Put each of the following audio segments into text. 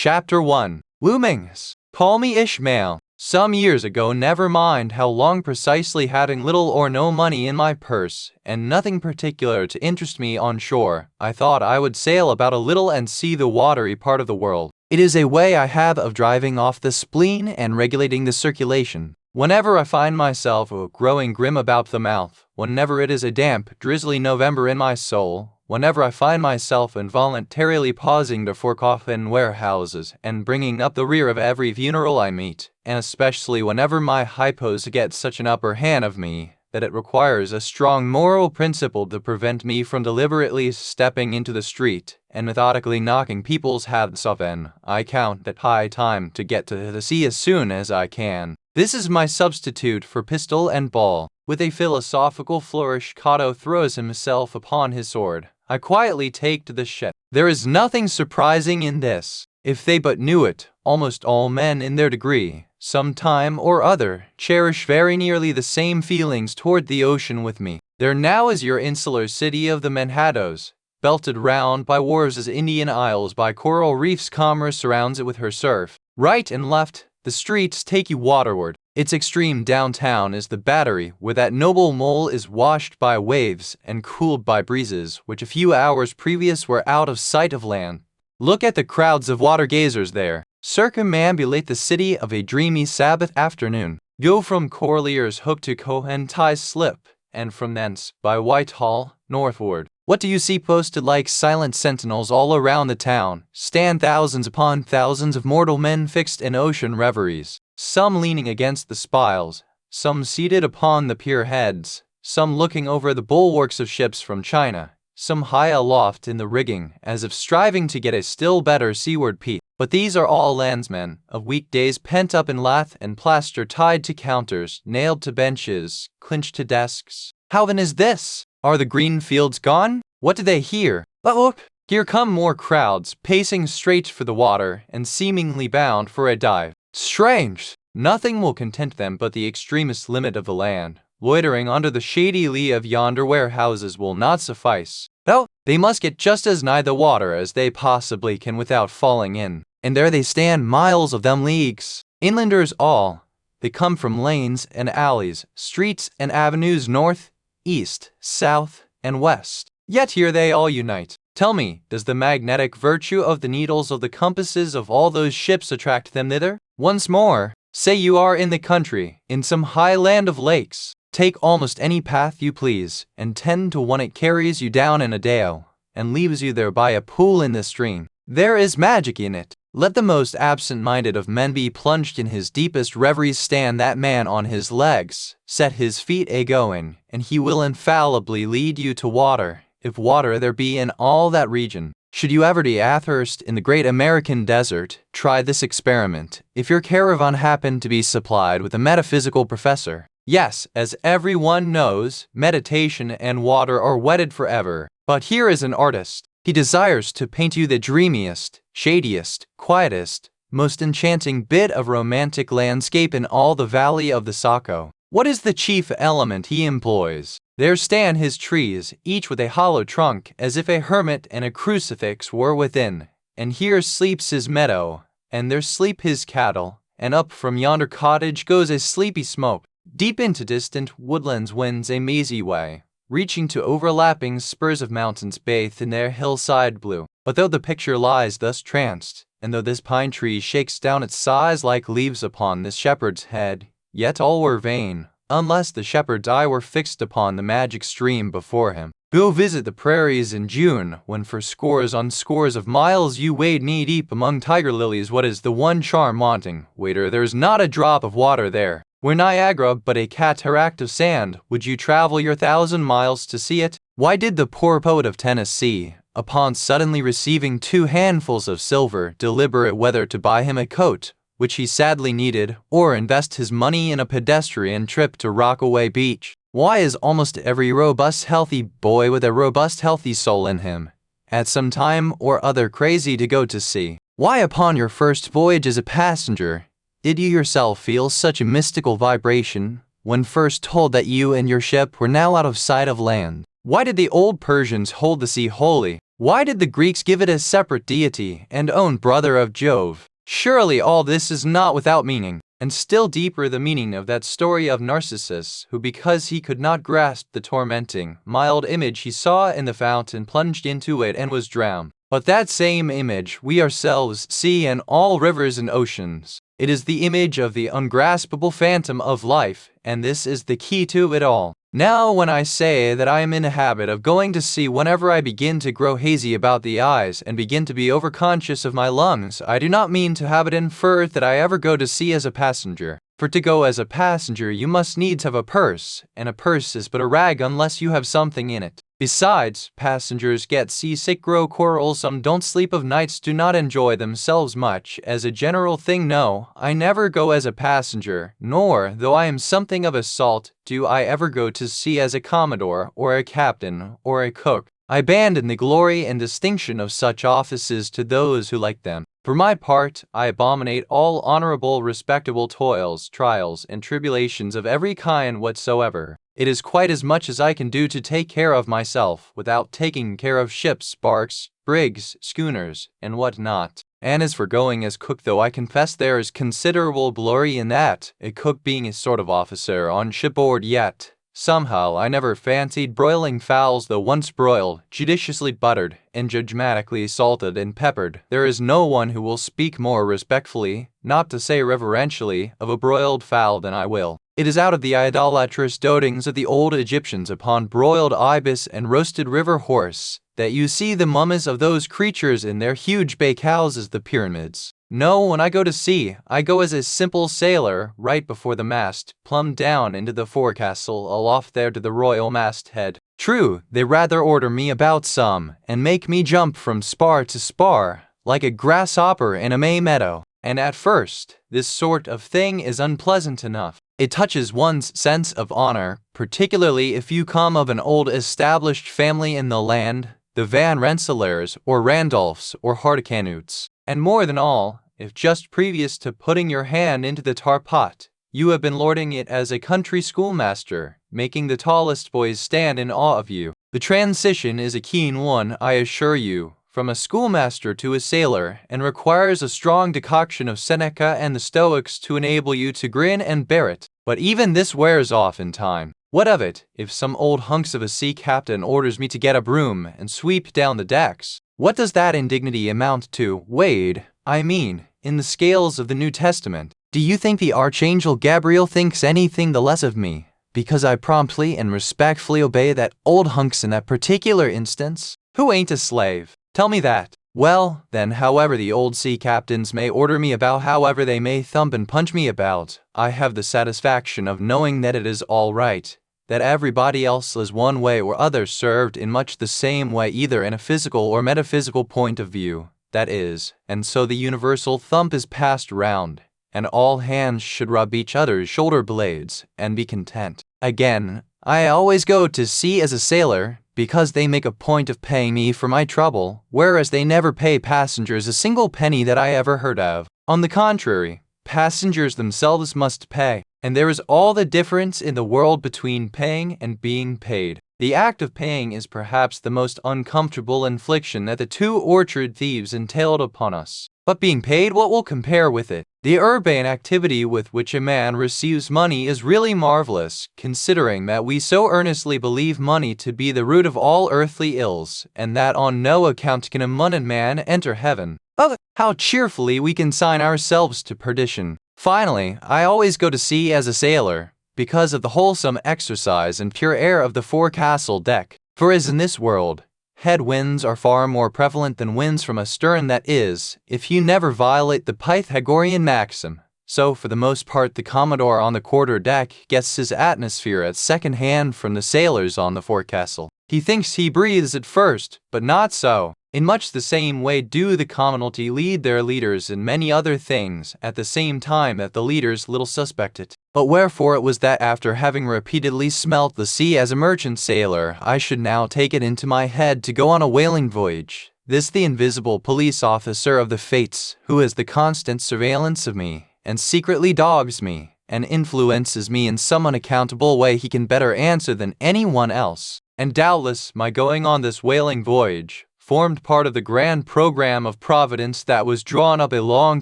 Chapter 1. Loomings. Call me Ishmael. Some years ago, never mind how long precisely, having little or no money in my purse, and nothing particular to interest me on shore, I thought I would sail about a little and see the watery part of the world. It is a way I have of driving off the spleen and regulating the circulation. Whenever I find myself growing grim about the mouth, whenever it is a damp, drizzly November in my soul, whenever I find myself involuntarily pausing before coffin warehouses and bringing up the rear of every funeral I meet, and especially whenever my hypos get such an upper hand of me that it requires a strong moral principle to prevent me from deliberately stepping into the street and methodically knocking people's hats off, and I count it high time to get to the sea as soon as I can. This is my substitute for pistol and ball. With a philosophical flourish, Cato throws himself upon his sword. I quietly take to the ship. There is nothing surprising in this. If they but knew it, almost all men in their degree, some time or other, cherish very nearly the same feelings toward the ocean with me. There now is your insular city of the Manhattoes, belted round by wharves as Indian Isles by coral reefs. Commerce surrounds it with her surf. Right and left, the streets take you waterward. Its extreme downtown is the Battery, where that noble mole is washed by waves and cooled by breezes which a few hours previous were out of sight of land. Look at the crowds of water gazers there. Circumambulate the city of a dreamy Sabbath afternoon. Go from Corlear's Hook to Cohenty's Slip, and from thence, by Whitehall, northward. What do you see posted like silent sentinels all around the town? Stand thousands upon thousands of mortal men fixed in ocean reveries, some leaning against the spiles, some seated upon the pier heads, some looking over the bulwarks of ships from China, some high aloft in the rigging, as if striving to get a still better seaward peep. But these are all landsmen, of weekdays pent up in lath and plaster, tied to counters, nailed to benches, clinched to desks. How then is this? Are the green fields gone? What do they hear? Look! Here come more crowds, pacing straight for the water, and seemingly bound for a dive. Strange! Nothing will content them but the extremest limit of the land. Loitering under the shady lee of yonder warehouses will not suffice. No, they must get just as nigh the water as they possibly can without falling in. And there they stand, miles of them leagues. Inlanders all. They come from lanes and alleys, streets and avenues, north, east, south, and west. Yet here they all unite. Tell me, does the magnetic virtue of the needles of the compasses of all those ships attract them thither? Once more, say you are in the country, in some high land of lakes. Take almost any path you please, and 10 to 1 it carries you down in a dale, and leaves you there by a pool in the stream. There is magic in it. Let the most absent-minded of men be plunged in his deepest reveries, stand that man on his legs, set his feet a-going, and he will infallibly lead you to water, if water there be in all that region. Should you ever be athirst in the great American desert, try this experiment, if your caravan happen to be supplied with a metaphysical professor. Yes, as everyone knows, meditation and water are wedded forever. But here is an artist. He desires to paint you the dreamiest, shadiest, quietest, most enchanting bit of romantic landscape in all the valley of the Saco. What is the chief element he employs? There stand his trees, each with a hollow trunk, as if a hermit and a crucifix were within. And here sleeps his meadow, and there sleep his cattle, and up from yonder cottage goes a sleepy smoke. Deep into distant woodlands winds a mazy way, reaching to overlapping spurs of mountains bathed in their hillside blue. But though the picture lies thus tranced, and though this pine tree shakes down its sighs like leaves upon this shepherd's head, yet all were vain, unless the shepherd's eye were fixed upon the magic stream before him. Go visit the prairies in June, when for scores on scores of miles you wade knee-deep among tiger lilies. What is the one charm wanting? Waiter, there's not a drop of water there. Were Niagara but a cataract of sand, would you travel your 1,000 miles to see it? Why did the poor poet of Tennessee, upon suddenly receiving 2 handfuls of silver, deliberate whether to buy him a coat, which he sadly needed, or invest his money in a pedestrian trip to Rockaway Beach? Why is almost every robust healthy boy with a robust healthy soul in him, at some time or other crazy to go to sea? Why upon your first voyage as a passenger, did you yourself feel such a mystical vibration when first told that you and your ship were now out of sight of land? Why did the old Persians hold the sea holy? Why did the Greeks give it a separate deity and own brother of Jove? Surely all this is not without meaning. And still deeper the meaning of that story of Narcissus, who because he could not grasp the tormenting, mild image he saw in the fountain plunged into it and was drowned. But that same image we ourselves see in all rivers and oceans. It is the image of the ungraspable phantom of life, and this is the key to it all. Now when I say that I am in the habit of going to sea whenever I begin to grow hazy about the eyes and begin to be overconscious of my lungs, I do not mean to have it inferred that I ever go to sea as a passenger. For to go as a passenger you must needs have a purse, and a purse is but a rag unless you have something in it. Besides, passengers get seasick, grow quarrelsome, don't sleep of nights, do not enjoy themselves much. As a general thing, no, I never go as a passenger, nor, though I am something of a salt, do I ever go to sea as a commodore, or a captain, or a cook. I abandon the glory and distinction of such offices to those who like them. For my part, I abominate all honorable, respectable toils, trials, and tribulations of every kind whatsoever. It is quite as much as I can do to take care of myself, without taking care of ships, barks, brigs, schooners, and what not. And as for going as cook, though I confess there is considerable glory in that, a cook being a sort of officer on shipboard, yet somehow I never fancied broiling fowls, though once broiled, judiciously buttered, and judgmatically salted and peppered. There is no one who will speak more respectfully, not to say reverentially, of a broiled fowl than I will. It is out of the idolatrous dotings of the old Egyptians upon broiled ibis and roasted river horse that you see the mummies of those creatures in their huge bakehouses, the pyramids. No, when I go to sea, I go as a simple sailor, right before the mast, plumb down into the forecastle, aloft there to the royal masthead. True, they rather order me about some, and make me jump from spar to spar, like a grasshopper in a May meadow. And at first, this sort of thing is unpleasant enough. It touches one's sense of honor, particularly if you come of an old established family in the land, the Van Rensselaers, or Randolphs, or Hardicanutes. And more than all, if just previous to putting your hand into the tar pot, you have been lording it as a country schoolmaster, making the tallest boys stand in awe of you. The transition is a keen one, I assure you, from a schoolmaster to a sailor, and requires a strong decoction of Seneca and the Stoics to enable you to grin and bear it. But even this wears off in time. What of it, if some old hunks of a sea captain orders me to get a broom and sweep down the decks? What does that indignity amount to, weighed, I mean, in the scales of the New Testament? Do you think the Archangel Gabriel thinks anything the less of me, because I promptly and respectfully obey that old hunks in that particular instance? Who ain't a slave? Tell me that. Well, then, however the old sea captains may order me about, however they may thump and punch me about, I have the satisfaction of knowing that it is all right, that everybody else is one way or other served in much the same way, either in a physical or metaphysical point of view, that is, and so the universal thump is passed round, and all hands should rub each other's shoulder blades, and be content. Again, I always go to sea as a sailor, because they make a point of paying me for my trouble, whereas they never pay passengers a single penny that I ever heard of. On the contrary, passengers themselves must pay, and there is all the difference in the world between paying and being paid. The act of paying is perhaps the most uncomfortable infliction that the two orchard thieves entailed upon us. But being paid, what will compare with it? The urbane activity with which a man receives money is really marvelous, considering that we so earnestly believe money to be the root of all earthly ills, and that on no account can a moneyed man enter heaven. Oh, how cheerfully we consign ourselves to perdition. Finally, I always go to sea as a sailor, because of the wholesome exercise and pure air of the forecastle deck. For as in this world, headwinds are far more prevalent than winds from astern, that is, if you never violate the Pythagorean maxim, so for the most part the commodore on the quarter deck gets his atmosphere at second hand from the sailors on the forecastle. He thinks he breathes at first, but not so. In much the same way do the commonalty lead their leaders in many other things, at the same time that the leaders little suspect it. But wherefore it was that after having repeatedly smelt the sea as a merchant sailor, I should now take it into my head to go on a whaling voyage. This the invisible police officer of the fates, who has the constant surveillance of me, and secretly dogs me, and influences me in some unaccountable way, he can better answer than anyone else. And doubtless my going on this whaling voyage, formed part of the grand program of Providence that was drawn up a long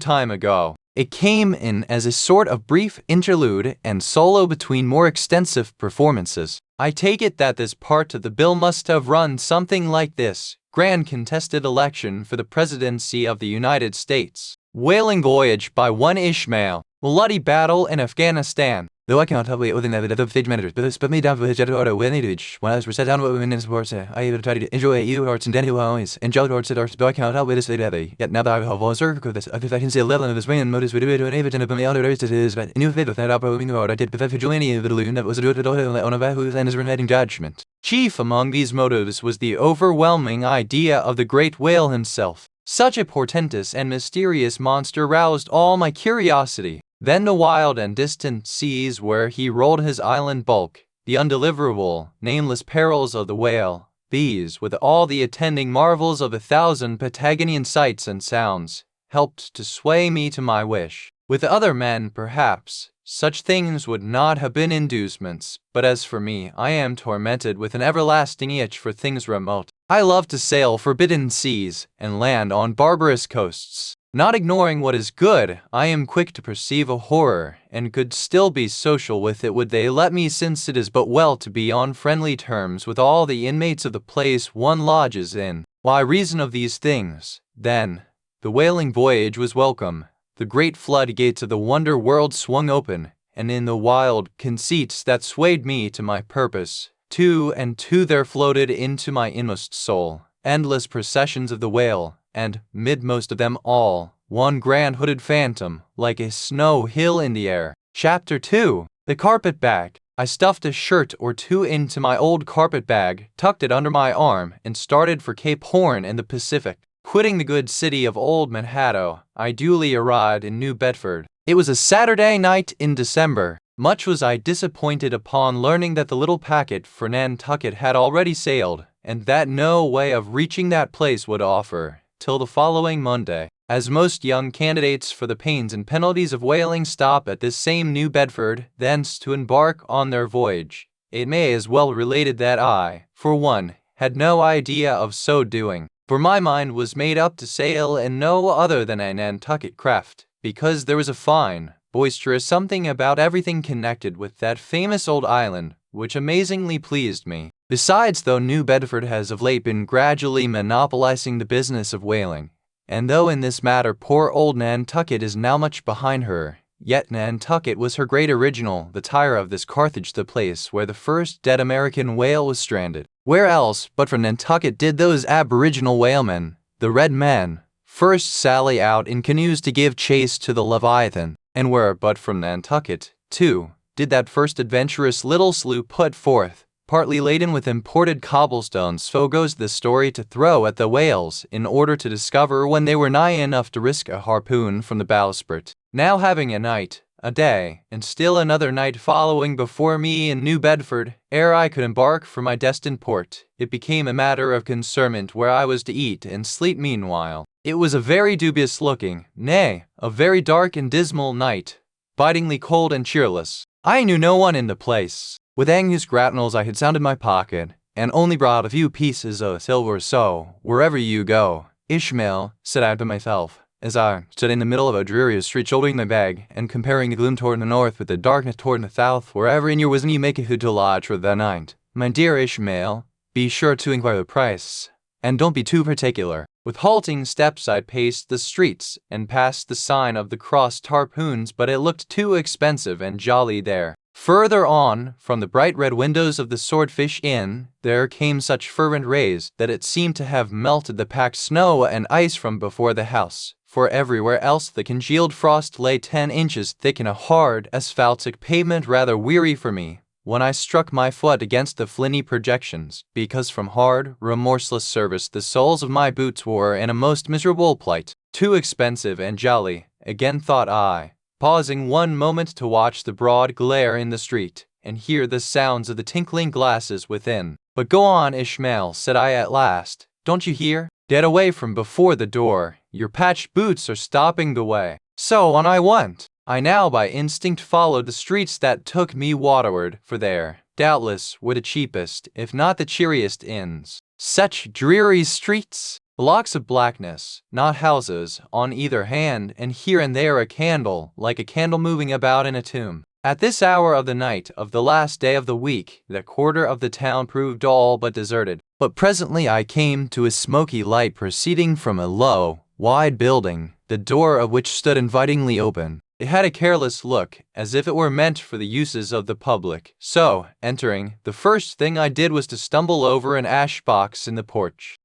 time ago. It came in as a sort of brief interlude and solo between more extensive performances. I take it that this part of the bill must have run something like this: Grand Contested Election for the Presidency of the United States. Whaling Voyage by one Ishmael. Bloody Battle in Afghanistan. Though I cannot help within the stage managers, but me down for his order when I was set down with women in sports, I even tried to enjoy you or and Danny always enjoy or sit or so I cannot help with this heavy. Yet now that I have a circle this, I can see a level of his wing and motives with a even of my other races is but new fit with that operating or I did for Juliani of the balloon that was a good on a who and his remaining judgment. Chief among these motives was the overwhelming idea of the great whale himself. Such a portentous and mysterious monster roused all my curiosity. Then the wild and distant seas where he rolled his island bulk, the undeliverable, nameless perils of the whale, these, with all the attending marvels of 1,000 Patagonian sights and sounds, helped to sway me to my wish. With other men, perhaps, such things would not have been inducements, but as for me, I am tormented with an everlasting itch for things remote. I love to sail forbidden seas and land on barbarous coasts. Not ignoring what is good, I am quick to perceive a horror, and could still be social with it would they let me, since it is but well to be on friendly terms with all the inmates of the place one lodges in. By reason of these things, then, the whaling voyage was welcome. The great floodgates of the wonder world swung open, and in the wild conceits that swayed me to my purpose, two and two there floated into my inmost soul, endless processions of the whale, and, midmost of them all, one grand hooded phantom, like a snow hill in the air. Chapter 2. The Carpet Bag. I stuffed a shirt or two into my old carpet bag, tucked it under my arm, and started for Cape Horn in the Pacific. Quitting the good city of Old Manhattan, I duly arrived in New Bedford. It was a Saturday night in December. Much was I disappointed upon learning that the little packet for Nantucket had already sailed, and that no way of reaching that place would offer till the following Monday, as most young candidates for the pains and penalties of whaling stop at this same New Bedford, thence to embark on their voyage. It may as well related that I, for one, had no idea of so doing, for my mind was made up to sail in no other than a Nantucket craft, because there was a fine, boisterous something about everything connected with that famous old island, which amazingly pleased me. Besides, though New Bedford has of late been gradually monopolizing the business of whaling, and though in this matter poor old Nantucket is now much behind her, yet Nantucket was her great original, the Tyre of this Carthage, the place where the first dead American whale was stranded. Where else but from Nantucket did those aboriginal whalemen, the Red Men, first sally out in canoes to give chase to the Leviathan? And where but from Nantucket, too, did that first adventurous little sloop put forth, partly laden with imported cobblestones? So goes the story, to throw at the whales in order to discover when they were nigh enough to risk a harpoon from the bowsprit. Now having a night, a day, and still another night following before me in New Bedford, ere I could embark for my destined port, it became a matter of concernment where I was to eat and sleep meanwhile. It was a very dubious looking, nay, a very dark and dismal night, bitingly cold and cheerless. I knew no one in the place. With anxious grapnels I had sounded my pocket, and only brought a few pieces of silver. So, wherever you go, Ishmael, said I to myself, as I stood in the middle of a dreary street shouldering my bag, and comparing the gloom toward the north with the darkness toward the south, wherever in your wisdom you make it to lodge for the night, my dear Ishmael, be sure to inquire the price, and don't be too particular. With halting steps I paced the streets, and passed the sign of the crossed harpoons, but it looked too expensive and jolly there. Further on, from the bright red windows of the Swordfish Inn, there came such fervent rays that it seemed to have melted the packed snow and ice from before the house, for everywhere else the congealed frost lay 10 inches thick in a hard, asphaltic pavement rather weary for me, when I struck my foot against the flinty projections, because from hard, remorseless service the soles of my boots were in a most miserable plight. Too expensive and jolly, again thought I, pausing one moment to watch the broad glare in the street, and hear the sounds of the tinkling glasses within. But go on, Ishmael, said I at last. Don't you hear? Dead away from before the door, your patched boots are stopping the way. So on I went. I now by instinct followed the streets that took me waterward, for there, doubtless were the cheapest, if not the cheeriest inns. Such dreary streets! Blocks of blackness, not houses, on either hand, and here and there a candle, like a candle moving about in a tomb. At this hour of the night of the last day of the week, the quarter of the town proved all but deserted. But presently I came to a smoky light proceeding from a low, wide building, the door of which stood invitingly open. It had a careless look, as if it were meant for the uses of the public. So, entering, the first thing I did was to stumble over an ash box in the porch.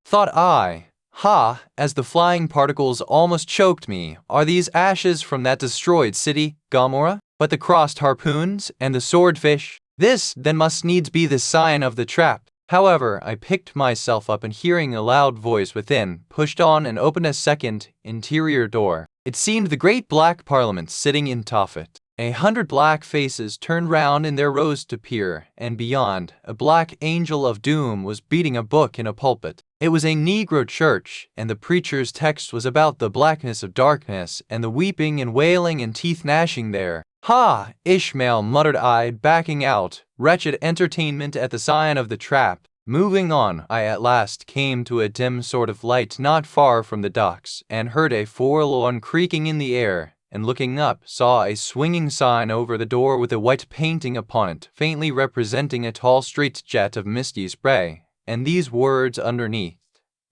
Thought I. Ha, as the flying particles almost choked me, are these ashes from that destroyed city, Gomorrah? But the crossed harpoons and the swordfish? This, then, must needs be the sign of the trap. However, I picked myself up and hearing a loud voice within, pushed on and opened a second, interior door. It seemed the great black parliament sitting in Tophet. 100 black faces turned round in their rows to peer, and beyond, a black angel of doom was beating a book in a pulpit. It was a Negro church, and the preacher's text was about the blackness of darkness, and the weeping and wailing and teeth gnashing there. Ha! Ishmael, muttered I, backing out. Wretched entertainment at the sign of the trap. Moving on, I at last came to a dim sort of light not far from the docks, and heard a forlorn creaking in the air, and looking up, saw a swinging sign over the door with a white painting upon it, faintly representing a tall straight jet of misty spray, and these words underneath: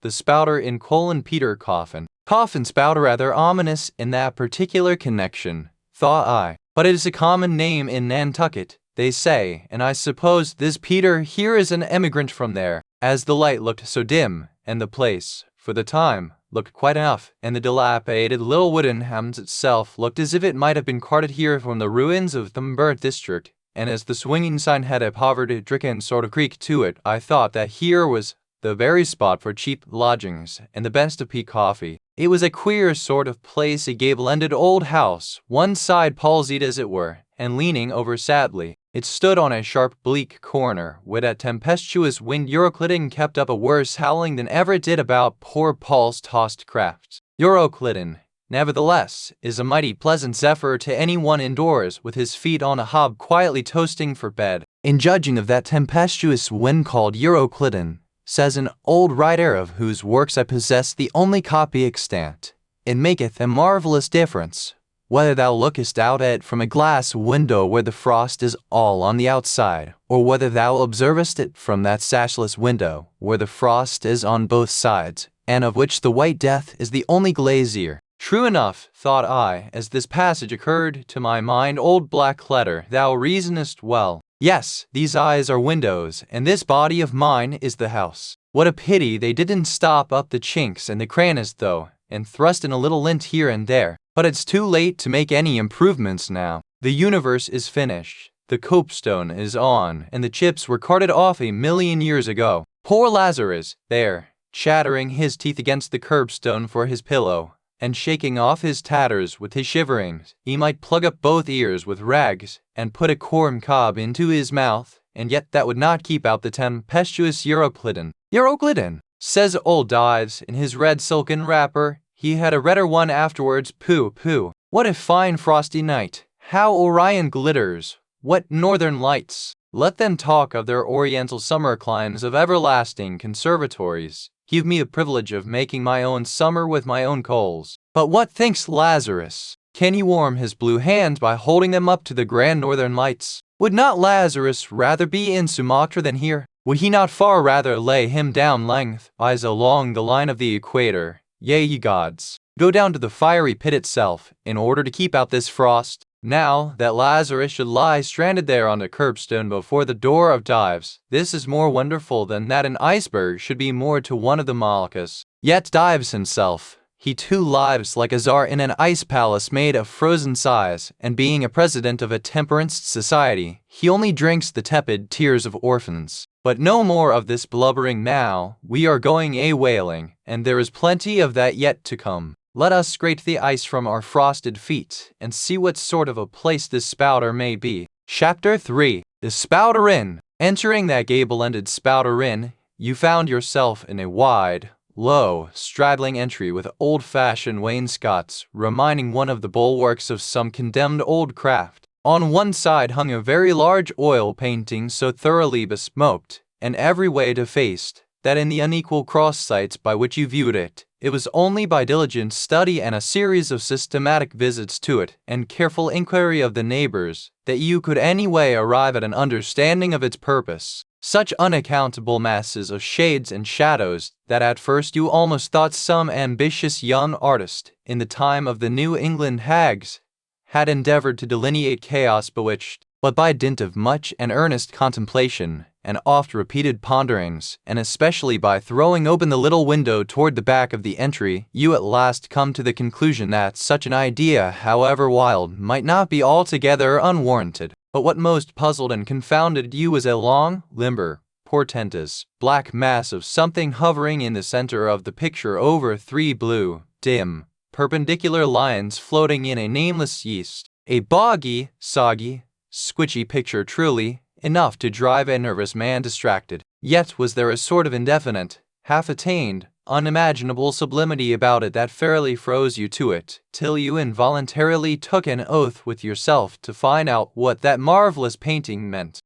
the spouter in Peter Coffin. Coffin spouter, rather ominous in that particular connection, thought I. But it is a common name in Nantucket, they say, and I suppose this Peter here is an emigrant from there. As the light looked so dim, and the place, for the time, looked quite enough, and the dilapidated little wooden house itself looked as if it might have been carted here from the ruins of the Thumber district, and as the swinging sign had a poverty-stricken sort of creak to it, I thought that here was the very spot for cheap lodgings and the best of pea coffee. It was a queer sort of place, a gable-ended old house, one side palsied as it were, and leaning over sadly. It stood on a sharp, bleak corner, with a tempestuous wind Euroclydon kept up a worse howling than ever it did about poor Paul's tossed crafts. Euroclydon, nevertheless, is a mighty pleasant zephyr to any one indoors, with his feet on a hob quietly toasting for bed. In judging of that tempestuous wind called Euroclydon, says an old writer of whose works I possess the only copy extant, it maketh a marvellous difference whether thou lookest out at it from a glass window where the frost is all on the outside, or whether thou observest it from that sashless window where the frost is on both sides, and of which the white death is the only glazier. True enough, thought I, as this passage occurred to my mind, old black letter, thou reasonest well. Yes, these eyes are windows, and this body of mine is the house. What a pity they didn't stop up the chinks and the crannies, though, and thrust in a little lint here and there. But it's too late to make any improvements now. The universe is finished, the copestone is on, and the chips were carted off 1,000,000 years ago. Poor Lazarus, there, chattering his teeth against the curbstone for his pillow, and shaking off his tatters with his shiverings. He might plug up both ears with rags, and put a corn cob into his mouth, and yet that would not keep out the tempestuous Euroclydon. Euroclydon, says old Dives in his red silken wrapper. He had a redder one afterwards. Pooh, pooh. What a fine frosty night. How Orion glitters. What northern lights. Let them talk of their oriental summer climes, of everlasting conservatories. Give me the privilege of making my own summer with my own coals. But what thinks Lazarus? Can he warm his blue hands by holding them up to the grand northern lights? Would not Lazarus rather be in Sumatra than here? Would he not far rather lay him down lengthwise along the line of the equator? Yea, ye gods, go down to the fiery pit itself, in order to keep out this frost. Now, that Lazarus should lie stranded there on the curbstone before the door of Dives, this is more wonderful than that an iceberg should be moored to one of the Moluccas. Yet Dives himself, he too lives like a czar in an ice palace made of frozen sighs, and being a president of a temperance society, he only drinks the tepid tears of orphans. But no more of this blubbering now. We are going a-whaling, and there is plenty of that yet to come. Let us scrape the ice from our frosted feet, and see what sort of a place this spouter may be. Chapter 3. The Spouter Inn. Entering that gable-ended Spouter Inn, you found yourself in a wide, low, straddling entry with old-fashioned wainscots, reminding one of the bulwarks of some condemned old craft. On one side hung a very large oil painting so thoroughly besmoked, and every way defaced, that in the unequal cross-sights by which you viewed it, it was only by diligent study and a series of systematic visits to it, and careful inquiry of the neighbors, that you could any way arrive at an understanding of its purpose. Such unaccountable masses of shades and shadows that at first you almost thought some ambitious young artist, in the time of the New England hags, had endeavored to delineate chaos bewitched, but by dint of much and earnest contemplation, and oft-repeated ponderings, and especially by throwing open the little window toward the back of the entry, you at last come to the conclusion that such an idea, however wild, might not be altogether unwarranted. But what most puzzled and confounded you was a long, limber, portentous, black mass of something hovering in the center of the picture over three blue, dim, perpendicular lines floating in a nameless yeast. A boggy, soggy, squishy picture truly, enough to drive a nervous man distracted. Yet was there a sort of indefinite, half-attained, unimaginable sublimity about it that fairly froze you to it, till you involuntarily took an oath with yourself to find out what that marvelous painting meant.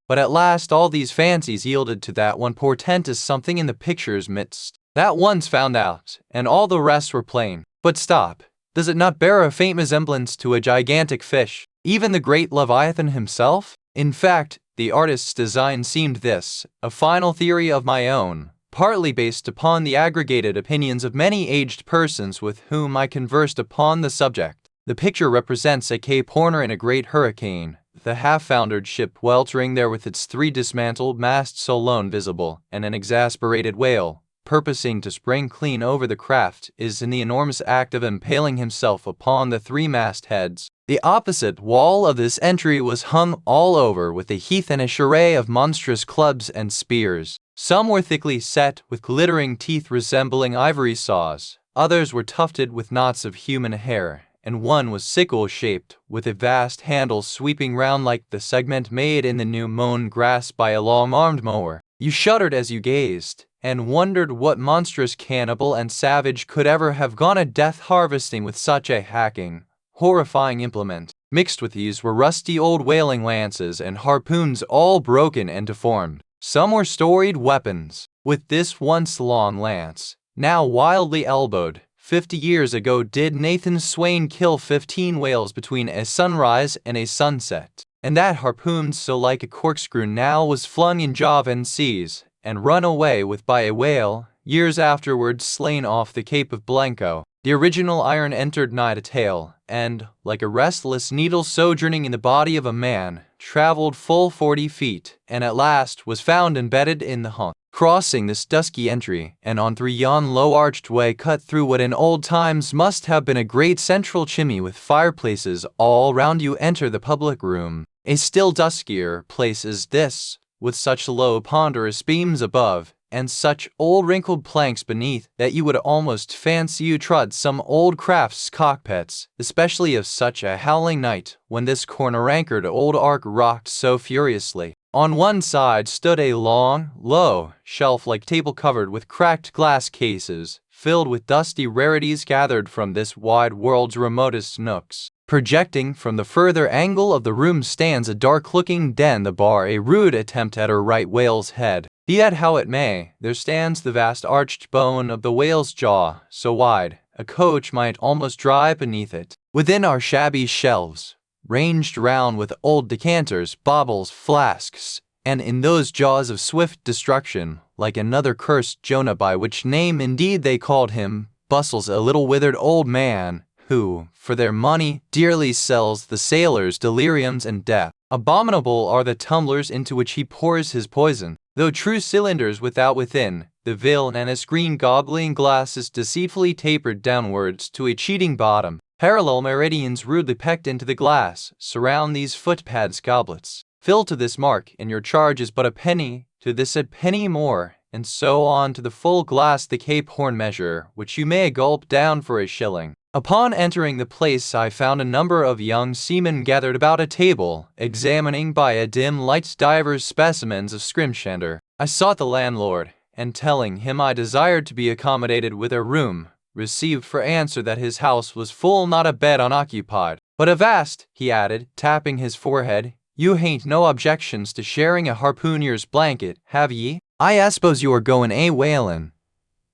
But at last all these fancies yielded to that one portentous something in the picture's midst. That once found out, and all the rest were plain. But stop. Does it not bear a faint resemblance to a gigantic fish, even the great Leviathan himself? In fact, the artist's design seemed this, a final theory of my own, partly based upon the aggregated opinions of many aged persons with whom I conversed upon the subject. The picture represents a Cape Horner in a great hurricane, the half-foundered ship weltering there with its three dismantled masts alone visible, and an exasperated whale, purposing to spring clean over the craft, is in the enormous act of impaling himself upon the three mastheads. The opposite wall of this entry was hung all over with a heathenish array of monstrous clubs and spears. Some were thickly set with glittering teeth resembling ivory saws, others were tufted with knots of human hair, and one was sickle-shaped, with a vast handle sweeping round like the segment made in the new mown grass by a long-armed mower. You shuddered as you gazed, and wondered what monstrous cannibal and savage could ever have gone a death-harvesting with such a hacking, horrifying implement. Mixed with these were rusty old whaling lances and harpoons all broken and deformed. Some were storied weapons. With this once long lance, now wildly elbowed, 50 years ago did Nathan Swain kill 15 whales between a sunrise and a sunset. And that harpoon so like a corkscrew now was flung in Javan seas, and run away with by a whale, years afterwards slain off the Cape of Blanco. The original iron entered nigh to tail, and, like a restless needle sojourning in the body of a man, traveled full 40 feet, and at last was found embedded in the hunk. Crossing this dusky entry, and on through yon low-arched way cut through what in old times must have been a great central chimney with fireplaces all round you enter the public room. A still duskier place is this, with such low ponderous beams above, and such old wrinkled planks beneath, that you would almost fancy you trod some old craft's cockpits, especially of such a howling night, when this corner-anchored old ark rocked so furiously. On one side stood a long, low, shelf-like table covered with cracked glass cases, filled with dusty rarities gathered from this wide world's remotest nooks. Projecting from the further angle of the room stands a dark-looking den, the bar a rude attempt at a right whale's head. Be it how it may, there stands the vast arched bone of the whale's jaw, so wide, a coach might almost drive beneath it. Within are shabby shelves, ranged round with old decanters, baubles, flasks, and in those jaws of swift destruction, like another cursed Jonah, by which name indeed they called him, bustles a little withered old man, who, for their money, dearly sells the sailors deliriums and death. Abominable are the tumblers into which he pours his poison, though true cylinders without within, the villain and his green gobbling glasses deceitfully tapered downwards to a cheating bottom. Parallel meridians rudely pecked into the glass surround these footpads goblets. Fill to this mark, and your charge is but a penny, to this a penny more, and so on to the full glass the Cape Horn measure, which you may gulp down for a shilling. Upon entering the place I found a number of young seamen gathered about a table, examining by a dim light divers specimens of scrimshander. I sought the landlord, and telling him I desired to be accommodated with a room, received for answer that his house was full, not a bed unoccupied. But avast, he added, tapping his forehead, you hain't no objections to sharing a harpooner's blanket, have ye? I suppose you are going whalin'.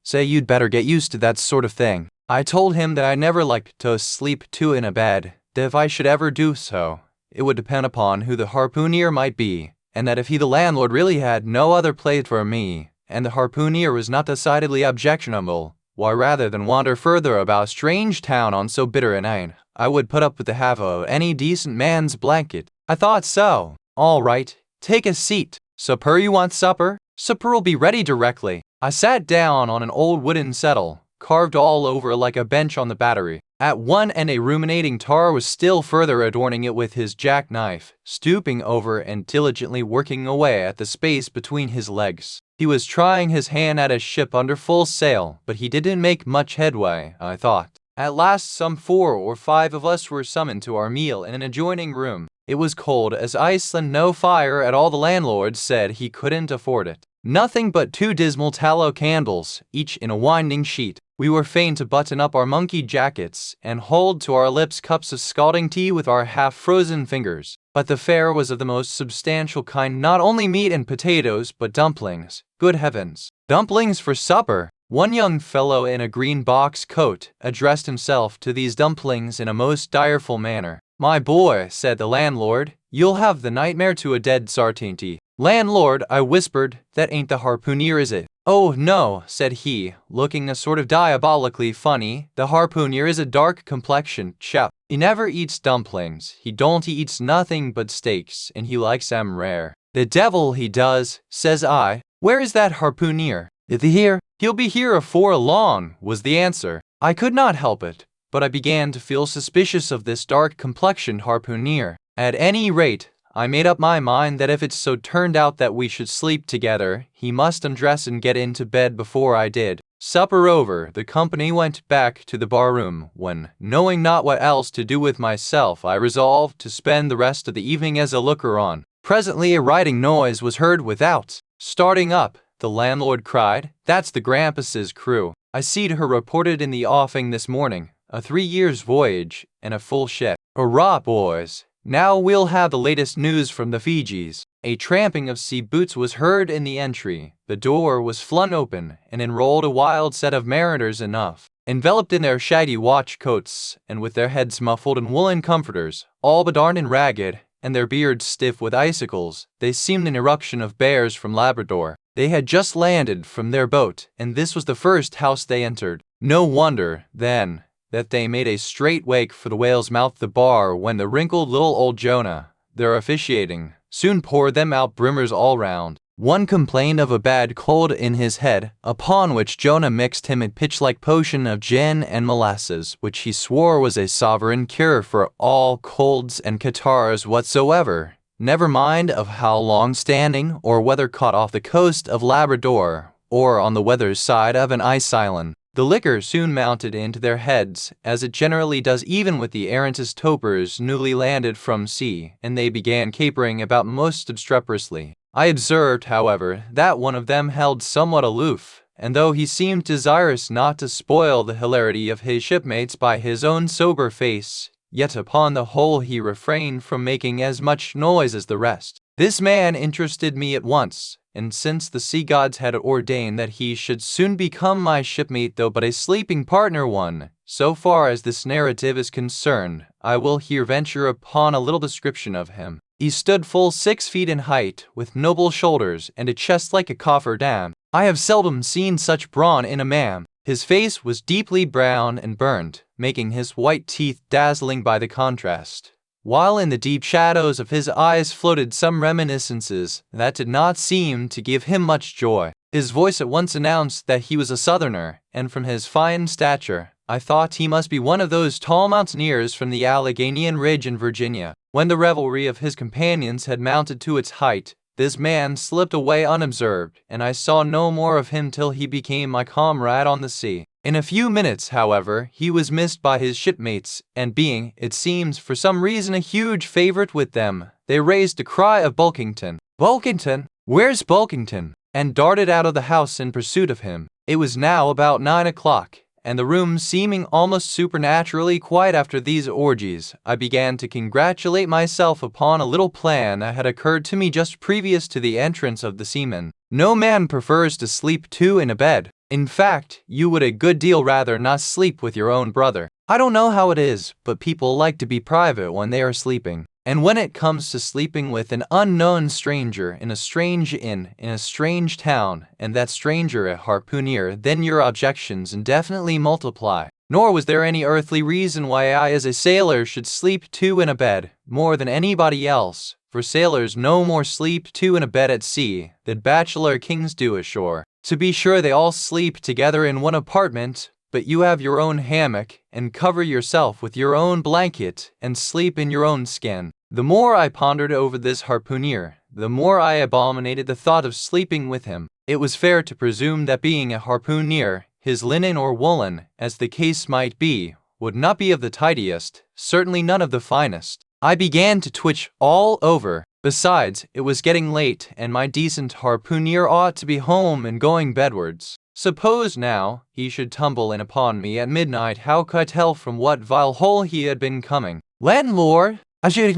Say you'd better get used to that sort of thing. I told him that I never liked to sleep two in a bed, that if I should ever do so, it would depend upon who the harpooner might be, and that if he the landlord really had no other place for me, and the harpooner was not decidedly objectionable, why rather than wander further about a strange town on so bitter a night, I would put up with the half of any decent man's blanket. I thought so. All right, take a seat. Supper, you want supper? Supper'll be ready directly. I sat down on an old wooden settle, carved all over like a bench on the battery. At one end a ruminating tar was still further adorning it with his jackknife, stooping over and diligently working away at the space between his legs. He was trying his hand at a ship under full sail, but he didn't make much headway, I thought. At last some 4 or 5 of us were summoned to our meal in an adjoining room. It was cold as ice and no fire at all. The landlord said he couldn't afford it. Nothing but 2 dismal tallow candles, each in a winding sheet. We were fain to button up our monkey jackets and hold to our lips cups of scalding tea with our half-frozen fingers. But the fare was of the most substantial kind, not only meat and potatoes, but dumplings. Good heavens! Dumplings for supper! One young fellow in a green box coat addressed himself to these dumplings in a most direful manner. My boy, said the landlord, you'll have the nightmare to a dead sartainty. Landlord, I whispered, that ain't the harpooner, is it? Oh, no, said he, looking a sort of diabolically funny. The harpooner is a dark-complexioned chap. He never eats dumplings. He eats nothing but steaks, and he likes 'em rare. The devil he does, says I. Where is that harpooner? Is he here? He'll be here afore long, was the answer. I could not help it, but I began to feel suspicious of this dark-complexioned harpooner. At any rate, I made up my mind that if it so turned out that we should sleep together, he must undress and get into bed before I did. Supper over, the company went back to the bar-room, when, knowing not what else to do with myself, I resolved to spend the rest of the evening as a looker-on. Presently a riding noise was heard without. Starting up, the landlord cried, that's the Grampus's crew. I seed her reported in the offing this morning, a 3 years' voyage, and a full ship. Hurrah, boys! Now we'll have the latest news from the Fijis. A tramping of sea boots was heard in the entry. The door was flung open, and in rolled a wild set of mariners enough, enveloped in their shaggy watch coats, and with their heads muffled in woolen comforters, all bedarned and ragged, and their beards stiff with icicles. They seemed an eruption of bears from Labrador. They had just landed from their boat, and this was the first house they entered. No wonder, then, that they made a straight wake for the whale's mouth, the bar, when the wrinkled little old Jonah, their officiating, soon poured them out brimmers all round. One complained of a bad cold in his head, upon which Jonah mixed him a pitch-like potion of gin and molasses, which he swore was a sovereign cure for all colds and catarrhs whatsoever, never mind of how long-standing, or whether caught off the coast of Labrador, or on the weather side of an ice island. The liquor soon mounted into their heads, as it generally does even with the errantest topers newly landed from sea, and they began capering about most obstreperously. I observed, however, that one of them held somewhat aloof, and though he seemed desirous not to spoil the hilarity of his shipmates by his own sober face, yet upon the whole he refrained from making as much noise as the rest. This man interested me at once, and since the sea gods had ordained that he should soon become my shipmate though but a sleeping partner one, so far as this narrative is concerned, I will here venture upon a little description of him. He stood full 6 feet in height, with noble shoulders, and a chest like a coffer dam. I have seldom seen such brawn in a man. His face was deeply brown and burnt, making his white teeth dazzling by the contrast, while in the deep shadows of his eyes floated some reminiscences that did not seem to give him much joy. His voice at once announced that he was a southerner, and from his fine stature, I thought he must be one of those tall mountaineers from the Alleghanian Ridge in Virginia. When the revelry of his companions had mounted to its height, this man slipped away unobserved, and I saw no more of him till he became my comrade on the sea. In a few minutes, however, he was missed by his shipmates, and being, it seems, for some reason a huge favorite with them, they raised a cry of Bulkington. Bulkington? Where's Bulkington? and darted out of the house in pursuit of him. It was now about 9 o'clock, and the room seeming almost supernaturally quiet after these orgies, I began to congratulate myself upon a little plan that had occurred to me just previous to the entrance of the seaman. No man prefers to sleep two in a bed. In fact, you would a good deal rather not sleep with your own brother. I don't know how it is, but people like to be private when they are sleeping. And when it comes to sleeping with an unknown stranger in a strange inn, in a strange town, and that stranger a harpooner, then your objections indefinitely multiply. Nor was there any earthly reason why I as a sailor should sleep two in a bed, more than anybody else, for sailors no more sleep two in a bed at sea than bachelor kings do ashore. To be sure, they all sleep together in one apartment, but you have your own hammock, and cover yourself with your own blanket, and sleep in your own skin. The more I pondered over this harpooner, the more I abominated the thought of sleeping with him. It was fair to presume that being a harpooner, his linen or woolen, as the case might be, would not be of the tidiest, certainly none of the finest. I began to twitch all over. Besides, it was getting late, and my decent harpooner ought to be home and going bedwards. Suppose now he should tumble in upon me at midnight, how could I tell from what vile hole he had been coming? Landlord, I'll try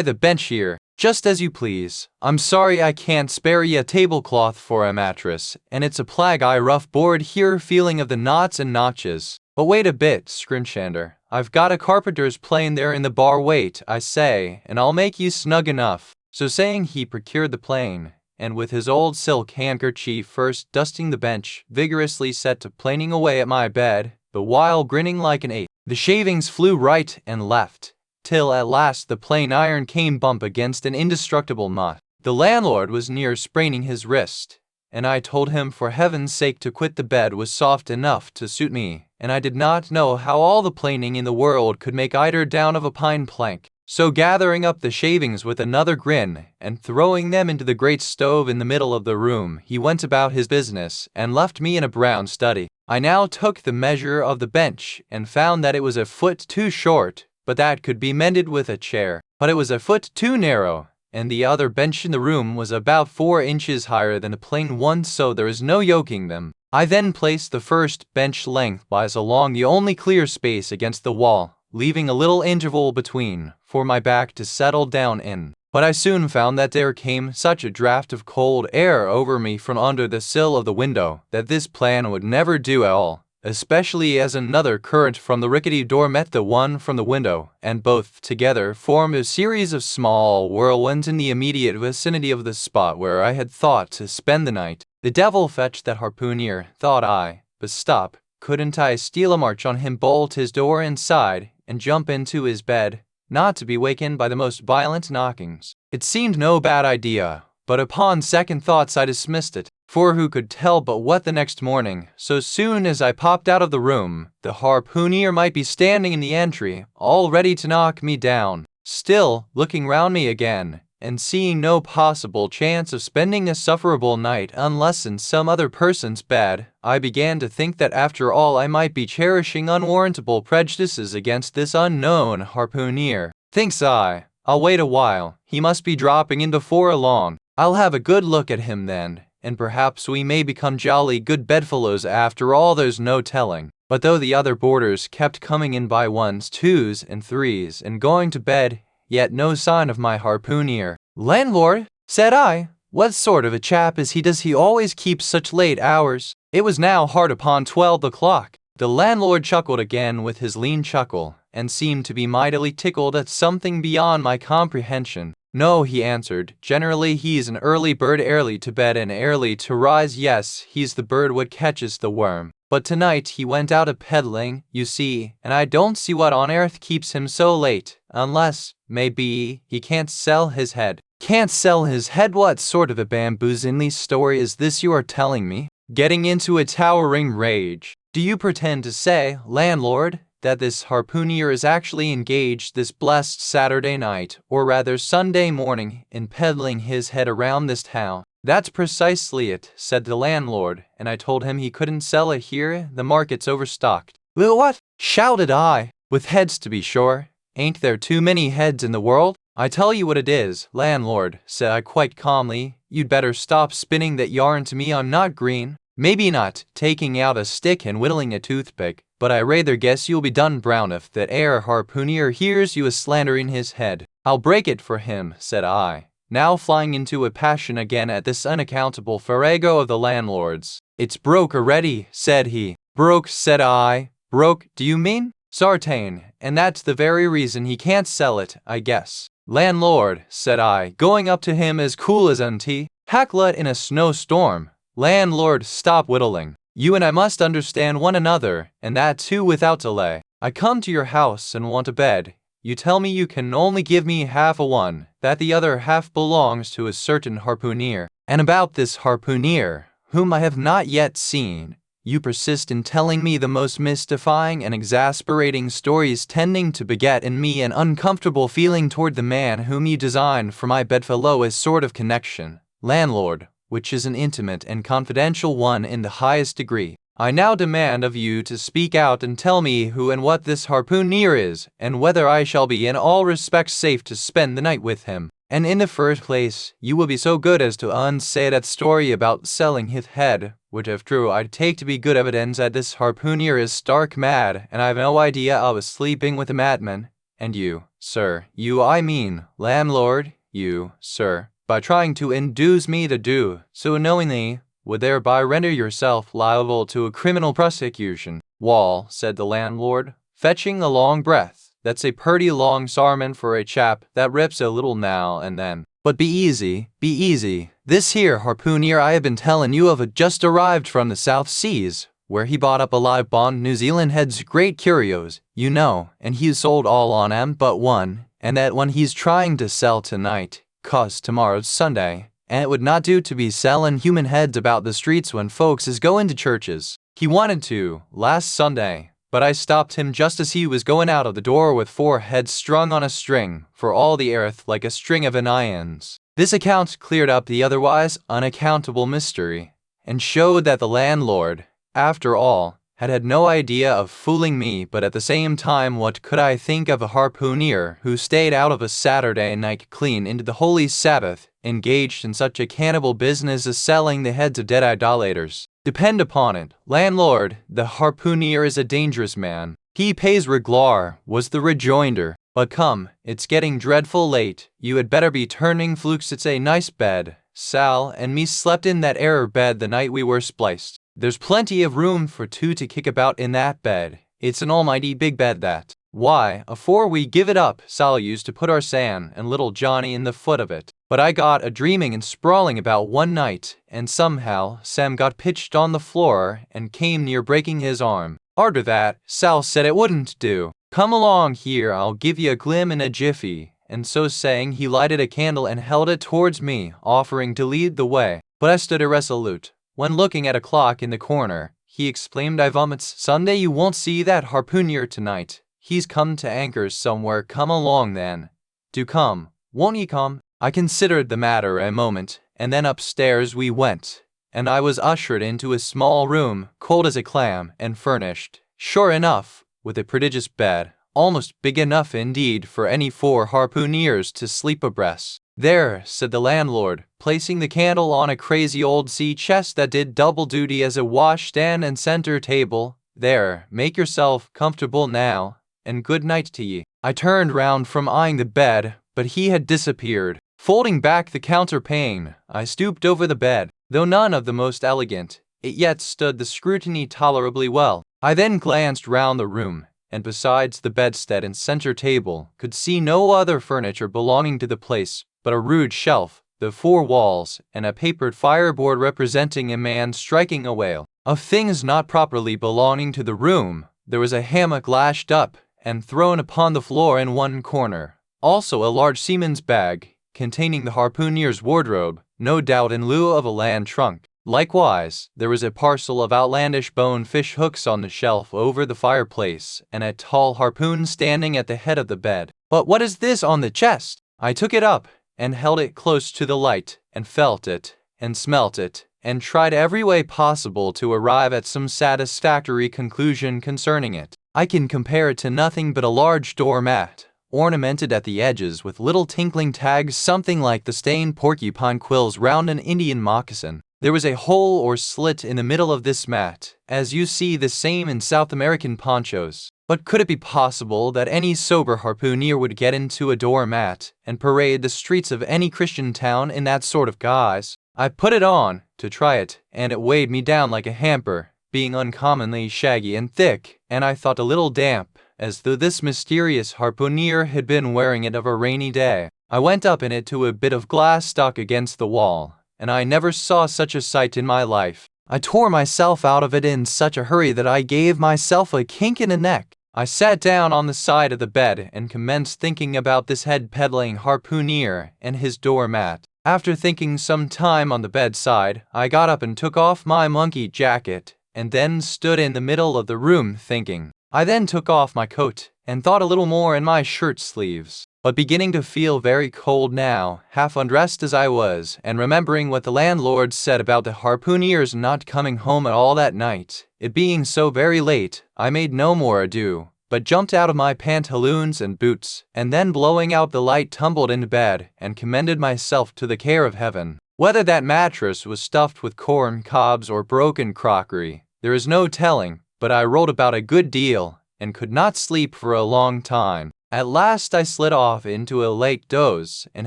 the bench here, just as you please. I'm sorry I can't spare ye a tablecloth for a mattress, and it's a plague I rough board here feeling of the knots and notches. But wait a bit, Scrimshander, I've got a carpenter's plane there in the bar, wait, I say, and I'll make you snug enough. So saying, he procured the plane, and with his old silk handkerchief first dusting the bench, vigorously set to planing away at my bed, the while grinning like an ape. The shavings flew right and left, till at last the plain iron came bump against an indestructible knot. The landlord was near spraining his wrist, and I told him for heaven's sake to quit. The bed was soft enough to suit me, and I did not know how all the planing in the world could make eider down of a pine plank. So gathering up the shavings with another grin, and throwing them into the great stove in the middle of the room, he went about his business, and left me in a brown study. I now took the measure of the bench, and found that it was a foot too short, but that could be mended with a chair. But it was a foot too narrow, and the other bench in the room was about 4 inches higher than a plain one, so there is no yoking them. I then placed the first bench lengthwise along the only clear space against the wall, leaving a little interval between, for my back to settle down in. But I soon found that there came such a draught of cold air over me from under the sill of the window, that this plan would never do at all, especially as another current from the rickety door met the one from the window, and both together formed a series of small whirlwinds in the immediate vicinity of the spot where I had thought to spend the night. The devil fetch that harpooner, thought I, but stop, couldn't I steal a march on him, bolt his door inside, and jump into his bed, not to be wakened by the most violent knockings? It seemed no bad idea, but upon second thoughts I dismissed it, for who could tell but what the next morning, so soon as I popped out of the room, the harpooner might be standing in the entry, all ready to knock me down. Still, looking round me again, and seeing no possible chance of spending a sufferable night unless in some other person's bed, I began to think that after all I might be cherishing unwarrantable prejudices against this unknown harpooner. Thinks I, I'll wait a while, he must be dropping in before long. I'll have a good look at him then, and perhaps we may become jolly good bedfellows after all, there's no telling. But though the other boarders kept coming in by ones, twos, and threes, and going to bed, yet no sign of my harpooner. Landlord, said I, what sort of a chap is he? Does he always keep such late hours? It was now hard upon 12 o'clock. The landlord chuckled again with his lean chuckle, and seemed to be mightily tickled at something beyond my comprehension. No, he answered, generally he's an early bird, early to bed and early to rise. Yes, he's the bird what catches the worm. But tonight he went out a-peddling, you see, and I don't see what on earth keeps him so late, unless, maybe, he can't sell his head. Can't sell his head? What sort of a bamboozling story is this you are telling me? Getting into a towering rage. Do you pretend to say, landlord, that this harpooner is actually engaged this blessed Saturday night, or rather Sunday morning, in peddling his head around this town? That's precisely it, said the landlord, and I told him he couldn't sell it here, the market's overstocked. Well, what? Shouted I. With heads, to be sure. Ain't there too many heads in the world? I tell you what it is, landlord, said I quite calmly, you'd better stop spinning that yarn to me. I'm not green. Maybe not, taking out a stick and whittling a toothpick, but I rather guess you'll be done brown if that harpooner hears you a slandering his head. I'll break it for him, said I, now flying into a passion again at this unaccountable farrago of the landlord's. It's broke already, said he. Broke, said I. Broke, do you mean? Sartain, and that's the very reason he can't sell it, I guess. Landlord, said I, going up to him as cool as tea. Hacklet in a snowstorm. Landlord, stop whittling. You and I must understand one another, and that too without delay. I come to your house and want a bed. You tell me you can only give me half a one, that the other half belongs to a certain harpooner. And about this harpooner, whom I have not yet seen, you persist in telling me the most mystifying and exasperating stories, tending to beget in me an uncomfortable feeling toward the man whom you designed for my bedfellow as sort of connection, landlord, which is an intimate and confidential one in the highest degree. I now demand of you to speak out and tell me who and what this harpooner is, and whether I shall be in all respects safe to spend the night with him. And in the first place, you will be so good as to unsay that story about selling his head, which if true I'd take to be good evidence that this harpooner is stark mad, and I've no idea I was sleeping with a madman. And you, sir, I mean, landlord, you, sir, by trying to induce me to do so knowingly, would thereby render yourself liable to a criminal prosecution. Wall, said the landlord, fetching a long breath. That's a purty long sarmon for a chap that rips a little now and then. But be easy, be easy. This here harpooner I have been telling you of had just arrived from the South Seas, where he bought up a live bond New Zealand head's great curios, you know, and he's sold all on 'em but one, and that one he's trying to sell tonight, 'cause tomorrow's Sunday, and it would not do to be sellin' human heads about the streets when folks is goin' to churches. He wanted to, last Sunday, but I stopped him just as he was going out of the door with 4 heads strung on a string, for all the earth like a string of onions. This account cleared up the otherwise unaccountable mystery, and showed that the landlord, after all, had had no idea of fooling me, but at the same time what could I think of a harpooner who stayed out of a Saturday night clean into the holy Sabbath, engaged in such a cannibal business as selling the heads of dead idolaters? Depend upon it, landlord, the harpooner is a dangerous man. He pays reglar, was the rejoinder. But come, it's getting dreadful late. You had better be turning flukes. It's a nice bed. Sal and me slept in that error bed the night we were spliced. There's plenty of room for 2 to kick about in that bed. It's an almighty big bed that. Why, afore we give it up, Sal used to put our Sam and little Johnny in the foot of it. But I got a dreaming and sprawling about one night, and somehow Sam got pitched on the floor and came near breaking his arm. Arter that, Sal said it wouldn't do. Come along here, I'll give you a glim in a jiffy. And so saying, he lighted a candle and held it towards me, offering to lead the way. But I stood irresolute. When looking at a clock in the corner, he exclaimed, I vomits, Sunday you won't see that harpooner tonight. He's come to anchors somewhere. Come along then. Do come. Won't ye come? I considered the matter a moment, and then upstairs we went, and I was ushered into a small room, cold as a clam, and furnished, sure enough, with a prodigious bed, almost big enough indeed for any 4 harpooneers to sleep abreast. There, said the landlord, placing the candle on a crazy old sea chest that did double duty as a washstand and center table. There, make yourself comfortable now, and good night to ye. I turned round from eyeing the bed, but he had disappeared. Folding back the counterpane, I stooped over the bed. Though none of the most elegant, it yet stood the scrutiny tolerably well. I then glanced round the room, and besides the bedstead and center table, could see no other furniture belonging to the place but a rude shelf, the 4 walls, and a papered fireboard representing a man striking a whale. Of things not properly belonging to the room, there was a hammock lashed up and thrown upon the floor in one corner. Also a large seaman's bag, containing the harpooner's wardrobe, no doubt in lieu of a land trunk. Likewise, there was a parcel of outlandish bone fish hooks on the shelf over the fireplace, and a tall harpoon standing at the head of the bed. But what is this on the chest? I took it up, and held it close to the light, and felt it, and smelt it, and tried every way possible to arrive at some satisfactory conclusion concerning it. I can compare it to nothing but a large doormat, ornamented at the edges with little tinkling tags, something like the stained porcupine quills round an Indian moccasin. There was a hole or slit in the middle of this mat, as you see the same in South American ponchos. But could it be possible that any sober harpooner would get into a doormat and parade the streets of any Christian town in that sort of guise? I put it on to try it, and it weighed me down like a hamper, being uncommonly shaggy and thick, and I thought a little damp, as though this mysterious harpooner had been wearing it of a rainy day. I went up in it to a bit of glass stuck against the wall, and I never saw such a sight in my life. I tore myself out of it in such a hurry that I gave myself a kink in the neck. I sat down on the side of the bed and commenced thinking about this head-peddling harpooner and his doormat. After thinking some time on the bedside, I got up and took off my monkey jacket, and then stood in the middle of the room thinking. I then took off my coat, and thought a little more in my shirt sleeves. But beginning to feel very cold now, half undressed as I was, and remembering what the landlord said about the harpooner's not coming home at all that night, it being so very late, I made no more ado, but jumped out of my pantaloons and boots, and then blowing out the light tumbled into bed, and commended myself to the care of heaven. Whether that mattress was stuffed with corn cobs or broken crockery, there is no telling, but I rolled about a good deal, and could not sleep for a long time. At last I slid off into a late doze, and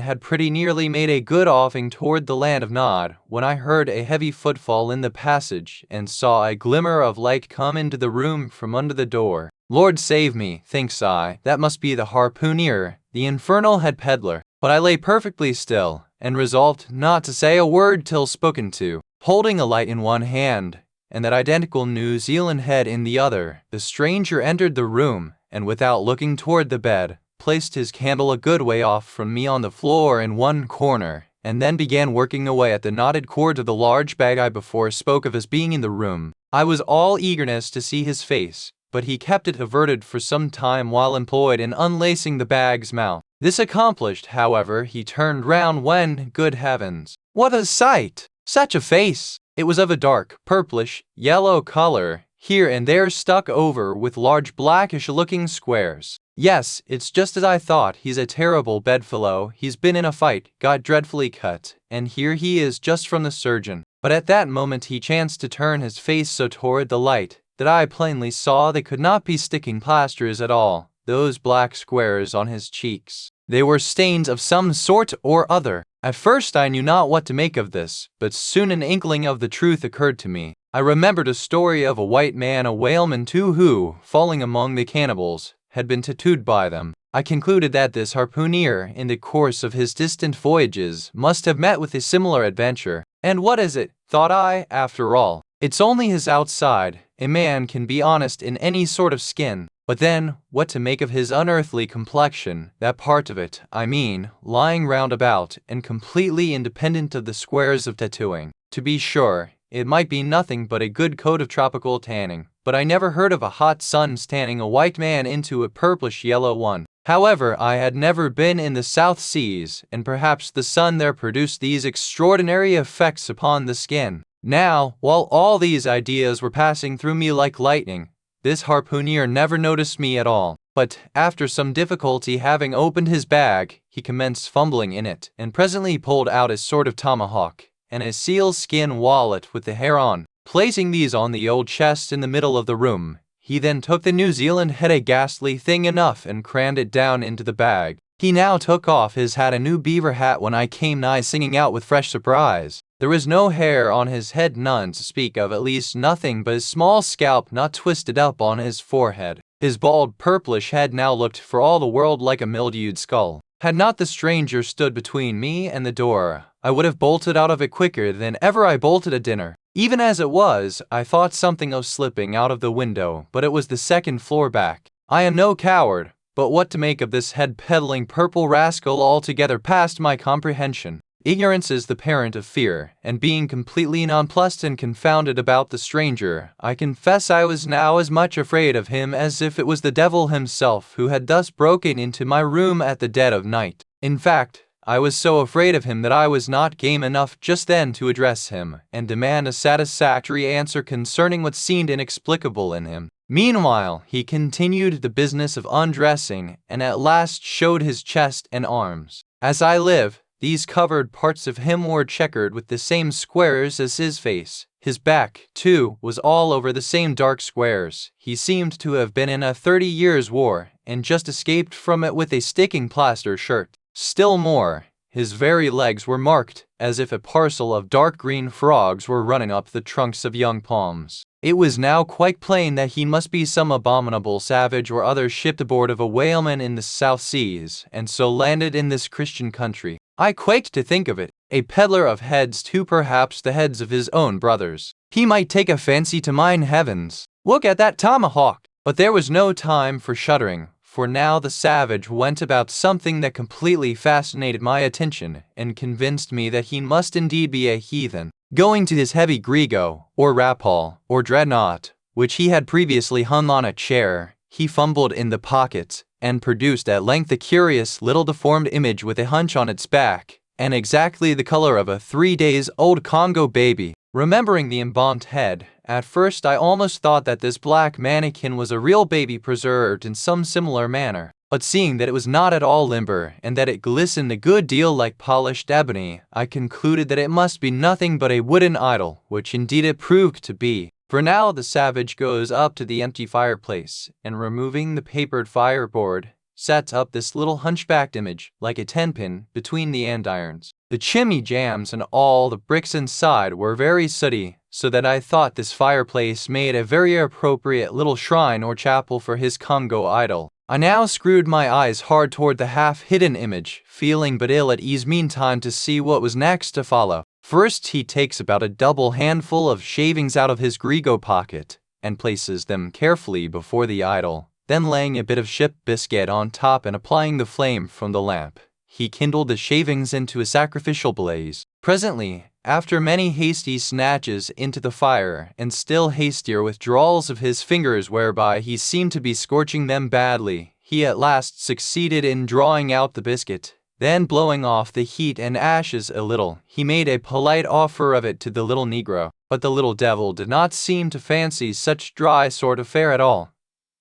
had pretty nearly made a good offing toward the land of Nod, when I heard a heavy footfall in the passage, and saw a glimmer of light come into the room from under the door. Lord save me, thinks I, that must be the harpooner, the infernal head peddler. But I lay perfectly still, and resolved not to say a word till spoken to. Holding a light in one hand, and that identical New Zealand head in the other, the stranger entered the room, and without looking toward the bed, placed his candle a good way off from me on the floor in one corner, and then began working away at the knotted cords of the large bag I before spoke of as being in the room. I was all eagerness to see his face, but he kept it averted for some time while employed in unlacing the bag's mouth. This accomplished, however, he turned round when, good heavens, what a sight! Such a face! It was of a dark, purplish, yellow color, here and there stuck over with large blackish-looking squares. Yes, it's just as I thought. He's a terrible bedfellow. He's been in a fight, got dreadfully cut, and here he is just from the surgeon. But at that moment he chanced to turn his face so toward the light that I plainly saw they could not be sticking plasters at all, those black squares on his cheeks. They were stains of some sort or other. At first I knew not what to make of this, but soon an inkling of the truth occurred to me. I remembered a story of a white man, a whaleman too, who, falling among the cannibals, had been tattooed by them. I concluded that this harpooner, in the course of his distant voyages, must have met with a similar adventure. And what is it, thought I, after all? It's only his outside. A man can be honest in any sort of skin. But then, what to make of his unearthly complexion, that part of it, I mean, lying round about, and completely independent of the squares of tattooing? To be sure, it might be nothing but a good coat of tropical tanning, but I never heard of a hot sun's tanning a white man into a purplish-yellow one. However, I had never been in the South Seas, and perhaps the sun there produced these extraordinary effects upon the skin. Now, while all these ideas were passing through me like lightning, this harpooner never noticed me at all, but after some difficulty, having opened his bag, he commenced fumbling in it, and presently pulled out a sort of tomahawk, and a seal-skin wallet with the hair on. Placing these on the old chest in the middle of the room, he then took the New Zealand head, a ghastly thing enough, and crammed it down into the bag. He now took off his hat, a new beaver hat, when I came nigh, singing out with fresh surprise. There was no hair on his head, none to speak of, at least nothing but his small scalp not twisted up on his forehead. His bald, purplish head now looked for all the world like a mildewed skull. Had not the stranger stood between me and the door, I would have bolted out of it quicker than ever I bolted a dinner. Even as it was, I thought something of slipping out of the window, but it was the second floor back. I am no coward, but what to make of this head-peddling purple rascal altogether past my comprehension. Ignorance is the parent of fear, and being completely nonplussed and confounded about the stranger, I confess I was now as much afraid of him as if it was the devil himself who had thus broken into my room at the dead of night. In fact, I was so afraid of him that I was not game enough just then to address him, and demand a satisfactory answer concerning what seemed inexplicable in him. Meanwhile, he continued the business of undressing and at last showed his chest and arms. As I live, these covered parts of him were checkered with the same squares as his face. His back, too, was all over the same dark squares. He seemed to have been in a 30 years' war and just escaped from it with a sticking plaster shirt. Still more, his very legs were marked, as if a parcel of dark green frogs were running up the trunks of young palms. It was now quite plain that he must be some abominable savage or other shipped aboard of a whaleman in the South Seas, and so landed in this Christian country. I quaked to think of it. A peddler of heads too, perhaps the heads of his own brothers. He might take a fancy to mine heavens. Look at that tomahawk! But there was no time for shuddering, for now the savage went about something that completely fascinated my attention and convinced me that he must indeed be a heathen. Going to his heavy grego, or rapal, or dreadnought, which he had previously hung on a chair, he fumbled in the pockets and produced at length a curious little deformed image with a hunch on its back, and exactly the color of a 3-days-old Congo baby. Remembering the embalmed head, at first I almost thought that this black mannequin was a real baby preserved in some similar manner. But seeing that it was not at all limber and that it glistened a good deal like polished ebony, I concluded that it must be nothing but a wooden idol, which indeed it proved to be. For now the savage goes up to the empty fireplace, and removing the papered fireboard, sets up this little hunchbacked image, like a 10-pin, between the andirons. The chimney jambs and all the bricks inside were very sooty, so that I thought this fireplace made a very appropriate little shrine or chapel for his Congo idol. I now screwed my eyes hard toward the half-hidden image, feeling but ill at ease meantime to see what was next to follow. First he takes about a double handful of shavings out of his grego pocket, and places them carefully before the idol. Then laying a bit of ship biscuit on top and applying the flame from the lamp, he kindled the shavings into a sacrificial blaze. Presently, after many hasty snatches into the fire, and still hastier withdrawals of his fingers whereby he seemed to be scorching them badly, he at last succeeded in drawing out the biscuit. Then blowing off the heat and ashes a little, he made a polite offer of it to the little negro. But the little devil did not seem to fancy such dry sort of fare at all.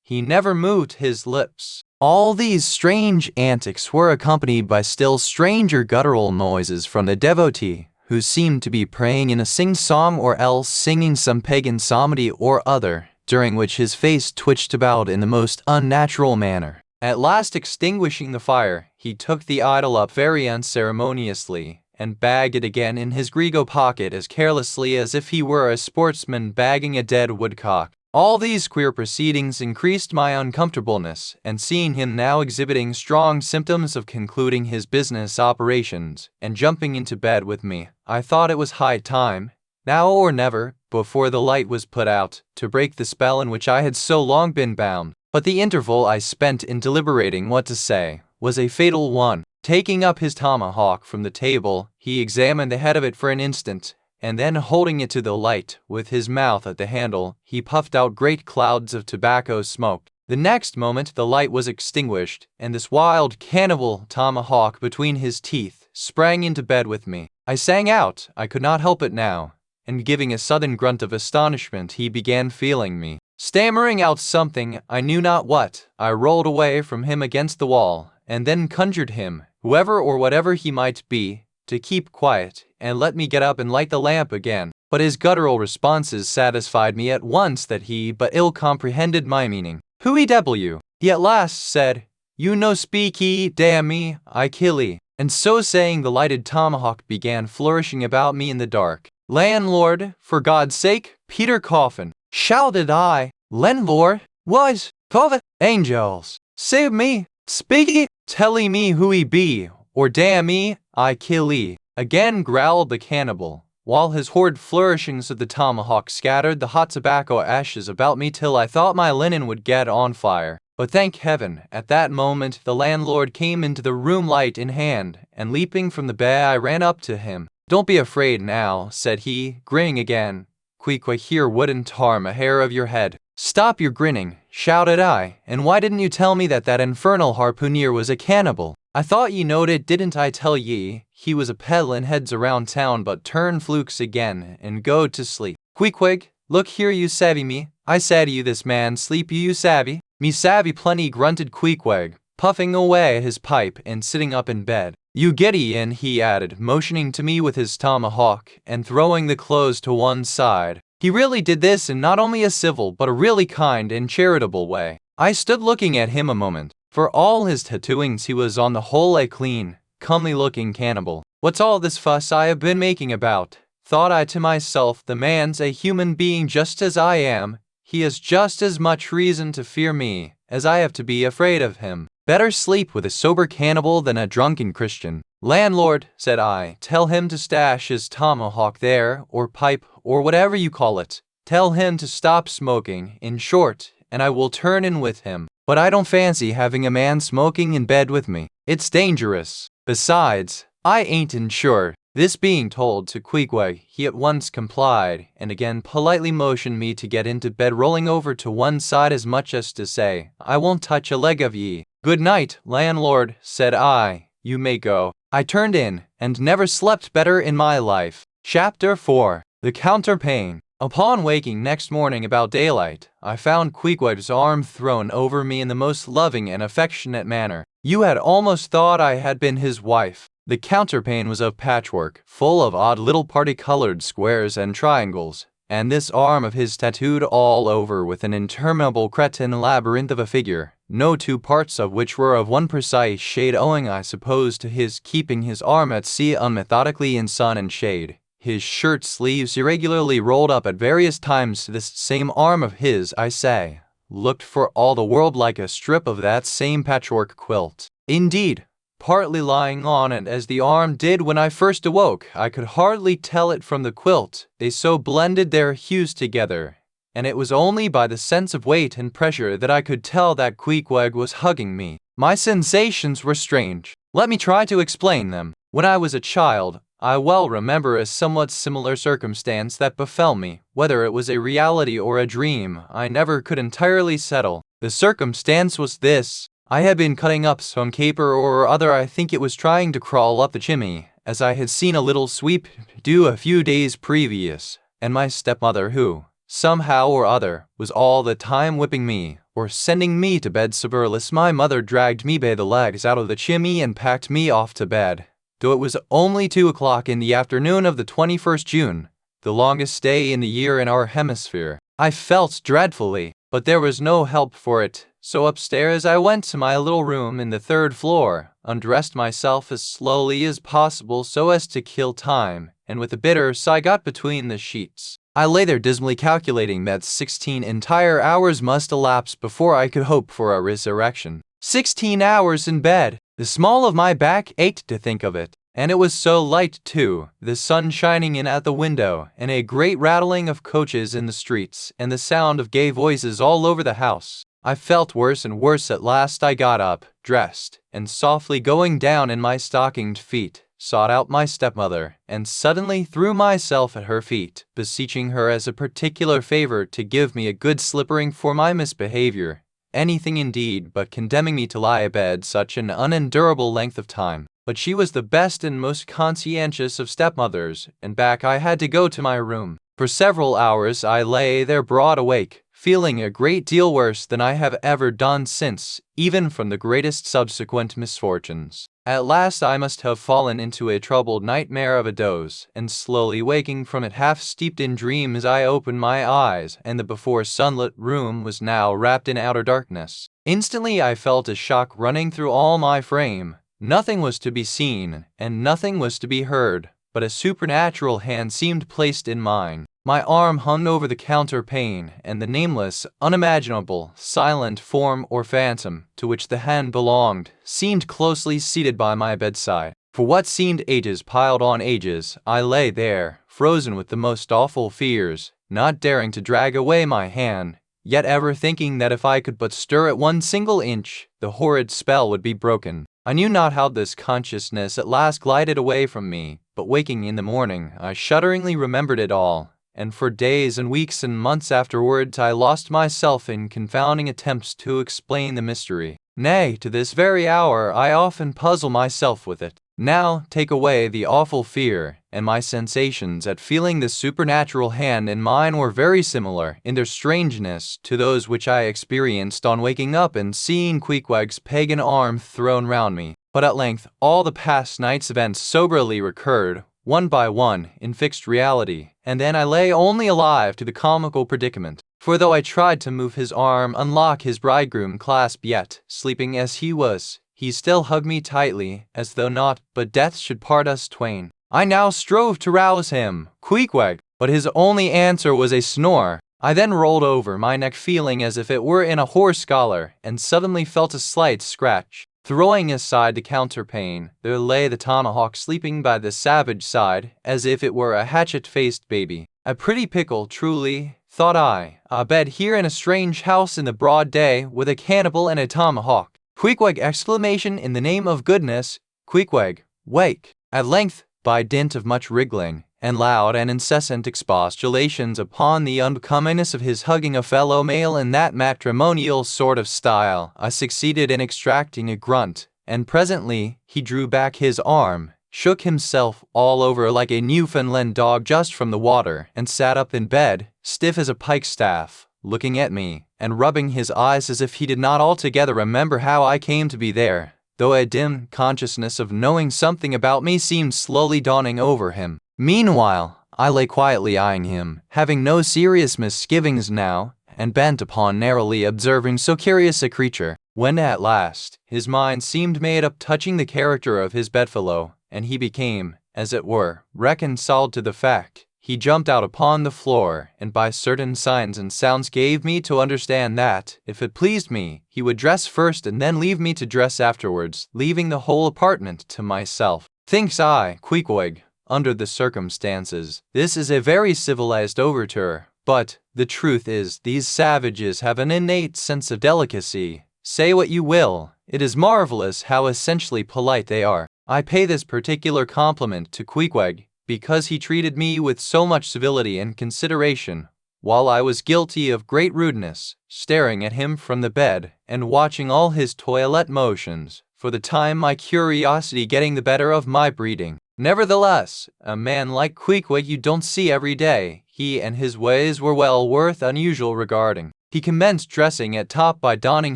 He never moved his lips. All these strange antics were accompanied by still stranger guttural noises from the devotee, who seemed to be praying in a sing-song or else singing some pagan psalmody or other, during which his face twitched about in the most unnatural manner. At last extinguishing the fire, he took the idol up very unceremoniously, and bagged it again in his grego pocket as carelessly as if he were a sportsman bagging a dead woodcock. All these queer proceedings increased my uncomfortableness, and seeing him now exhibiting strong symptoms of concluding his business operations, and jumping into bed with me, I thought it was high time, now or never, before the light was put out, to break the spell in which I had so long been bound. But the interval I spent in deliberating what to say was a fatal one. Taking up his tomahawk from the table, he examined the head of it for an instant, and then holding it to the light, with his mouth at the handle, he puffed out great clouds of tobacco smoke. The next moment the light was extinguished, and this wild cannibal tomahawk between his teeth sprang into bed with me. I sang out, I could not help it now, and giving a sudden grunt of astonishment he began feeling me. Stammering out something, I knew not what, I rolled away from him against the wall, and then conjured him, whoever or whatever he might be, to keep quiet, and let me get up and light the lamp again. But his guttural responses satisfied me at once that he but ill comprehended my meaning. "Hui W," he at last said, "you no speak ye, damn me, I kill ye." And so saying the lighted tomahawk began flourishing about me in the dark. "Landlord, for God's sake, Peter Coffin," shouted I. "Landlord, what? Coffin? Angels, save me, speak ye, tell ye me who he be, or damn me, I kill ye." Again growled the cannibal, while his horrid flourishings of the tomahawk scattered the hot tobacco ashes about me till I thought my linen would get on fire. But thank heaven, at that moment the landlord came into the room light in hand, and leaping from the bed I ran up to him. "Don't be afraid now," said he, grinning again. "Quick, here wouldn't harm a hair of your head." "Stop your grinning," shouted I, "and why didn't you tell me that infernal harpooner was a cannibal? I thought ye knowed it, didn't I tell ye? He was a peddlin' heads around town but turn flukes again and go to sleep. Quick, look here you savvy me, I say to you, this man sleep you savvy? Me savvy plenty, grunted Queequeg, puffing away his pipe and sitting up in bed. You getty in, he added, motioning to me with his tomahawk and throwing the clothes to one side. He really did this in not only a civil but a really kind and charitable way. I stood looking at him a moment. For all his tattooings, he was on the whole a clean, comely-looking cannibal. What's all this fuss I have been making about? Thought I to myself, the man's a human being just as I am. He has just as much reason to fear me as I have to be afraid of him. Better sleep with a sober cannibal than a drunken Christian. Landlord, said I, tell him to stash his tomahawk there, or pipe, or whatever you call it. Tell him to stop smoking, in short, and I will turn in with him. But I don't fancy having a man smoking in bed with me. It's dangerous. Besides, I ain't sure. This being told to Queequeg, he at once complied, and again politely motioned me to get into bed, rolling over to one side as much as to say, I won't touch a leg of ye. Good night, landlord, said I. You may go. I turned in, and never slept better in my life. Chapter 4. The Counterpane. Upon waking next morning about daylight, I found Queequeg's arm thrown over me in the most loving and affectionate manner. You had almost thought I had been his wife. The counterpane was of patchwork, full of odd little party-colored squares and triangles, and this arm of his tattooed all over with an interminable cretin labyrinth of a figure, no two parts of which were of one precise shade, owing, I suppose, to his keeping his arm at sea unmethodically in sun and shade. His shirt sleeves, irregularly rolled up at various times to this same arm of his, I say, looked for all the world like a strip of that same patchwork quilt. Indeed, partly lying on it as the arm did when I first awoke, I could hardly tell it from the quilt, they so blended their hues together, and it was only by the sense of weight and pressure that I could tell that Queequeg was hugging me. My sensations were strange. Let me try to explain them. When I was a child, I well remember a somewhat similar circumstance that befell me. Whether it was a reality or a dream, I never could entirely settle. The circumstance was this. I had been cutting up some caper or other, I think it was trying to crawl up the chimney, as I had seen a little sweep do a few days previous, and my stepmother, who, somehow or other, was all the time whipping me, or sending me to bed supperless, my mother dragged me by the legs out of the chimney and packed me off to bed. Though it was only 2 o'clock in the afternoon of the 21st June, the longest day in the year in our hemisphere, I felt dreadfully, but there was no help for it. So upstairs I went to my little room in the 3rd floor, undressed myself as slowly as possible so as to kill time, and with a bitter sigh got between the sheets. I lay there dismally calculating that 16 entire hours must elapse before I could hope for a resurrection. 16 hours in bed! The small of my back ached to think of it. And it was so light, too, the sun shining in at the window, and a great rattling of coaches in the streets, and the sound of gay voices all over the house. I felt worse and worse. At last I got up, dressed, and softly going down in my stockinged feet, sought out my stepmother, and suddenly threw myself at her feet, beseeching her as a particular favor to give me a good slippering for my misbehavior, anything indeed but condemning me to lie abed such an unendurable length of time. But she was the best and most conscientious of stepmothers, and back I had to go to my room. For several hours I lay there broad awake, feeling a great deal worse than I have ever done since, even from the greatest subsequent misfortunes. At last I must have fallen into a troubled nightmare of a doze, and slowly waking from it half steeped in dreams I opened my eyes, and the before sunlit room was now wrapped in outer darkness. Instantly I felt a shock running through all my frame. Nothing was to be seen, and nothing was to be heard, but a supernatural hand seemed placed in mine. My arm hung over the counterpane, and the nameless, unimaginable, silent form or phantom to which the hand belonged seemed closely seated by my bedside. For what seemed ages piled on ages, I lay there, frozen with the most awful fears, not daring to drag away my hand, yet ever thinking that if I could but stir it one single inch, the horrid spell would be broken. I knew not how this consciousness at last glided away from me, but waking in the morning, I shudderingly remembered it all, and for days and weeks and months afterwards I lost myself in confounding attempts to explain the mystery. Nay, to this very hour I often puzzle myself with it. Now take away the awful fear, and my sensations at feeling this supernatural hand in mine were very similar in their strangeness to those which I experienced on waking up and seeing Queequeg's pagan arm thrown round me. But at length all the past night's events soberly recurred, one by one, in fixed reality, and then I lay only alive to the comical predicament. For though I tried to move his arm, unlock his bridegroom clasp, yet, sleeping as he was, he still hugged me tightly, as though naught but death should part us twain. I now strove to rouse him, Queequeg, but his only answer was a snore. I then rolled over my neck, feeling as if it were in a horse collar, and suddenly felt a slight scratch. Throwing aside the counterpane, there lay the tomahawk sleeping by the savage side, as if it were a hatchet-faced baby. A pretty pickle, truly, thought I, a bed here in a strange house in the broad day, with a cannibal and a tomahawk. Queequeg! Exclamation in the name of goodness! Queequeg, wake! At length, by dint of much wriggling, and loud and incessant expostulations upon the uncommonness of his hugging a fellow male in that matrimonial sort of style, I succeeded in extracting a grunt, and presently he drew back his arm, shook himself all over like a Newfoundland dog just from the water, and sat up in bed, stiff as a pikestaff, looking at me, and rubbing his eyes as if he did not altogether remember how I came to be there, though a dim consciousness of knowing something about me seemed slowly dawning over him. Meanwhile, I lay quietly eyeing him, having no serious misgivings now, and bent upon narrowly observing so curious a creature, when at last his mind seemed made up touching the character of his bedfellow, and he became, as it were, reconciled to the fact. He jumped out upon the floor, and by certain signs and sounds gave me to understand that, if it pleased me, he would dress first and then leave me to dress afterwards, leaving the whole apartment to myself. Thinks I, Queequeg, under the circumstances, this is a very civilized overture, but the truth is, these savages have an innate sense of delicacy. Say what you will, it is marvelous how essentially polite they are. I pay this particular compliment to Queequeg because he treated me with so much civility and consideration, while I was guilty of great rudeness, staring at him from the bed, and watching all his toilette motions, for the time my curiosity getting the better of my breeding. Nevertheless, a man like Queequeg you don't see every day. He and his ways were well worth unusual regarding. He commenced dressing at top by donning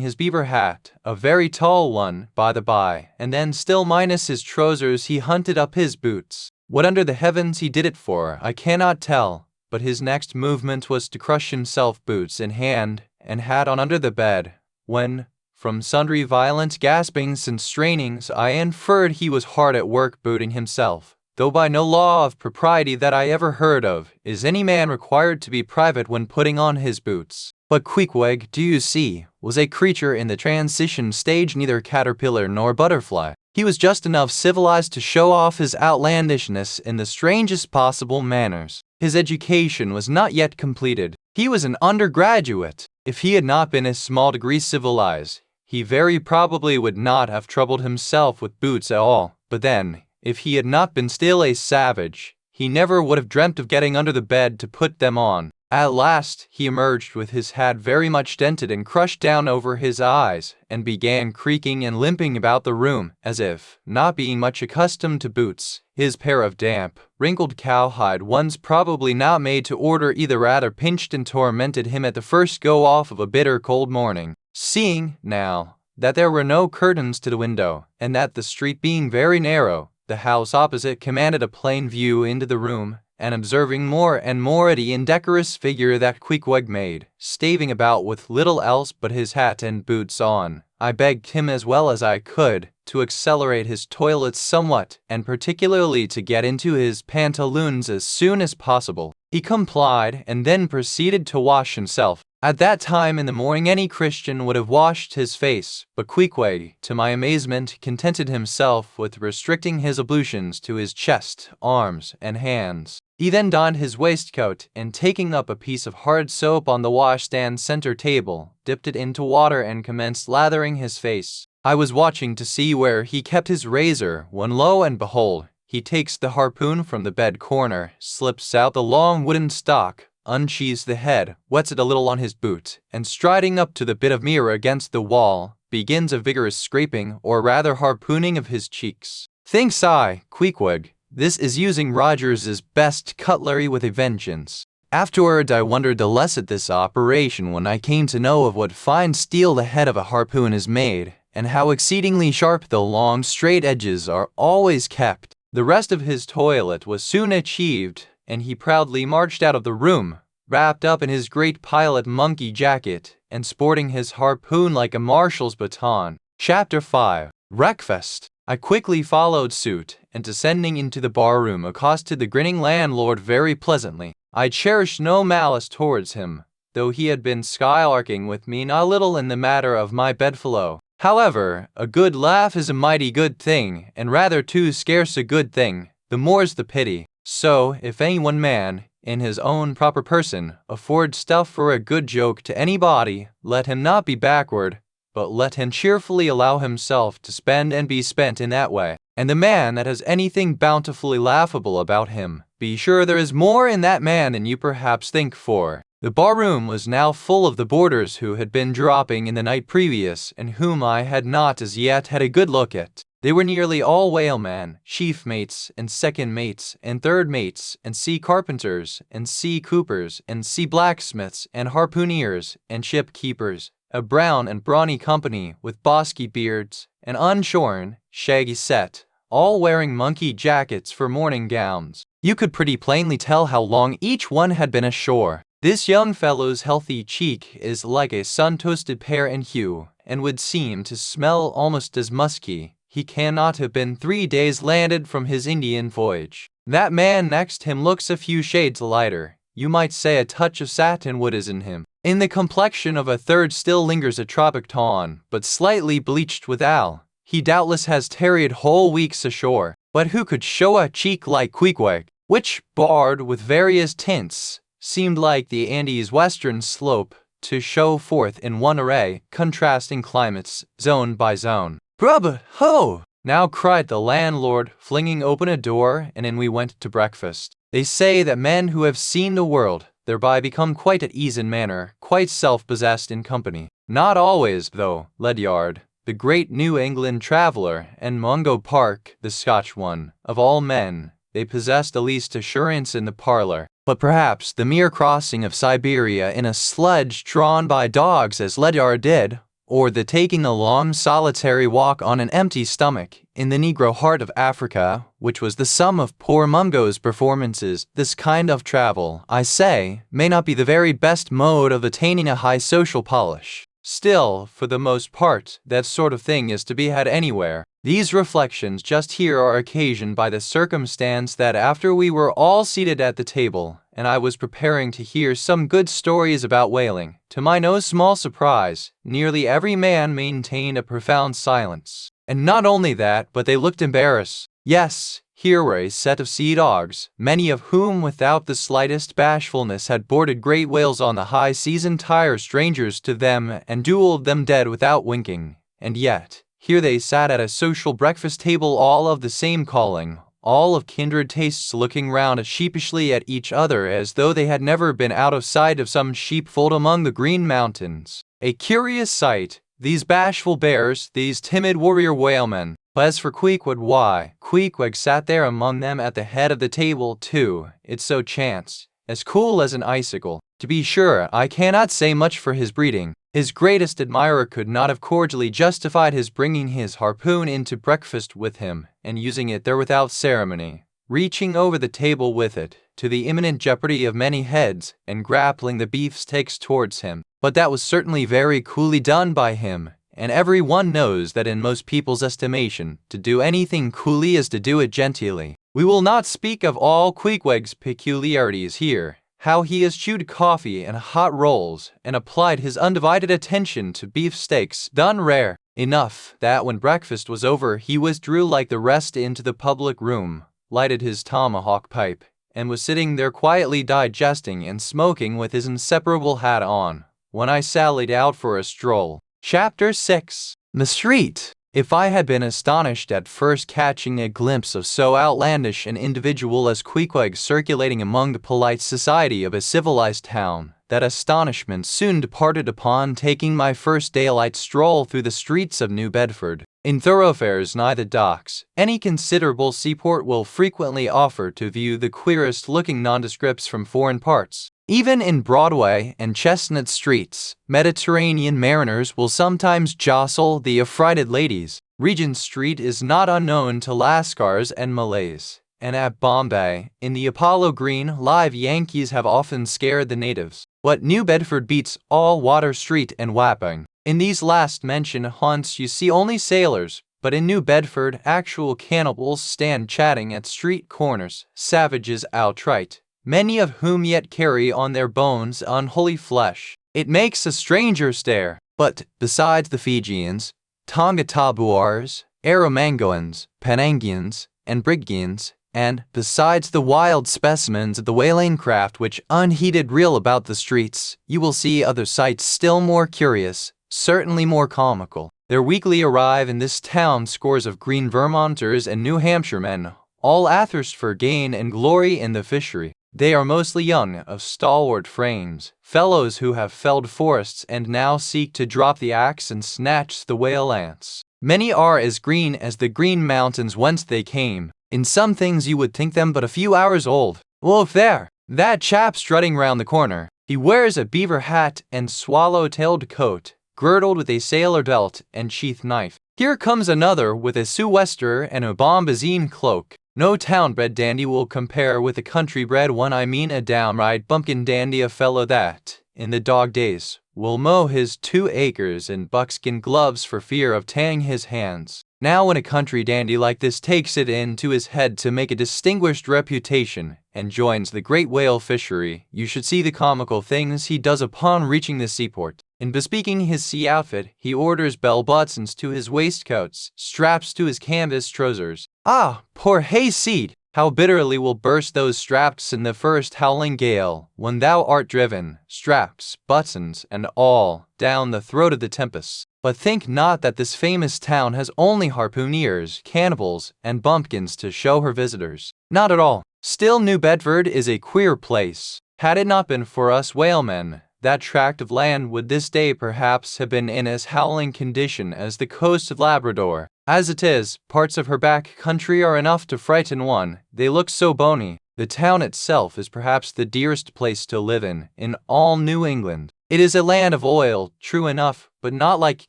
his beaver hat, a very tall one, by the by, and then, still minus his trousers, he hunted up his boots. What under the heavens he did it for, I cannot tell, but his next movement was to crush himself, boots in hand, and hat on, under the bed, when, from sundry violent gaspings and strainings, I inferred he was hard at work booting himself, though by no law of propriety that I ever heard of is any man required to be private when putting on his boots. But Queequeg, do you see, was a creature in the transition stage, neither caterpillar nor butterfly. He was just enough civilized to show off his outlandishness in the strangest possible manners. His education was not yet completed. He was an undergraduate. If he had not been a small degree civilized, he very probably would not have troubled himself with boots at all. But then, if he had not been still a savage, he never would have dreamt of getting under the bed to put them on. At last, he emerged with his hat very much dented and crushed down over his eyes, and began creaking and limping about the room, as if, not being much accustomed to boots, his pair of damp, wrinkled cowhide ones, probably not made to order either, rather pinched and tormented him at the first go-off of a bitter cold morning. Seeing, now, that there were no curtains to the window, and that the street being very narrow, the house opposite commanded a plain view into the room, and observing more and more the indecorous figure that Queequeg made, staving about with little else but his hat and boots on, I begged him as well as I could to accelerate his toilet somewhat, and particularly to get into his pantaloons as soon as possible. He complied, and then proceeded to wash himself. At that time in the morning any Christian would have washed his face, but Queequeg, to my amazement, contented himself with restricting his ablutions to his chest, arms, and hands. He then donned his waistcoat, and taking up a piece of hard soap on the washstand center table, dipped it into water and commenced lathering his face. I was watching to see where he kept his razor, when lo and behold, he takes the harpoon from the bed corner, slips out the long wooden stock, unsheathes the head, wets it a little on his boot, and striding up to the bit of mirror against the wall, begins a vigorous scraping, or rather harpooning, of his cheeks. Thinks I, Queequeg, this is using Rogers's best cutlery with a vengeance. Afterward I wondered the less at this operation when I came to know of what fine steel the head of a harpoon is made, and how exceedingly sharp the long straight edges are always kept. The rest of his toilet was soon achieved, and he proudly marched out of the room, wrapped up in his great pilot monkey jacket, and sporting his harpoon like a marshal's baton. Chapter 5. Breakfast. I quickly followed suit, and descending into the bar-room accosted the grinning landlord very pleasantly. I cherished no malice towards him, though he had been skylarking with me not a little in the matter of my bedfellow. However, a good laugh is a mighty good thing, and rather too scarce a good thing, the more's the pity. So, if any one man, in his own proper person, afford stuff for a good joke to anybody, let him not be backward, but let him cheerfully allow himself to spend and be spent in that way. And the man that has anything bountifully laughable about him, be sure there is more in that man than you perhaps think for. The bar-room was now full of the boarders who had been dropping in the night previous, and whom I had not as yet had a good look at. They were nearly all whalemen, chief mates, and second mates, and third mates, and sea carpenters, and sea coopers, and sea blacksmiths, and harpooneers, and ship keepers, a brown and brawny company with bosky beards, and unshorn, shaggy set, all wearing monkey jackets for morning gowns. You could pretty plainly tell how long each one had been ashore. This young fellow's healthy cheek is like a sun-toasted pear in hue, and would seem to smell almost as musky. He cannot have been 3 days landed from his Indian voyage. That man next him looks a few shades lighter. You might say a touch of satinwood is in him. In the complexion of a third still lingers a tropic tone, but slightly bleached withal. He doubtless has tarried whole weeks ashore. But who could show a cheek like Queequeg, which, barred with various tints, seemed like the Andes' western slope, to show forth in one array, contrasting climates, zone by zone. "Brother, ho!" now cried the landlord, flinging open a door, and in we went to breakfast. They say that men who have seen the world, thereby become quite at ease in manner, quite self-possessed in company. Not always, though, Ledyard, the great New England traveler, and Mungo Park, the Scotch one, of all men, they possessed the least assurance in the parlor. But perhaps the mere crossing of Siberia in a sledge drawn by dogs as Ledyard did, or the taking a long solitary walk on an empty stomach in the Negro heart of Africa, which was the sum of poor Mungo's performances, this kind of travel, I say, may not be the very best mode of attaining a high social polish. Still, for the most part, that sort of thing is to be had anywhere. These reflections just here are occasioned by the circumstance that after we were all seated at the table, and I was preparing to hear some good stories about whaling, to my no small surprise, nearly every man maintained a profound silence. And not only that, but they looked embarrassed. Yes, here were a set of sea dogs, many of whom without the slightest bashfulness had boarded great whales on the high seas entire strangers to them and duelled them dead without winking. And yet, here they sat at a social breakfast table, all of the same calling, all of kindred tastes, looking round sheepishly at each other as though they had never been out of sight of some sheepfold among the green mountains. A curious sight, these bashful bears, these timid warrior whalemen. As for Queequeg, why, Queequeg sat there among them at the head of the table too, it so chanced, as cool as an icicle. To be sure, I cannot say much for his breeding. His greatest admirer could not have cordially justified his bringing his harpoon into breakfast with him, and using it there without ceremony, reaching over the table with it, to the imminent jeopardy of many heads, and grappling the beefsteaks towards him. But that was certainly very coolly done by him, and every one knows that in most people's estimation, to do anything coolly is to do it genteelly. We will not speak of all Queequeg's peculiarities here, how he eschewed coffee and hot rolls, and applied his undivided attention to beefsteaks, done rare enough that when breakfast was over he withdrew like the rest into the public room, lighted his tomahawk pipe, and was sitting there quietly digesting and smoking with his inseparable hat on, when I sallied out for a stroll. Chapter 6. The street. If I had been astonished at first catching a glimpse of so outlandish an individual as Queequeg circulating among the polite society of a civilized town, that astonishment soon departed upon taking my first daylight stroll through the streets of New Bedford. In thoroughfares nigh the docks, any considerable seaport will frequently offer to view the queerest-looking nondescripts from foreign parts. Even in Broadway and Chestnut streets, Mediterranean mariners will sometimes jostle the affrighted ladies. Regent Street is not unknown to Lascars and Malays, and at Bombay, in the Apollo Green, live Yankees have often scared the natives. But New Bedford beats all Water Street and Wapping. In these last-mentioned haunts you see only sailors, but in New Bedford actual cannibals stand chatting at street corners, savages outright, many of whom yet carry on their bones unholy flesh. It makes a stranger stare. But besides the Fijians, Tongatabuars, Arromangoans, Penangians, and Brigians, and besides the wild specimens of the whaling craft which unheeded reel about the streets, you will see other sights still more curious, certainly more comical. There weekly arrive in this town scores of green Vermonters and New Hampshire men, all athirst for gain and glory in the fishery. They are mostly young, of stalwart frames, fellows who have felled forests and now seek to drop the axe and snatch the whale lance. Many are as green as the green mountains whence they came. In some things you would think them but a few hours old. Look there, that chap strutting round the corner. He wears a beaver hat and swallow-tailed coat, girdled with a sailor belt and sheath knife. Here comes another with a sou'wester and a bombazine cloak. No town-bred dandy will compare with a country-bred one. I mean a downright bumpkin dandy, a fellow that, in the dog days, will mow his 2 acres in buckskin gloves for fear of tanning his hands. Now when a country dandy like this takes it into his head to make a distinguished reputation and joins the great whale fishery, you should see the comical things he does upon reaching the seaport. In bespeaking his sea outfit, he orders bell-buttons to his waistcoats, straps to his canvas trousers. Ah, poor hayseed! How bitterly will burst those straps in the first howling gale, when thou art driven, straps, buttons, and all, down the throat of the tempest. But think not that this famous town has only harpooneers, cannibals, and bumpkins to show her visitors. Not at all. Still, New Bedford is a queer place. Had it not been for us whalemen, that tract of land would this day perhaps have been in as howling condition as the coast of Labrador. As it is, parts of her back country are enough to frighten one, they look so bony. The town itself is perhaps the dearest place to live in all New England. It is a land of oil, true enough, but not like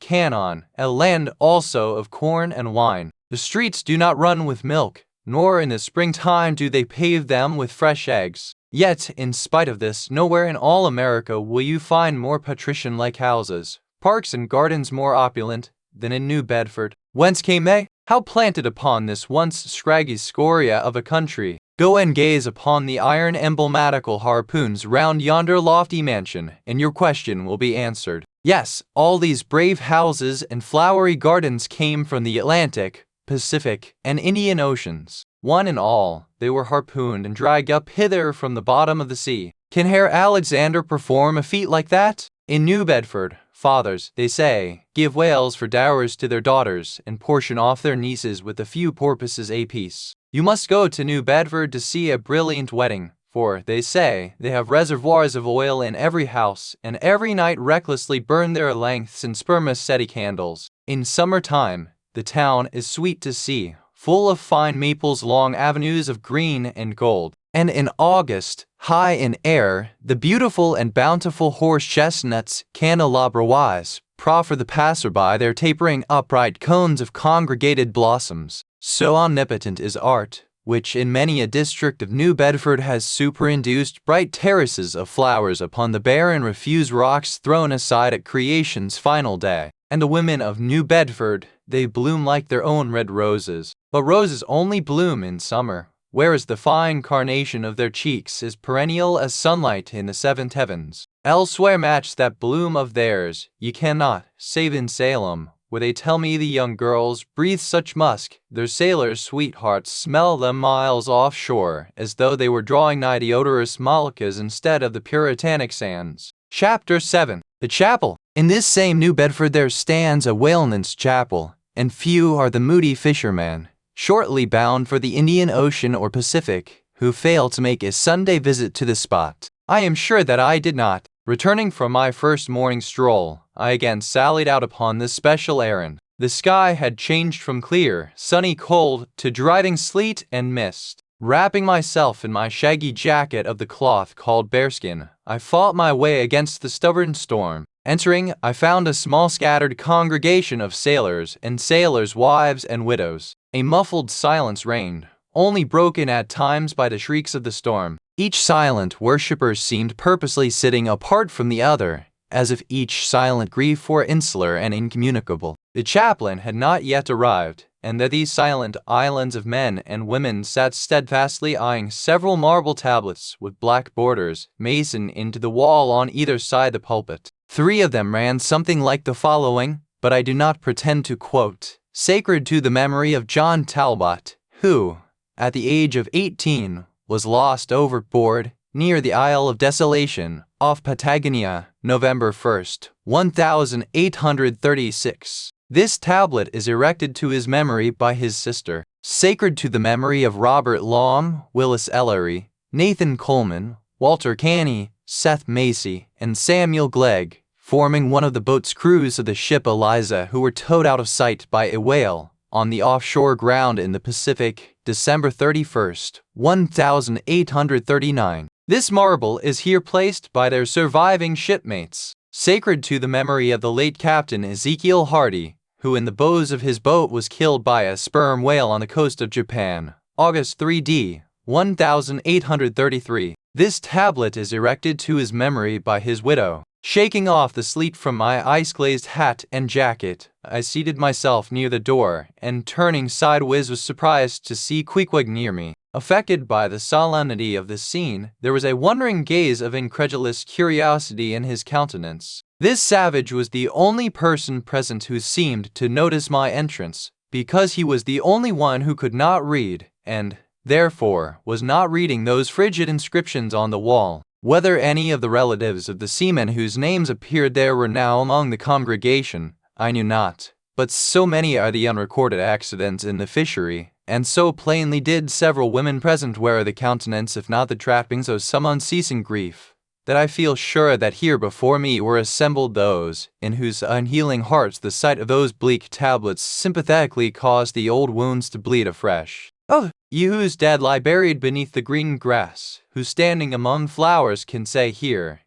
Canaan, a land also of corn and wine. The streets do not run with milk, nor in the springtime do they pave them with fresh eggs. Yet, in spite of this, nowhere in all America will you find more patrician-like houses, parks and gardens more opulent, than in New Bedford. Whence came they? How planted upon this once scraggy scoria of a country? Go and gaze upon the iron emblematical harpoons round yonder lofty mansion, and your question will be answered. Yes, all these brave houses and flowery gardens came from the Atlantic, Pacific, and Indian Oceans. One and all, they were harpooned and dragged up hither from the bottom of the sea. Can Herr Alexander perform a feat like that? In New Bedford, fathers, they say, give whales for dowers to their daughters and portion off their nieces with a few porpoises apiece. You must go to New Bedford to see a brilliant wedding, for, they say, they have reservoirs of oil in every house, and every night recklessly burn their lengths in spermaceti candles. In summer time, the town is sweet to see, full of fine maples, long avenues of green and gold. And in August, high in air, the beautiful and bountiful horse chestnuts, candelabra-wise, proffer the passer-by their tapering upright cones of congregated blossoms. So omnipotent is art, which in many a district of New Bedford has superinduced bright terraces of flowers upon the barren refuse rocks thrown aside at creation's final day. And the women of New Bedford, they bloom like their own red roses. But roses only bloom in summer, whereas the fine carnation of their cheeks is perennial as sunlight in the seventh heavens. Elsewhere match that bloom of theirs ye cannot, save in Salem, where they tell me the young girls breathe such musk, their sailors' sweethearts smell them miles offshore, as though they were drawing nigh the odorous Moluccas instead of the puritanic sands. Chapter 7. The Chapel. In this same New Bedford there stands a whaleman's chapel, and few are the moody fishermen, shortly bound for the Indian Ocean or Pacific, who fail to make a Sunday visit to the spot. I am sure that I did not. Returning from my first morning stroll, I again sallied out upon this special errand. The sky had changed from clear, sunny cold to driving sleet and mist. Wrapping myself in my shaggy jacket of the cloth called bearskin, I fought my way against the stubborn storm. Entering, I found a small scattered congregation of sailors and sailors' wives and widows. A muffled silence reigned, only broken at times by the shrieks of the storm. Each silent worshipper seemed purposely sitting apart from the other, as if each silent grief were insular and incommunicable. The chaplain had not yet arrived, and that these silent islands of men and women sat steadfastly eyeing several marble tablets with black borders masoned into the wall on either side the pulpit. 3 of them ran something like the following, but I do not pretend to quote. Sacred to the memory of John Talbot, who, at the age of 18, was lost overboard near the Isle of Desolation, off Patagonia, November 1st, 1836. This tablet is erected to his memory by his sister. Sacred to the memory of Robert Long, Willis Ellery, Nathan Coleman, Walter Canny, Seth Macy, and Samuel Glegg, forming one of the boat's crews of the ship Eliza, who were towed out of sight by a whale on the offshore ground in the Pacific, December 31st, 1839. This marble is here placed by their surviving shipmates. Sacred to the memory of the late Captain Ezekiel Hardy, who in the bows of his boat was killed by a sperm whale on the coast of Japan, August 3d, 1833. This tablet is erected to his memory by his widow. Shaking off the sleet from my ice-glazed hat and jacket, I seated myself near the door, and turning sideways was surprised to see Queequeg near me. Affected by the solemnity of the scene, there was a wondering gaze of incredulous curiosity in his countenance. This savage was the only person present who seemed to notice my entrance, because he was the only one who could not read, and, therefore, was not reading those frigid inscriptions on the wall. Whether any of the relatives of the seamen whose names appeared there were now among the congregation, I knew not, but so many are the unrecorded accidents in the fishery, and so plainly did several women present wear the countenance if not the trappings of some unceasing grief, that I feel sure that here before me were assembled those in whose unhealing hearts the sight of those bleak tablets sympathetically caused the old wounds to bleed afresh. Oh, you whose dead lie buried beneath the green grass, who standing among flowers can say, Here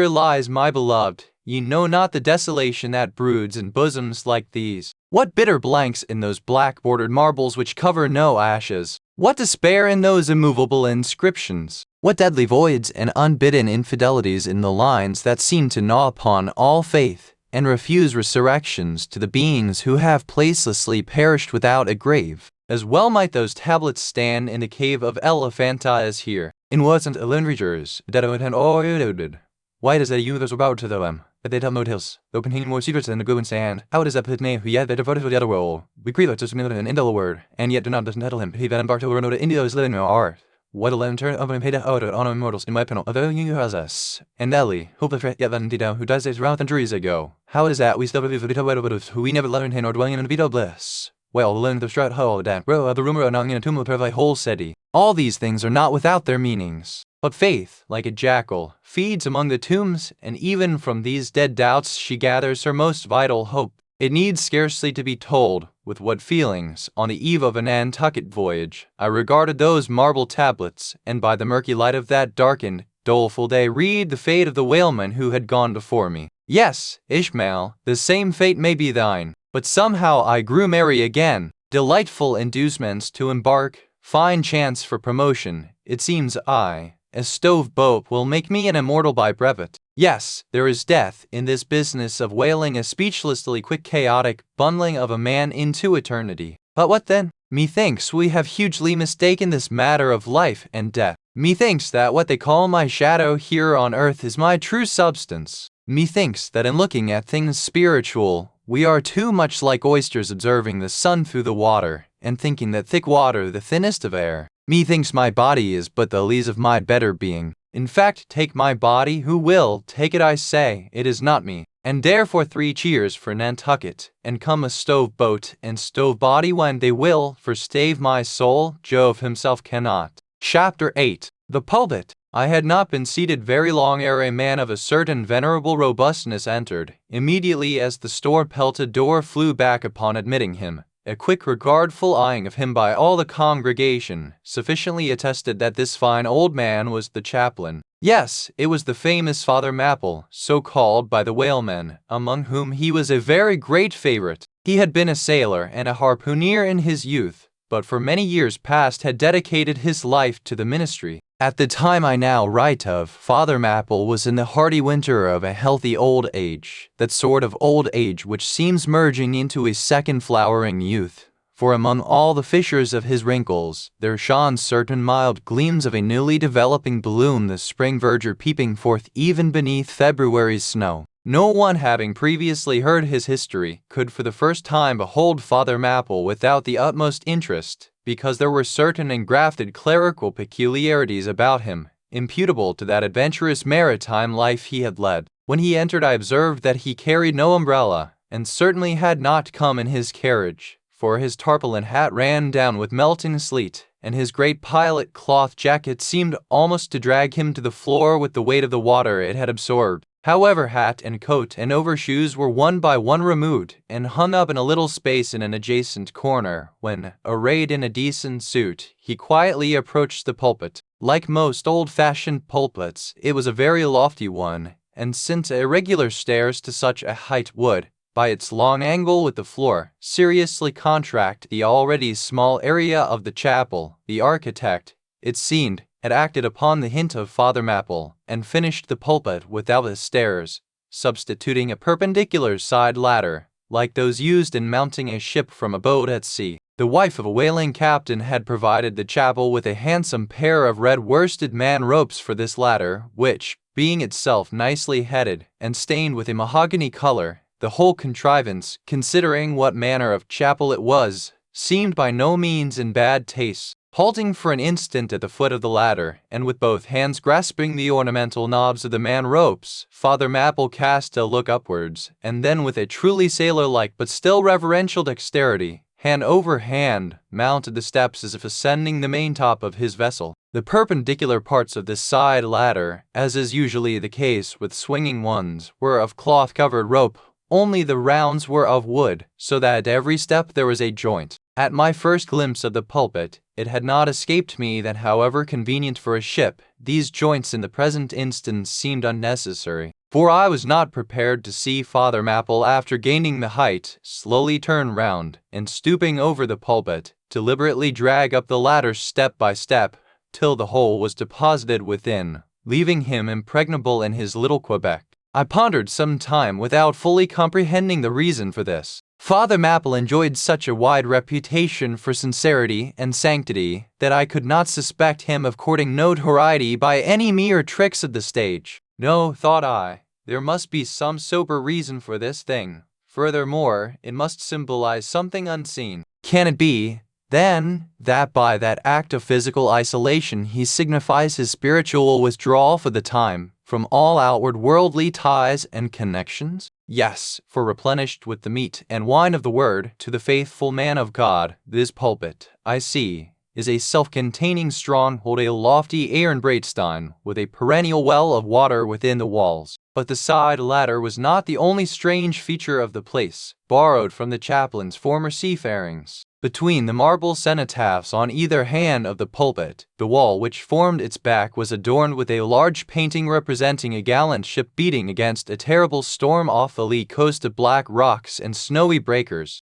lies my beloved, ye know not the desolation that broods in bosoms like these. What bitter blanks in those black-bordered marbles which cover no ashes! What despair in those immovable inscriptions! What deadly voids and unbidden infidelities in the lines that seem to gnaw upon all faith and refuse resurrections to the beings who have placelessly perished without a grave! As well might those tablets stand in the cave of Elephanta as here. In wasn't alone readers, that I would have ordered. Why does the universe about to them? But they tell no tales. They open more secrets than the good sand. How does that put name who yet they devoted to the other world? We create just an indel word, and yet do not entitle him. He then embarked over to India is living in art. What a lantern of an paid out on immortals in my panel of you has us. And Ellie, hope the yet then dida who dies days round centuries ago. How is that we still believe the little who we never learned him or dwelling in vito bliss? Well, the length of strat hole dan, bro, the rumor of knowing in a tomb of a whole city. All these things are not without their meanings. But faith, like a jackal, feeds among the tombs, and even from these dead doubts she gathers her most vital hope. It needs scarcely to be told with what feelings, on the eve of a Nantucket voyage, I regarded those marble tablets, and by the murky light of that darkened, doleful day read the fate of the whaleman who had gone before me. Yes, Ishmael, the same fate may be thine. But somehow I grew merry again. Delightful inducements to embark, fine chance for promotion. It seems I, a stove boat, will make me an immortal by brevet. Yes, there is death in this business of whaling a speechlessly quick chaotic bundling of a man into eternity. But what then? Methinks we have hugely mistaken this matter of life and death. Methinks that what they call my shadow here on earth is my true substance. Methinks that in looking at things spiritual, we are too much like oysters observing the sun through the water, and thinking that thick water the thinnest of air. Methinks my body is but the lees of my better being. In fact, take my body who will, take it I say, it is not me. And therefore 3 cheers for Nantucket, and come a stove boat and stove body when they will, for stave my soul, Jove himself cannot. Chapter 8. The Pulpit. I had not been seated very long ere a man of a certain venerable robustness entered. Immediately as the store-pelted door flew back upon admitting him, a quick regardful eyeing of him by all the congregation sufficiently attested that this fine old man was the chaplain. Yes, it was the famous Father Mapple, so called by the whalemen, among whom he was a very great favorite. He had been a sailor and a harpooner in his youth, but for many years past had dedicated his life to the ministry. At the time I now write of, Father Mapple was in the hearty winter of a healthy old age, that sort of old age which seems merging into a second flowering youth. For among all the fissures of his wrinkles, there shone certain mild gleams of a newly developing bloom, the spring verdure peeping forth even beneath February's snow. No one having previously heard his history could for the first time behold Father Mapple without the utmost interest, because there were certain engrafted clerical peculiarities about him, imputable to that adventurous maritime life he had led. When he entered I observed that he carried no umbrella, and certainly had not come in his carriage, for his tarpaulin hat ran down with melting sleet, and his great pilot cloth jacket seemed almost to drag him to the floor with the weight of the water it had absorbed. However, hat and coat and overshoes were one by one removed and hung up in a little space in an adjacent corner, when, arrayed in a decent suit, he quietly approached the pulpit. Like most old-fashioned pulpits, it was a very lofty one, and since irregular stairs to such a height would, by its long angle with the floor, seriously contract the already small area of the chapel, the architect, it seemed, had acted upon the hint of Father Mapple, and finished the pulpit without the stairs, substituting a perpendicular side ladder, like those used in mounting a ship from a boat at sea. The wife of a whaling captain had provided the chapel with a handsome pair of red worsted man ropes for this ladder, which, being itself nicely headed, and stained with a mahogany color, the whole contrivance, considering what manner of chapel it was, seemed by no means in bad taste. Halting for an instant at the foot of the ladder, and with both hands grasping the ornamental knobs of the man ropes, Father Mapple cast a look upwards, and then with a truly sailor-like but still reverential dexterity, hand over hand, mounted the steps as if ascending the maintop of his vessel. The perpendicular parts of this side ladder, as is usually the case with swinging ones, were of cloth-covered rope, only the rounds were of wood, so that at every step there was a joint. At my first glimpse of the pulpit, it had not escaped me that however convenient for a ship, these joints in the present instance seemed unnecessary, for I was not prepared to see Father Mapple, after gaining the height, slowly turn round, and stooping over the pulpit, deliberately drag up the ladder step by step, till the whole was deposited within, leaving him impregnable in his little Quebec. I pondered some time without fully comprehending the reason for this. Father Mapple enjoyed such a wide reputation for sincerity and sanctity that I could not suspect him of courting notoriety by any mere tricks of the stage. No, thought I, there must be some sober reason for this thing. Furthermore, it must symbolize something unseen. Can it be, then, that by that act of physical isolation he signifies his spiritual withdrawal for the time from all outward worldly ties and connections? Yes, for replenished with the meat and wine of the word to the faithful man of God, this pulpit, I see, is a self-containing stronghold, a lofty Ehrenbreitstein with a perennial well of water within the walls. But the side ladder was not the only strange feature of the place, borrowed from the chaplain's former seafarings. Between the marble cenotaphs on either hand of the pulpit, the wall which formed its back was adorned with a large painting representing a gallant ship beating against a terrible storm off the lee coast of black rocks and snowy breakers.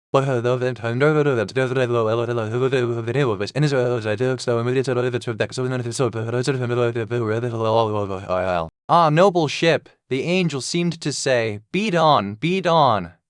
Ah, noble ship, the angel seemed to say, beat on,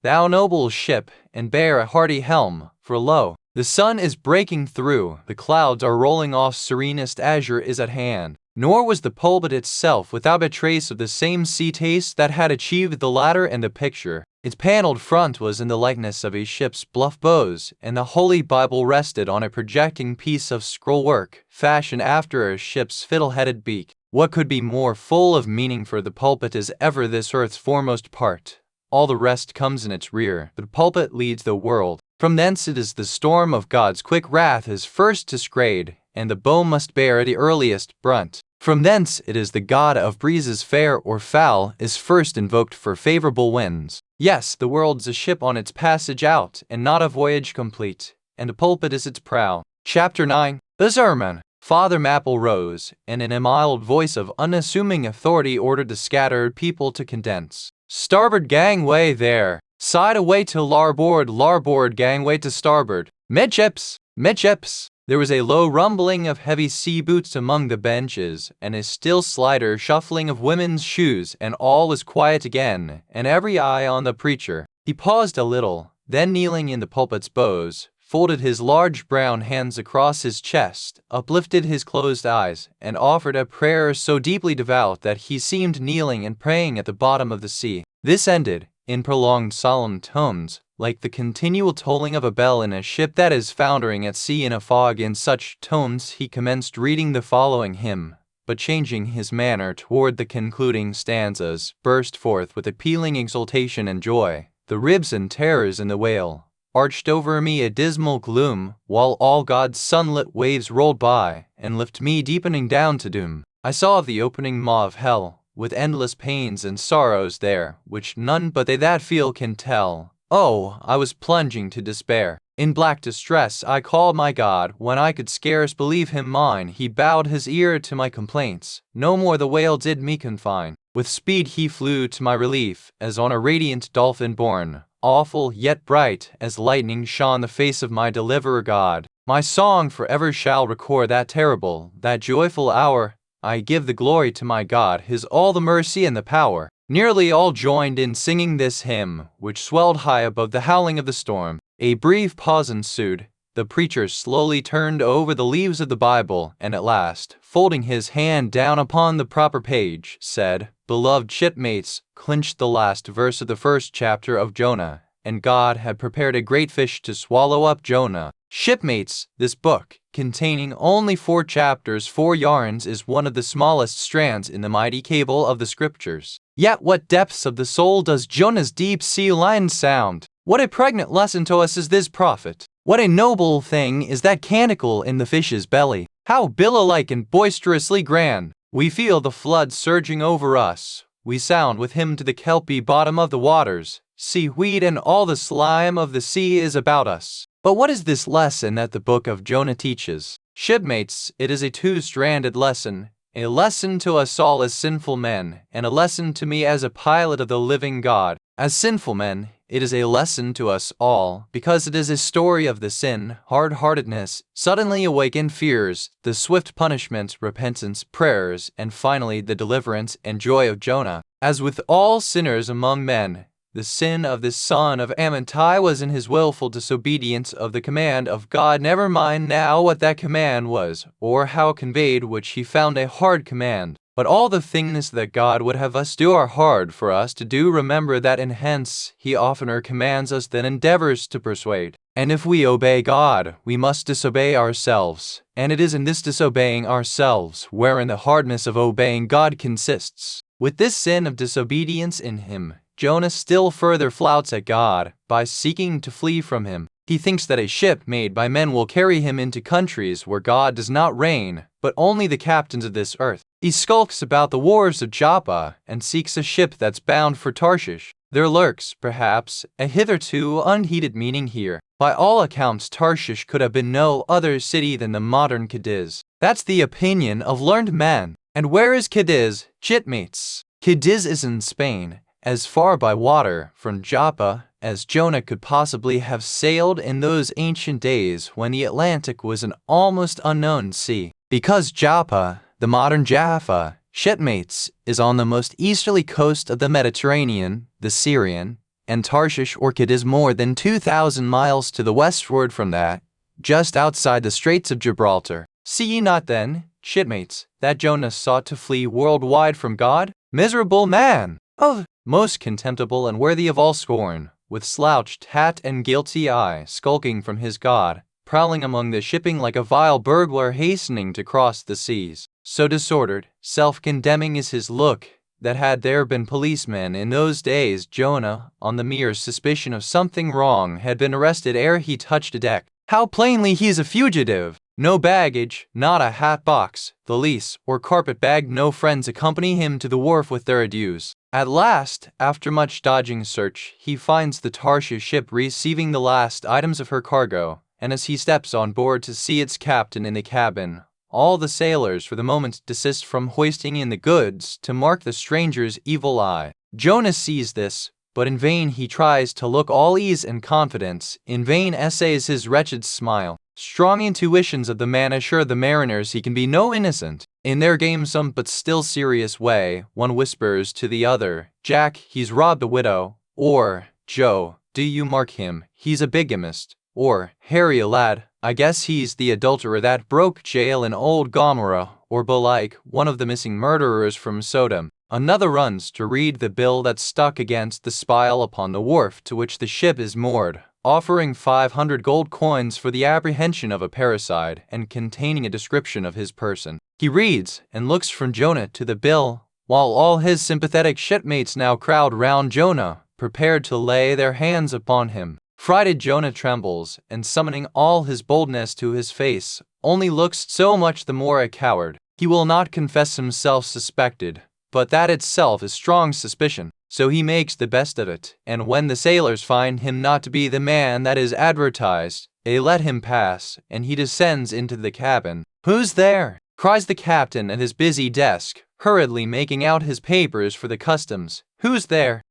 thou noble ship, and bear a hearty helm, for lo, the sun is breaking through, the clouds are rolling off, serenest azure is at hand. Nor was the pulpit itself without a trace of the same sea taste that had achieved the latter and the picture. Its paneled front was in the likeness of a ship's bluff bows, and the Holy Bible rested on a projecting piece of scrollwork, fashioned after a ship's fiddle-headed beak. What could be more full of meaning? For the pulpit is ever this earth's foremost part. All the rest comes in its rear. The pulpit leads the world. From thence it is the storm of God's quick wrath is first to scrade, and the bow must bear the earliest brunt. From thence it is the god of breezes fair or foul is first invoked for favorable winds. Yes, the world's a ship on its passage out, and not a voyage complete, and a pulpit is its prow. Chapter 9. The Sermon. Father Mapple rose, and in a mild voice of unassuming authority ordered the scattered people to condense. Starboard gangway there! Side away to larboard, larboard gangway to starboard. Midships! Midships! There was a low rumbling of heavy sea boots among the benches, and a still slighter shuffling of women's shoes, and all was quiet again, and every eye on the preacher. He paused a little, then kneeling in the pulpit's bows, folded his large brown hands across his chest, uplifted his closed eyes, and offered a prayer so deeply devout that he seemed kneeling and praying at the bottom of the sea. This ended, in prolonged solemn tones, like the continual tolling of a bell in a ship that is foundering at sea in a fog. In such tones he commenced reading the following hymn, but changing his manner toward the concluding stanzas, burst forth with appealing exultation and joy. The ribs and terrors in the whale arched over me a dismal gloom, while all God's sunlit waves rolled by, and left me deepening down to doom. I saw the opening maw of hell, with endless pains and sorrows there, which none but they that feel can tell. Oh, I was plunging to despair. In black distress I called my God. When I could scarce believe him mine, he bowed his ear to my complaints. No more the whale did me confine. With speed he flew to my relief, as on a radiant dolphin borne. Awful yet bright as lightning shone the face of my deliverer God. My song forever shall record that terrible, that joyful hour. I give the glory to my God, his all the mercy and the power. Nearly all joined in singing this hymn, which swelled high above the howling of the storm. A brief pause ensued. The preacher slowly turned over the leaves of the Bible, and at last, folding his hand down upon the proper page, said, "Beloved shipmates," clinched the last verse of the first chapter of Jonah, and God had prepared a great fish to swallow up Jonah. Shipmates, this book, containing only 4 chapters, 4 yarns, is one of the smallest strands in the mighty cable of the Scriptures. Yet what depths of the soul does Jonah's deep sea line sound! What a pregnant lesson to us is this prophet! What a noble thing is that canticle in the fish's belly! How billow-like and boisterously grand! We feel the flood surging over us. We sound with him to the kelpy bottom of the waters. Seaweed and all the slime of the sea is about us. But what is this lesson that the book of Jonah teaches? Shipmates, it is a 2-stranded lesson. A lesson to us all as sinful men, and a lesson to me as a pilot of the living God. As sinful men, it is a lesson to us all, because it is a story of the sin, hard-heartedness, suddenly awakened fears, the swift punishment, repentance, prayers, and finally the deliverance and joy of Jonah. As with all sinners among men, the sin of this son of Amittai was in his willful disobedience of the command of God. Never mind now what that command was, or how conveyed, which he found a hard command. But all the things that God would have us do are hard for us to do. Remember that, and hence he oftener commands us than endeavors to persuade. And if we obey God, we must disobey ourselves. And it is in this disobeying ourselves wherein the hardness of obeying God consists. With this sin of disobedience in him, Jonah still further flouts at God by seeking to flee from him. He thinks that a ship made by men will carry him into countries where God does not reign, but only the captains of this earth. He skulks about the wharves of Joppa and seeks a ship that's bound for Tarshish. There lurks, perhaps, a hitherto unheeded meaning here. By all accounts, Tarshish could have been no other city than the modern Cadiz. That's the opinion of learned men. And where is Cadiz, shipmates? Cadiz is in Spain, as far by water from Joppa as Jonah could possibly have sailed in those ancient days when the Atlantic was an almost unknown sea. Because Joppa, the modern Jaffa, shipmates, is on the most easterly coast of the Mediterranean, the Syrian, and Tarshish or Cadiz more than 2,000 miles to the westward from that, just outside the Straits of Gibraltar. See ye not then, shipmates, that Jonah sought to flee worldwide from God? Miserable man! Oh, most contemptible and worthy of all scorn, with slouched hat and guilty eye, skulking from his God, prowling among the shipping like a vile burglar hastening to cross the seas. So disordered, self-condemning is his look, that had there been policemen in those days, Jonah, on the mere suspicion of something wrong, had been arrested ere he touched a deck. How plainly he is a fugitive! No baggage, not a hat box, valise, or carpet bag. No friends accompany him to the wharf with their adieus. At last, after much dodging search, he finds the Tarshish ship receiving the last items of her cargo, and as he steps on board to see its captain in the cabin, all the sailors for the moment desist from hoisting in the goods to mark the stranger's evil eye. Jonah sees this, but in vain he tries to look all ease and confidence, in vain essays his wretched smile. Strong intuitions of the man assure the mariners he can be no innocent. In their gamesome but still serious way, one whispers to the other, "Jack, he's robbed a widow," or, "Joe, do you mark him, he's a bigamist," or, "Harry, a lad, I guess he's the adulterer that broke jail in old Gomorrah," or belike, one of the missing murderers from Sodom. Another runs to read the bill that's stuck against the spile upon the wharf to which the ship is moored, offering 500 gold coins for the apprehension of a parricide and containing a description of his person. He reads and looks from Jonah to the bill, while all his sympathetic shipmates now crowd round Jonah, prepared to lay their hands upon him. Frighted Jonah trembles, and summoning all his boldness to his face, only looks so much the more a coward. He will not confess himself suspected, but that itself is strong suspicion. So he makes the best of it, and when the sailors find him not to be the man that is advertised, they let him pass, and he descends into the cabin. "Who's there?" cries the captain at his busy desk, hurriedly making out his papers for the customs. "Who's there?"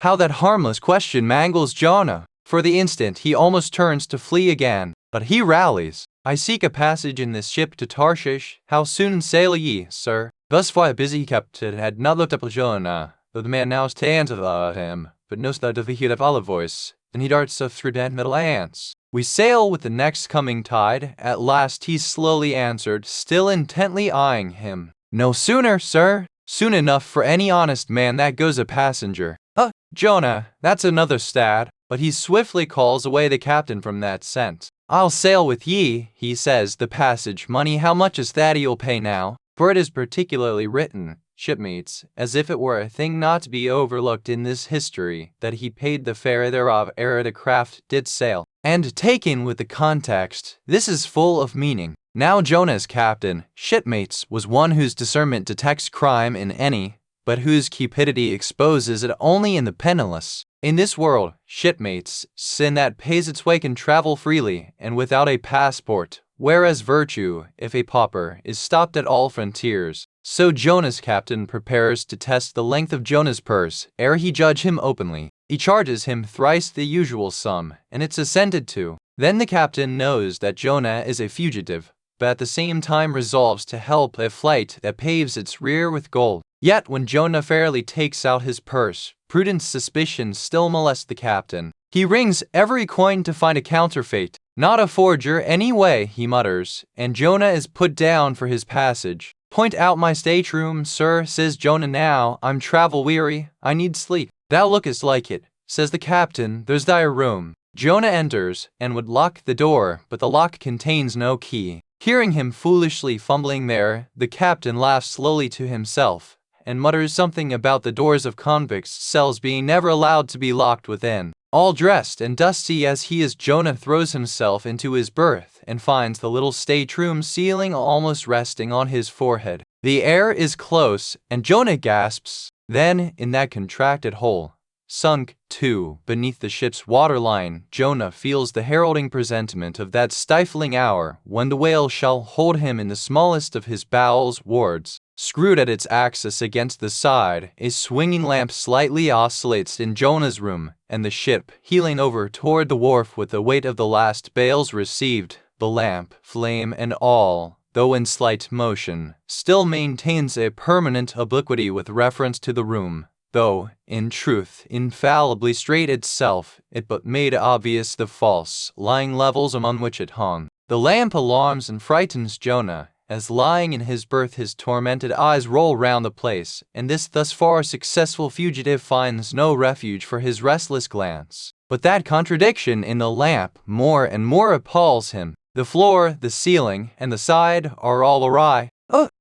How that harmless question mangles Jonah. For the instant he almost turns to flee again, but he rallies. "I seek a passage in this ship to Tarshish. How soon sail ye, sir?" Thus far busy captain had not looked up at Jonah, though the man now stands about him, but knows that of the heat of olive voice, and he darts up through that middle ants. "We sail with the next coming tide," at last he slowly answered, still intently eyeing him. "No sooner, sir. Soon enough for any honest man that goes a passenger." Jonah, that's another stat, but he swiftly calls away the captain from that scent. "I'll sail with ye," he says, "the passage money, how much is that you'll pay now?" For it is particularly written, shipmates, as if it were a thing not to be overlooked in this history, that he paid the fare thereof ere the craft did sail. And taken with the context, this is full of meaning. Now Jonah's captain, shipmates, was one whose discernment detects crime in any, but whose cupidity exposes it only in the penniless. In this world, shipmates, sin that pays its way can travel freely and without a passport, whereas virtue, if a pauper, is stopped at all frontiers. So Jonah's captain prepares to test the length of Jonah's purse ere he judge him openly. He charges him thrice the usual sum, and it's assented to. Then the captain knows that Jonah is a fugitive, but at the same time resolves to help a flight that paves its rear with gold. Yet when Jonah fairly takes out his purse, prudent suspicions still molest the captain. He rings every coin to find a counterfeit. "Not a forger anyway," he mutters, and Jonah is put down for his passage. "Point out my stateroom, sir," says Jonah. "Now I'm travel-weary, I need sleep." "Thou lookest like it," says the captain, "there's thy room." Jonah enters, and would lock the door, but the lock contains no key. Hearing him foolishly fumbling there, the captain laughs slowly to himself, and mutters something about the doors of convicts' cells being never allowed to be locked within. All dressed and dusty as he is, Jonah throws himself into his berth and finds the little stateroom ceiling almost resting on his forehead. The air is close, and Jonah gasps. Then, in that contracted hole, sunk, too, beneath the ship's waterline, Jonah feels the heralding presentiment of that stifling hour when the whale shall hold him in the smallest of his bowels wards. Screwed at its axis against the side, a swinging lamp slightly oscillates in Jonah's room, and the ship, heeling over toward the wharf with the weight of the last bales received, the lamp, flame and all, though in slight motion, still maintains a permanent obliquity with reference to the room, though, in truth, infallibly straight itself, it but made obvious the false, lying levels among which it hung. The lamp alarms and frightens Jonah, as lying in his berth his tormented eyes roll round the place, and this thus far successful fugitive finds no refuge for his restless glance. But that contradiction in the lamp more and more appalls him. The floor, the ceiling, and the side are all awry.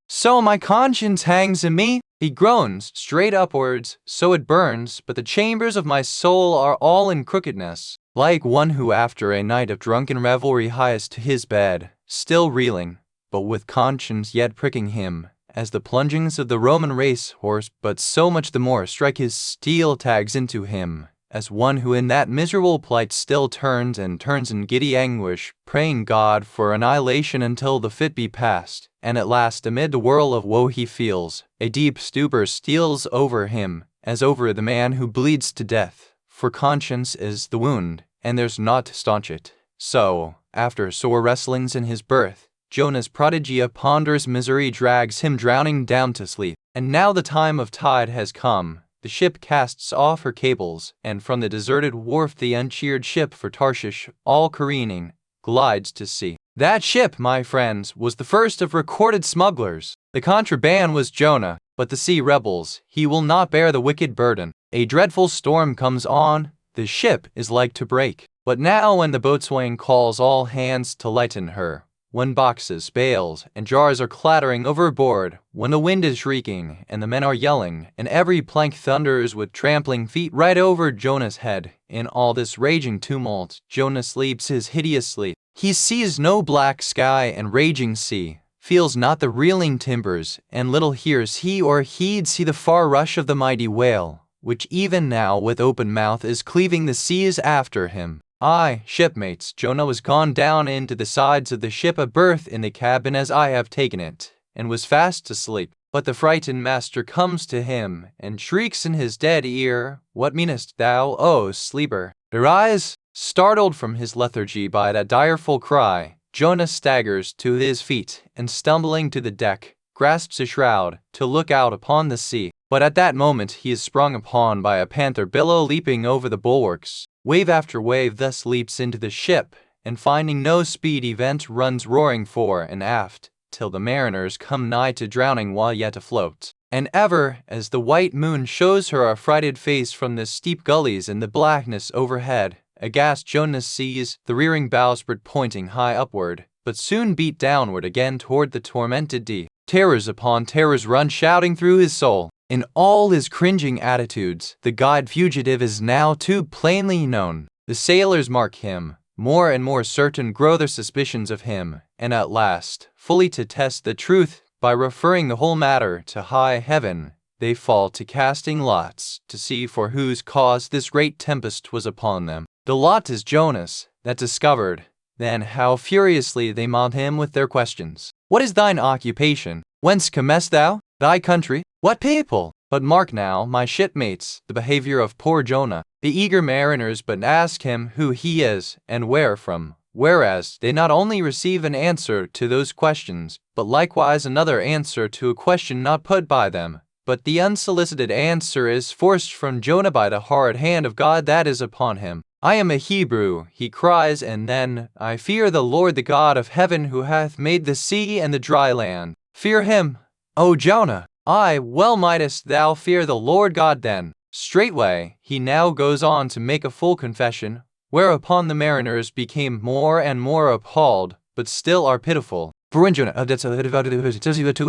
So my conscience hangs in me, he groans, straight upwards, so it burns, but the chambers of my soul are all in crookedness. Like one who after a night of drunken revelry hies to his bed, still reeling, but with conscience yet pricking him, as the plungings of the Roman race horse, but so much the more strike his steel tags into him, as one who in that miserable plight still turns and turns in giddy anguish, praying God for annihilation until the fit be past, and at last amid the whirl of woe he feels, a deep stupor steals over him, as over the man who bleeds to death, for conscience is the wound, and there's naught to staunch it. So, after sore wrestlings in his birth, Jonah's prodigy of ponderous misery drags him drowning down to sleep. And now the time of tide has come. The ship casts off her cables, and from the deserted wharf the uncheered ship for Tarshish, all careening, glides to sea. That ship, my friends, was the first of recorded smugglers. The contraband was Jonah, but the sea rebels. He will not bear the wicked burden. A dreadful storm comes on. The ship is like to break. But now when the boatswain calls all hands to lighten her, when boxes, bales, and jars are clattering overboard, when the wind is shrieking, and the men are yelling, and every plank thunders with trampling feet right over Jonah's head, in all this raging tumult, Jonah sleeps his hideous sleep. He sees no black sky and raging sea, feels not the reeling timbers, and little hears he or heeds he the far rush of the mighty whale, which even now with open mouth is cleaving the seas after him. Aye, shipmates, Jonah was gone down into the sides of the ship, a berth in the cabin as I have taken it, and was fast asleep. But the frightened master comes to him, and shrieks in his dead ear, "What meanest thou, O sleeper? Arise!" Startled from his lethargy by that direful cry, Jonah staggers to his feet, and stumbling to the deck, grasps a shroud, to look out upon the sea. But at that moment he is sprung upon by a panther billow leaping over the bulwarks. Wave after wave thus leaps into the ship, and finding no speed event runs roaring fore and aft, till the mariners come nigh to drowning while yet afloat. And ever, as the white moon shows her affrighted face from the steep gullies in the blackness overhead, aghast Jonah sees the rearing bowsprit pointing high upward, but soon beat downward again toward the tormented deep. Terrors upon terrors run shouting through his soul. In all his cringing attitudes, the god fugitive is now too plainly known. The sailors mark him. More and more certain grow their suspicions of him, and at last, fully to test the truth, by referring the whole matter to high heaven, they fall to casting lots, to see for whose cause this great tempest was upon them. The lot is Jonah's, that discovered. Then how furiously they mob him with their questions. What is thine occupation? Whence comest thou? Thy country? What people? But mark now, my shipmates, the behavior of poor Jonah. The eager mariners but ask him who he is, and where from, whereas they not only receive an answer to those questions, but likewise another answer to a question not put by them. But the unsolicited answer is forced from Jonah by the hard hand of God that is upon him. I am a Hebrew, he cries, and then, I fear the Lord the God of heaven who hath made the sea and the dry land. Fear him, O Jonah! Aye, well mightest thou fear the Lord God then. Straightway, he now goes on to make a full confession, whereupon the mariners became more and more appalled, but still are pitiful. For when Jonah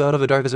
into the darkness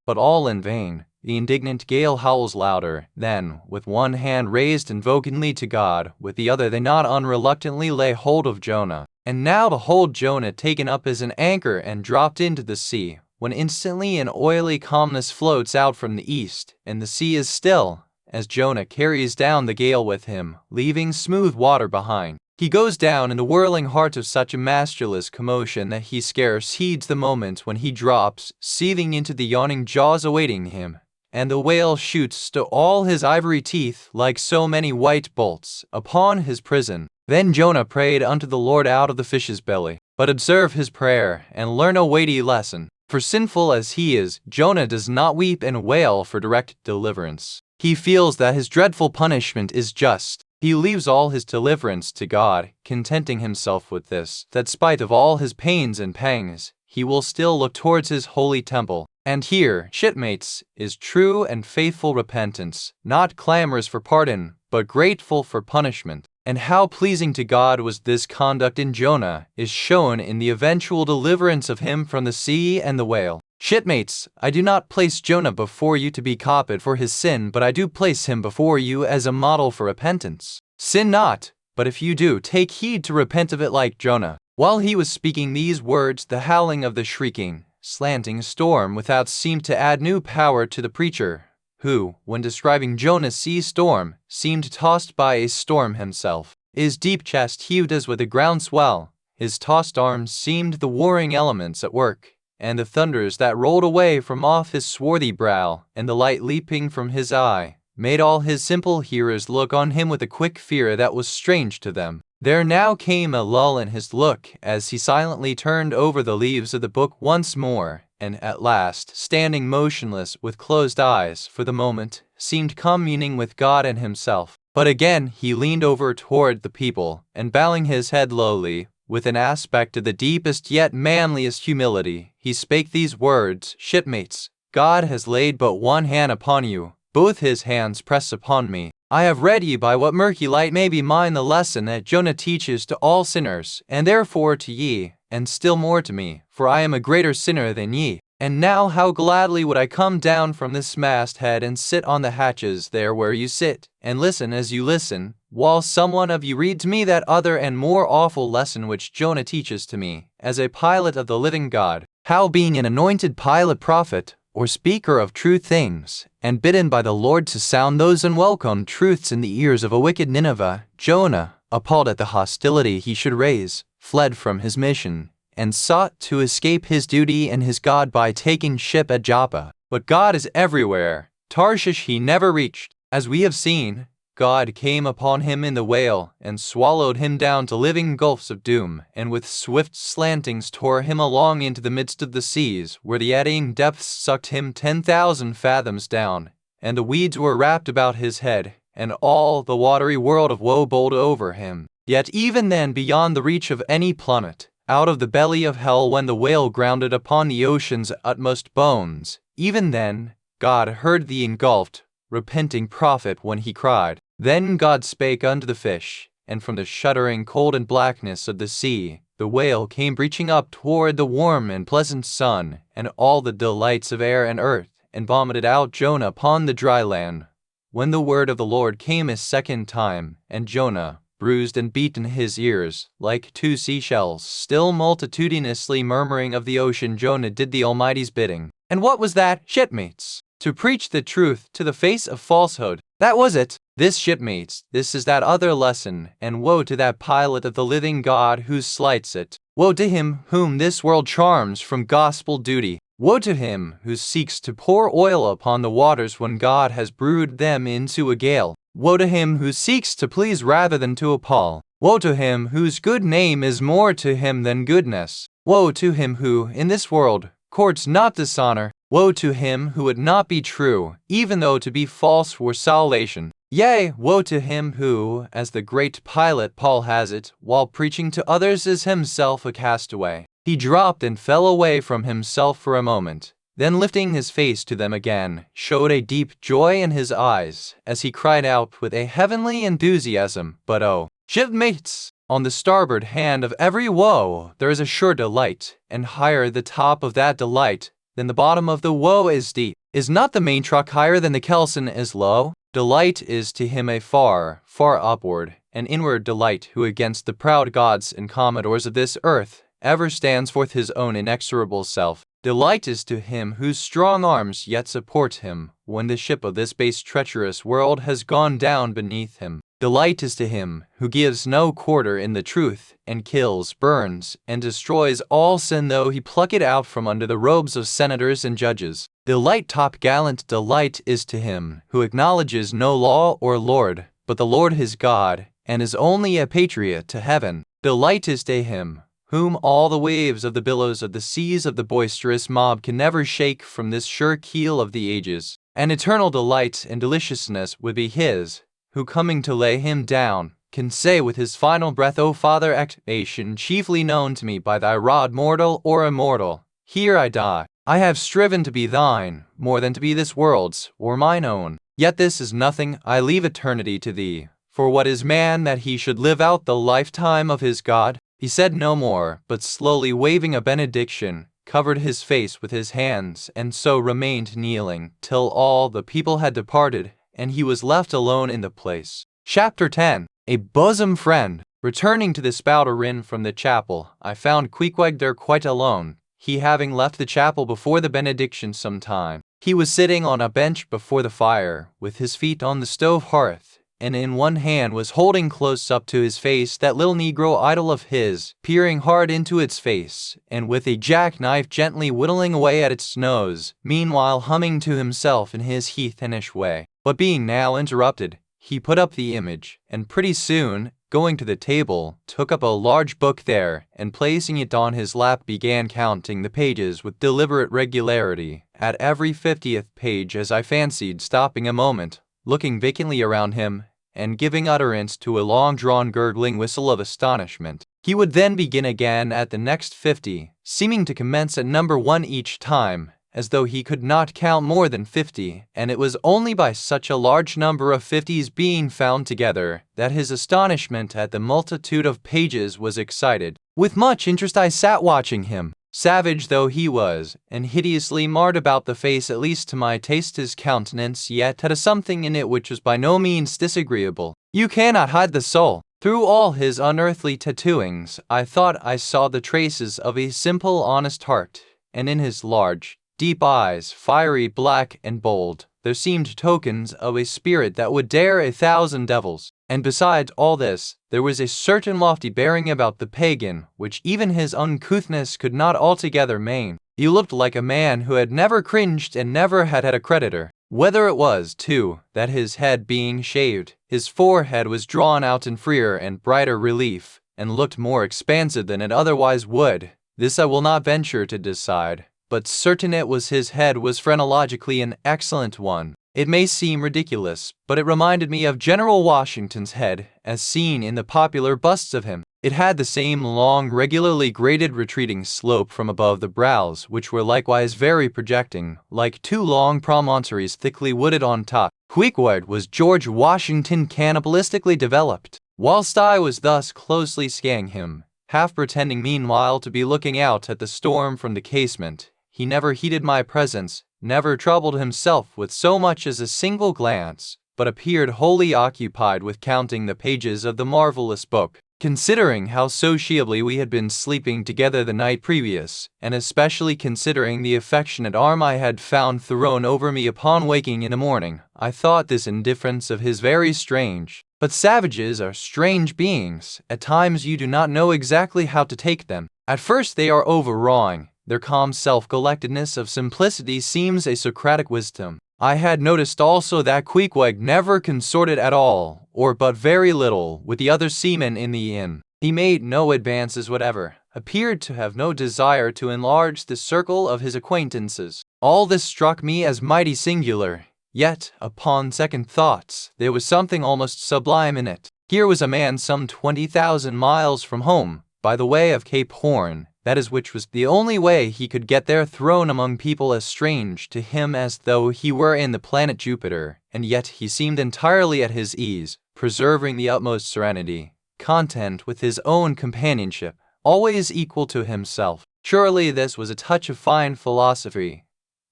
but all in vain. The indignant gale howls louder. Then, with one hand raised invokingly to God, with the other they not unreluctantly lay hold of Jonah. And now behold Jonah taken up as an anchor and dropped into the sea, when instantly an oily calmness floats out from the east, and the sea is still, as Jonah carries down the gale with him, leaving smooth water behind. He goes down in the whirling heart of such a masterless commotion that he scarce heeds the moment when he drops, seething into the yawning jaws awaiting him, and the whale shoots to all his ivory teeth, like so many white bolts, upon his prison. Then Jonah prayed unto the Lord out of the fish's belly. But observe his prayer, and learn a weighty lesson. For sinful as he is, Jonah does not weep and wail for direct deliverance. He feels that his dreadful punishment is just. He leaves all his deliverance to God, contenting himself with this, that spite of all his pains and pangs, he will still look towards his holy temple. And here, shipmates, is true and faithful repentance, not clamorous for pardon, but grateful for punishment. And how pleasing to God was this conduct in Jonah is shown in the eventual deliverance of him from the sea and the whale. Shipmates, I do not place Jonah before you to be copied for his sin, but I do place him before you as a model for repentance. Sin not, but if you do, take heed to repent of it like Jonah. While he was speaking these words, the howling of the shrieking, slanting storm without seemed to add new power to the preacher, who, when describing Jonah's sea storm, seemed tossed by a storm himself. His deep chest heaved as with a ground swell, his tossed arms seemed the warring elements at work, and the thunders that rolled away from off his swarthy brow, and the light leaping from his eye, made all his simple hearers look on him with a quick fear that was strange to them. There now came a lull in his look as he silently turned over the leaves of the book once more, and at last, standing motionless with closed eyes for the moment, seemed communing with God and himself. But again he leaned over toward the people, and bowing his head lowly, with an aspect of the deepest yet manliest humility, he spake these words, Shipmates, God has laid but one hand upon you, both his hands press upon me. I have read ye by what murky light may be mine the lesson that Jonah teaches to all sinners, and therefore to ye, and still more to me, for I am a greater sinner than ye. And now how gladly would I come down from this masthead and sit on the hatches there where you sit, and listen as you listen, while someone of you reads me that other and more awful lesson which Jonah teaches to me, as a pilot of the living God, how being an anointed pilot prophet, or speaker of true things, and bidden by the Lord to sound those unwelcome truths in the ears of a wicked Nineveh, Jonah, appalled at the hostility he should raise, fled from his mission, and sought to escape his duty and his God by taking ship at Joppa. But God is everywhere. Tarshish he never reached. As we have seen, God came upon him in the whale, and swallowed him down to living gulfs of doom, and with swift slantings tore him along into the midst of the seas, where the eddying depths sucked him 10,000 fathoms down, and the weeds were wrapped about his head, and all the watery world of woe bowled over him. Yet even then, beyond the reach of any plummet, out of the belly of hell when the whale grounded upon the ocean's utmost bones, even then, God heard the engulfed, repenting prophet when he cried. Then God spake unto the fish, and from the shuddering cold and blackness of the sea, the whale came breaching up toward the warm and pleasant sun, and all the delights of air and earth, and vomited out Jonah upon the dry land. When the word of the Lord came a second time, and Jonah, bruised and beaten his ears, like two seashells, still multitudinously murmuring of the ocean, Jonah did the Almighty's bidding. And what was that, shipmates? To preach the truth to the face of falsehood. That was it. This, shipmates, this is that other lesson, and woe to that pilot of the living God who slights it. Woe to him whom this world charms from gospel duty. Woe to him who seeks to pour oil upon the waters when God has brewed them into a gale. Woe to him who seeks to please rather than to appall. Woe to him whose good name is more to him than goodness. Woe to him who, in this world, courts not dishonor. Woe to him who would not be true, even though to be false were salvation. Yea, woe to him who, as the great pilot Paul has it, while preaching to others is himself a castaway. He dropped and fell away from himself for a moment, then lifting his face to them again, showed a deep joy in his eyes, as he cried out with a heavenly enthusiasm, But oh, shipmates, on the starboard hand of every woe there is a sure delight, and higher the top of that delight than the bottom of the woe is deep. Is not the main truck higher than the kelson is low? Delight is to him a far, far upward, and inward delight who against the proud gods and commodores of this earth ever stands forth his own inexorable self. Delight is to him whose strong arms yet support him when the ship of this base treacherous world has gone down beneath him. Delight is to him who gives no quarter in the truth, and kills, burns, and destroys all sin though he pluck it out from under the robes of senators and judges. Delight, top-gallant delight, is to him who acknowledges no law or lord, but the Lord his God, and is only a patriot to heaven. Delight is to him whom all the waves of the billows of the seas of the boisterous mob can never shake from this sure keel of the ages. An eternal delight and deliciousness would be his, who coming to lay him down, can say with his final breath, O Father, exclamation chiefly known to me by thy rod, mortal or immortal, here I die. I have striven to be thine, more than to be this world's, or mine own. Yet this is nothing, I leave eternity to thee. For what is man that he should live out the lifetime of his God? He said no more, but slowly waving a benediction, covered his face with his hands, and so remained kneeling till all the people had departed, and he was left alone in the place. Chapter 10. A Bosom Friend. Returning to the Spouter Inn from the chapel, I found Queequeg there quite alone, he having left the chapel before the benediction some time. He was sitting on a bench before the fire, with his feet on the stove hearth, and in one hand was holding close up to his face that little negro idol of his, peering hard into its face, and with a jackknife gently whittling away at its nose, meanwhile humming to himself in his heathenish way. But being now interrupted, he put up the image, and pretty soon, going to the table, took up a large book there, and placing it on his lap began counting the pages with deliberate regularity, at every 50th page, as I fancied, stopping a moment, looking vacantly around him, and giving utterance to a long-drawn gurgling whistle of astonishment. He would then begin again at the next 50, seeming to commence at number 1 each time, as though he could not count more than 50, and it was only by such a large number of 50s being found together that his astonishment at the multitude of pages was excited. With much interest I sat watching him. Savage though he was, and hideously marred about the face, at least to my taste his countenance yet had a something in it which was by no means disagreeable. You cannot hide the soul. Through all his unearthly tattooings, I thought I saw the traces of a simple, honest heart, and in his large, deep eyes, fiery, black, and bold, there seemed tokens of a spirit that would dare 1,000 devils. And besides all this, there was a certain lofty bearing about the pagan, which even his uncouthness could not altogether maim. He looked like a man who had never cringed and never had a creditor. Whether it was, too, that his head being shaved, his forehead was drawn out in freer and brighter relief, and looked more expansive than it otherwise would, this I will not venture to decide. But certain it was his head was phrenologically an excellent one. It may seem ridiculous, but it reminded me of General Washington's head, as seen in the popular busts of him. It had the same long, regularly graded retreating slope from above the brows, which were likewise very projecting, like 2 long promontories thickly wooded on top. Queequeg was George Washington cannibalistically developed. Whilst I was thus closely scanning him, half pretending meanwhile to be looking out at the storm from the casement, he never heeded my presence, never troubled himself with so much as a single glance, but appeared wholly occupied with counting the pages of the marvelous book. Considering how sociably we had been sleeping together the night previous, and especially considering the affectionate arm I had found thrown over me upon waking in the morning, I thought this indifference of his very strange. But savages are strange beings. At times you do not know exactly how to take them. At first they are overawing. Their calm self-collectedness of simplicity seems a Socratic wisdom. I had noticed also that Queequeg never consorted at all, or but very little, with the other seamen in the inn. He made no advances whatever, appeared to have no desire to enlarge the circle of his acquaintances. All this struck me as mighty singular, yet, upon second thoughts, there was something almost sublime in it. Here was a man some 20,000 miles from home, by the way of Cape Horn, that is, which was the only way he could get there, thrown among people as strange to him as though he were in the planet Jupiter, and yet he seemed entirely at his ease, preserving the utmost serenity, content with his own companionship, always equal to himself. Surely this was a touch of fine philosophy,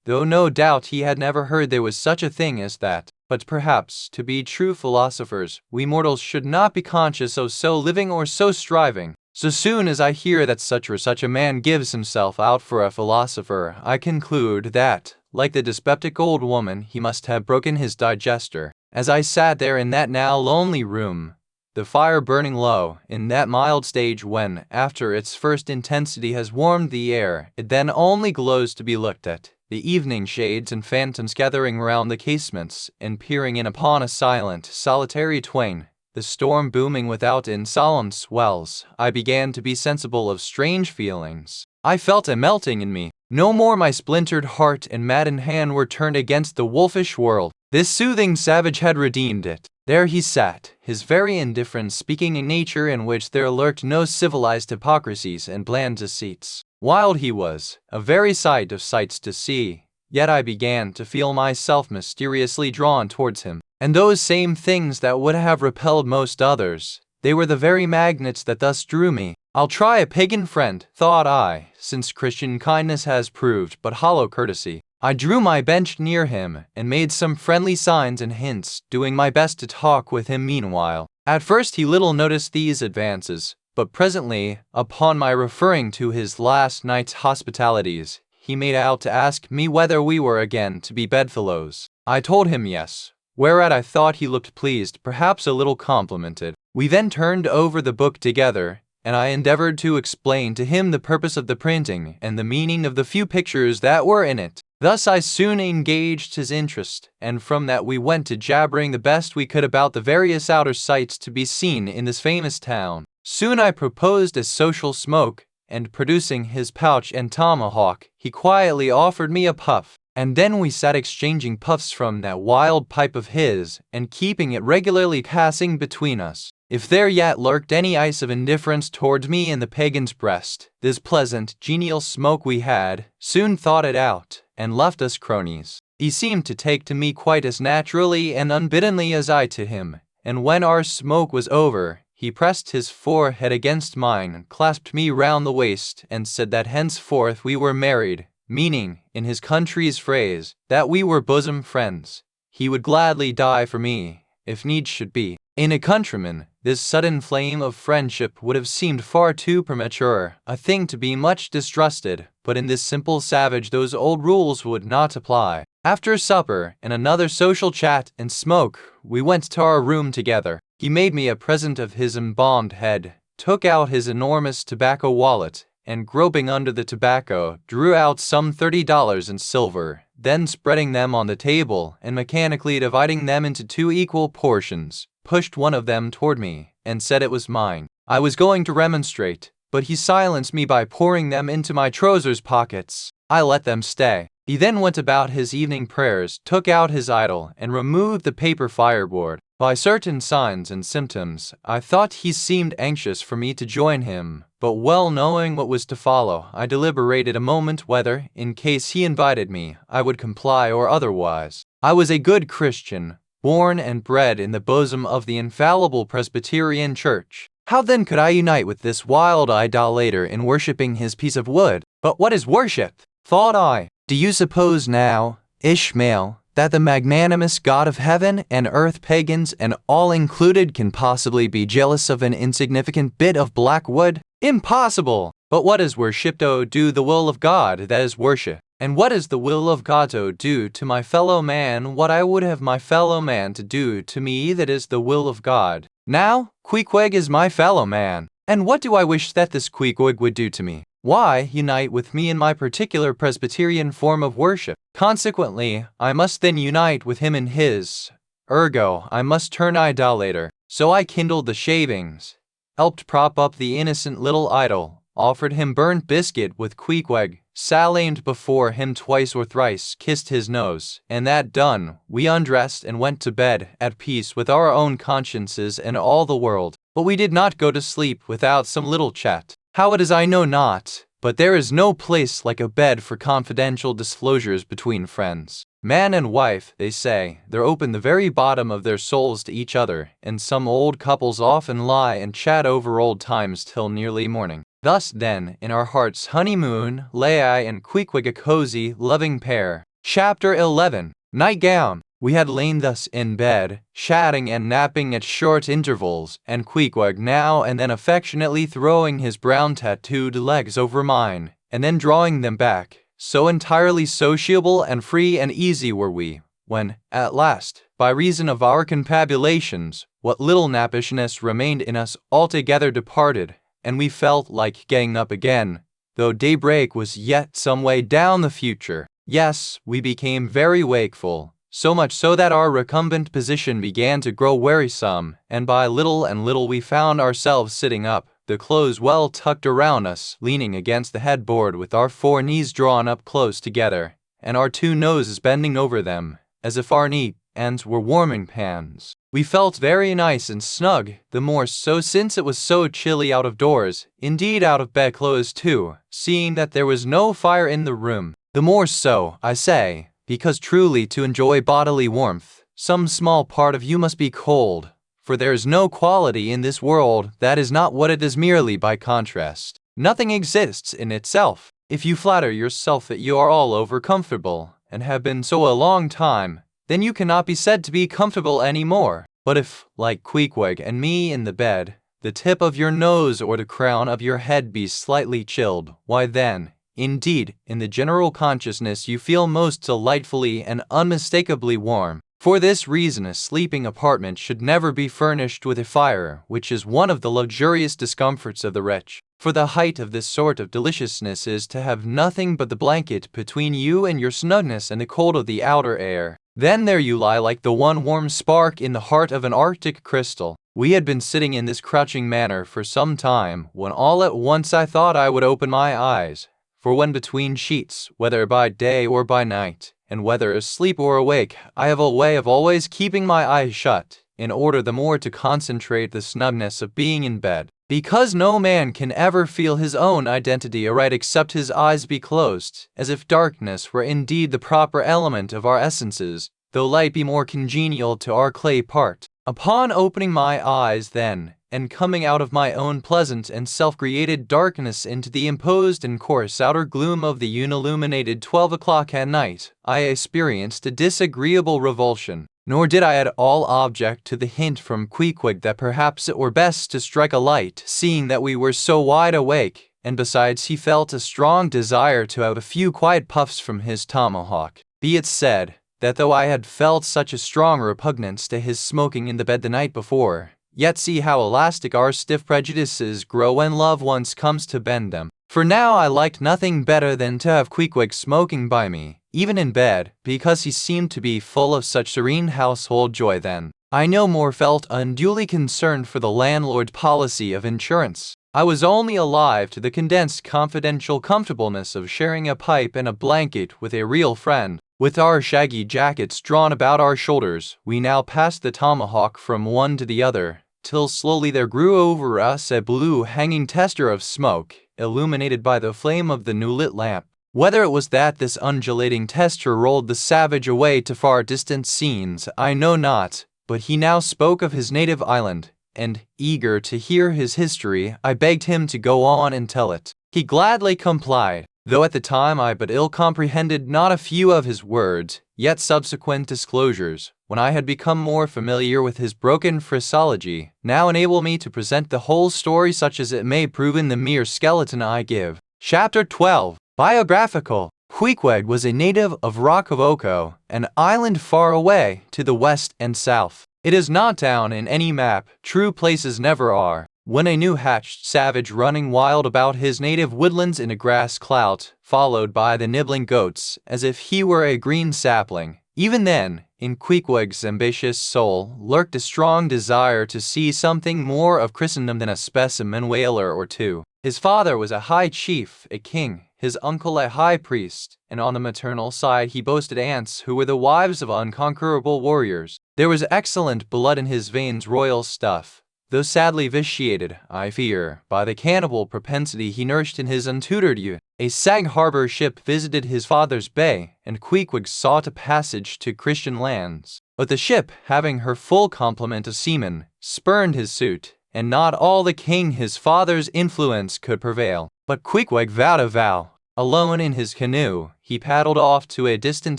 though no doubt he had never heard there was such a thing as that. But perhaps, to be true philosophers, we mortals should not be conscious of so living or so striving. So soon as I hear that such or such a man gives himself out for a philosopher, I conclude that, like the dyspeptic old woman, he must have broken his digester. As I sat there in that now lonely room, the fire burning low, in that mild stage when, after its first intensity has warmed the air, it then only glows to be looked at, the evening shades and phantoms gathering round the casements, and peering in upon a silent, solitary twain, the storm booming without in solemn swells, I began to be sensible of strange feelings. I felt a melting in me. No more my splintered heart and maddened hand were turned against the wolfish world. This soothing savage had redeemed it. There he sat, his very indifference speaking a nature in which there lurked no civilized hypocrisies and bland deceits. Wild he was, a very sight of sights to see, yet I began to feel myself mysteriously drawn towards him. And those same things that would have repelled most others, they were the very magnets that thus drew me. I'll try a pagan friend, thought I, since Christian kindness has proved but hollow courtesy. I drew my bench near him and made some friendly signs and hints, doing my best to talk with him meanwhile. At first he little noticed these advances, but presently, upon my referring to his last night's hospitalities, he made out to ask me whether we were again to be bedfellows. I told him yes, whereat I thought he looked pleased, perhaps a little complimented. We then turned over the book together, and I endeavored to explain to him the purpose of the printing and the meaning of the few pictures that were in it. Thus I soon engaged his interest, and from that we went to jabbering the best we could about the various outer sights to be seen in this famous town. Soon I proposed a social smoke, and producing his pouch and tomahawk, he quietly offered me a puff, and then we sat exchanging puffs from that wild pipe of his, and keeping it regularly passing between us. If there yet lurked any ice of indifference towards me in the pagan's breast, this pleasant, genial smoke we had soon thawed it out, and left us cronies. He seemed to take to me quite as naturally and unbiddenly as I to him, and when our smoke was over, he pressed his forehead against mine, clasped me round the waist, and said that henceforth we were married, meaning, in his country's phrase, that we were bosom friends. He would gladly die for me, if need should be. In a countryman, this sudden flame of friendship would have seemed far too premature, a thing to be much distrusted, but in this simple savage those old rules would not apply. After supper and another social chat and smoke, we went to our room together. He made me a present of his embalmed head, took out his enormous tobacco wallet, and groping under the tobacco, drew out some $30 in silver, then spreading them on the table and mechanically dividing them into 2 equal portions, pushed one of them toward me, and said it was mine. I was going to remonstrate, but he silenced me by pouring them into my trousers pockets. I let them stay. He then went about his evening prayers, took out his idol, and removed the paper fireboard. By certain signs and symptoms, I thought he seemed anxious for me to join him, but well knowing what was to follow, I deliberated a moment whether, in case he invited me, I would comply or otherwise. I was a good Christian, born and bred in the bosom of the infallible Presbyterian Church. How then could I unite with this wild idolater in worshipping his piece of wood? But what is worship? Thought I. Do you suppose now, Ishmael, that the magnanimous God of heaven and earth, pagans and all included, can possibly be jealous of an insignificant bit of black wood? Impossible! But what is worship to do the will of God that is worship? And what is the will of God to do to my fellow man what I would have my fellow man to do to me that is the will of God? Now, Queequeg is my fellow man, and what do I wish that this Queequeg would do to me? Why, unite with me in my particular Presbyterian form of worship. Consequently, I must then unite with him in his. Ergo, I must turn idolater. So I kindled the shavings, helped prop up the innocent little idol, offered him burnt biscuit with Queequeg, salaamed before him twice or thrice, kissed his nose, and that done, we undressed and went to bed, at peace with our own consciences and all the world. But we did not go to sleep without some little chat. How it is I know not, but there is no place like a bed for confidential disclosures between friends. Man and wife, they say, they're open the very bottom of their souls to each other, and some old couples often lie and chat over old times till nearly morning. Thus then, in our heart's honeymoon, lay I and Queequeg a cozy, loving pair. Chapter 11. Nightgown. We had lain thus in bed, chatting and napping at short intervals, and Queequeg now and then affectionately throwing his brown tattooed legs over mine, and then drawing them back. So entirely sociable and free and easy were we, when, at last, by reason of our confabulations, what little nappishness remained in us altogether departed, and we felt like getting up again, though daybreak was yet some way down the future. Yes, we became very wakeful, so much so that our recumbent position began to grow wearisome, and by little and little we found ourselves sitting up, the clothes well tucked around us, leaning against the headboard with our 4 knees drawn up close together, and our 2 noses bending over them, as if our knee ends were warming pans. We felt very nice and snug, the more so since it was so chilly out of doors, indeed out of bedclothes too, seeing that there was no fire in the room. The more so, I say, because truly to enjoy bodily warmth, some small part of you must be cold, for there is no quality in this world that is not what it is merely by contrast. Nothing exists in itself. If you flatter yourself that you are all over comfortable, and have been so a long time, then you cannot be said to be comfortable anymore. But if, like Queequeg and me in the bed, the tip of your nose or the crown of your head be slightly chilled, why then, indeed, in the general consciousness you feel most delightfully and unmistakably warm. For this reason a sleeping apartment should never be furnished with a fire, which is one of the luxurious discomforts of the rich. For the height of this sort of deliciousness is to have nothing but the blanket between you and your snugness and the cold of the outer air. Then there you lie like the one warm spark in the heart of an Arctic crystal. We had been sitting in this crouching manner for some time, when all at once I thought I would open my eyes. For when between sheets, whether by day or by night, and whether asleep or awake, I have a way of always keeping my eyes shut, in order the more to concentrate the snugness of being in bed. Because no man can ever feel his own identity aright except his eyes be closed, as if darkness were indeed the proper element of our essences, though light be more congenial to our clay part. Upon opening my eyes then, and coming out of my own pleasant and self-created darkness into the imposed and coarse outer gloom of the unilluminated 12 o'clock at night, I experienced a disagreeable revulsion. Nor did I at all object to the hint from Queequeg that perhaps it were best to strike a light, seeing that we were so wide awake, and besides he felt a strong desire to have a few quiet puffs from his tomahawk. Be it said, that though I had felt such a strong repugnance to his smoking in the bed the night before, yet see how elastic our stiff prejudices grow when love once comes to bend them. For now I liked nothing better than to have Queequeg smoking by me, even in bed, because he seemed to be full of such serene household joy then. I no more felt unduly concerned for the landlord's policy of insurance. I was only alive to the condensed confidential comfortableness of sharing a pipe and a blanket with a real friend. With our shaggy jackets drawn about our shoulders, we now passed the tomahawk from one to the other, till slowly there grew over us a blue hanging tester of smoke, illuminated by the flame of the new-lit lamp. Whether it was that this undulating tester rolled the savage away to far distant scenes, I know not, but he now spoke of his native island, and, eager to hear his history, I begged him to go on and tell it. He gladly complied, though at the time I but ill comprehended not a few of his words, yet subsequent disclosures, when I had become more familiar with his broken phraseology, now enable me to present the whole story such as it may prove in the mere skeleton I give. Chapter 12. Biographical. Queequeg was a native of Rokovoko, an island far away to the west and south. It is not down in any map, true places never are. When a new-hatched savage running wild about his native woodlands in a grass clout, followed by the nibbling goats, as if he were a green sapling. Even then, in Queequeg's ambitious soul lurked a strong desire to see something more of Christendom than a specimen whaler or two. His father was a high chief, a king, his uncle a high priest, and on the maternal side he boasted aunts who were the wives of unconquerable warriors. There was excellent blood in his veins, royal stuff, though sadly vitiated, I fear, by the cannibal propensity he nursed in his untutored youth. A Sag Harbor ship visited his father's bay, and Queequeg sought a passage to Christian lands. But the ship, having her full complement of seamen, spurned his suit, and not all the king his father's influence could prevail. But Queequeg vowed a vow. Alone in his canoe, he paddled off to a distant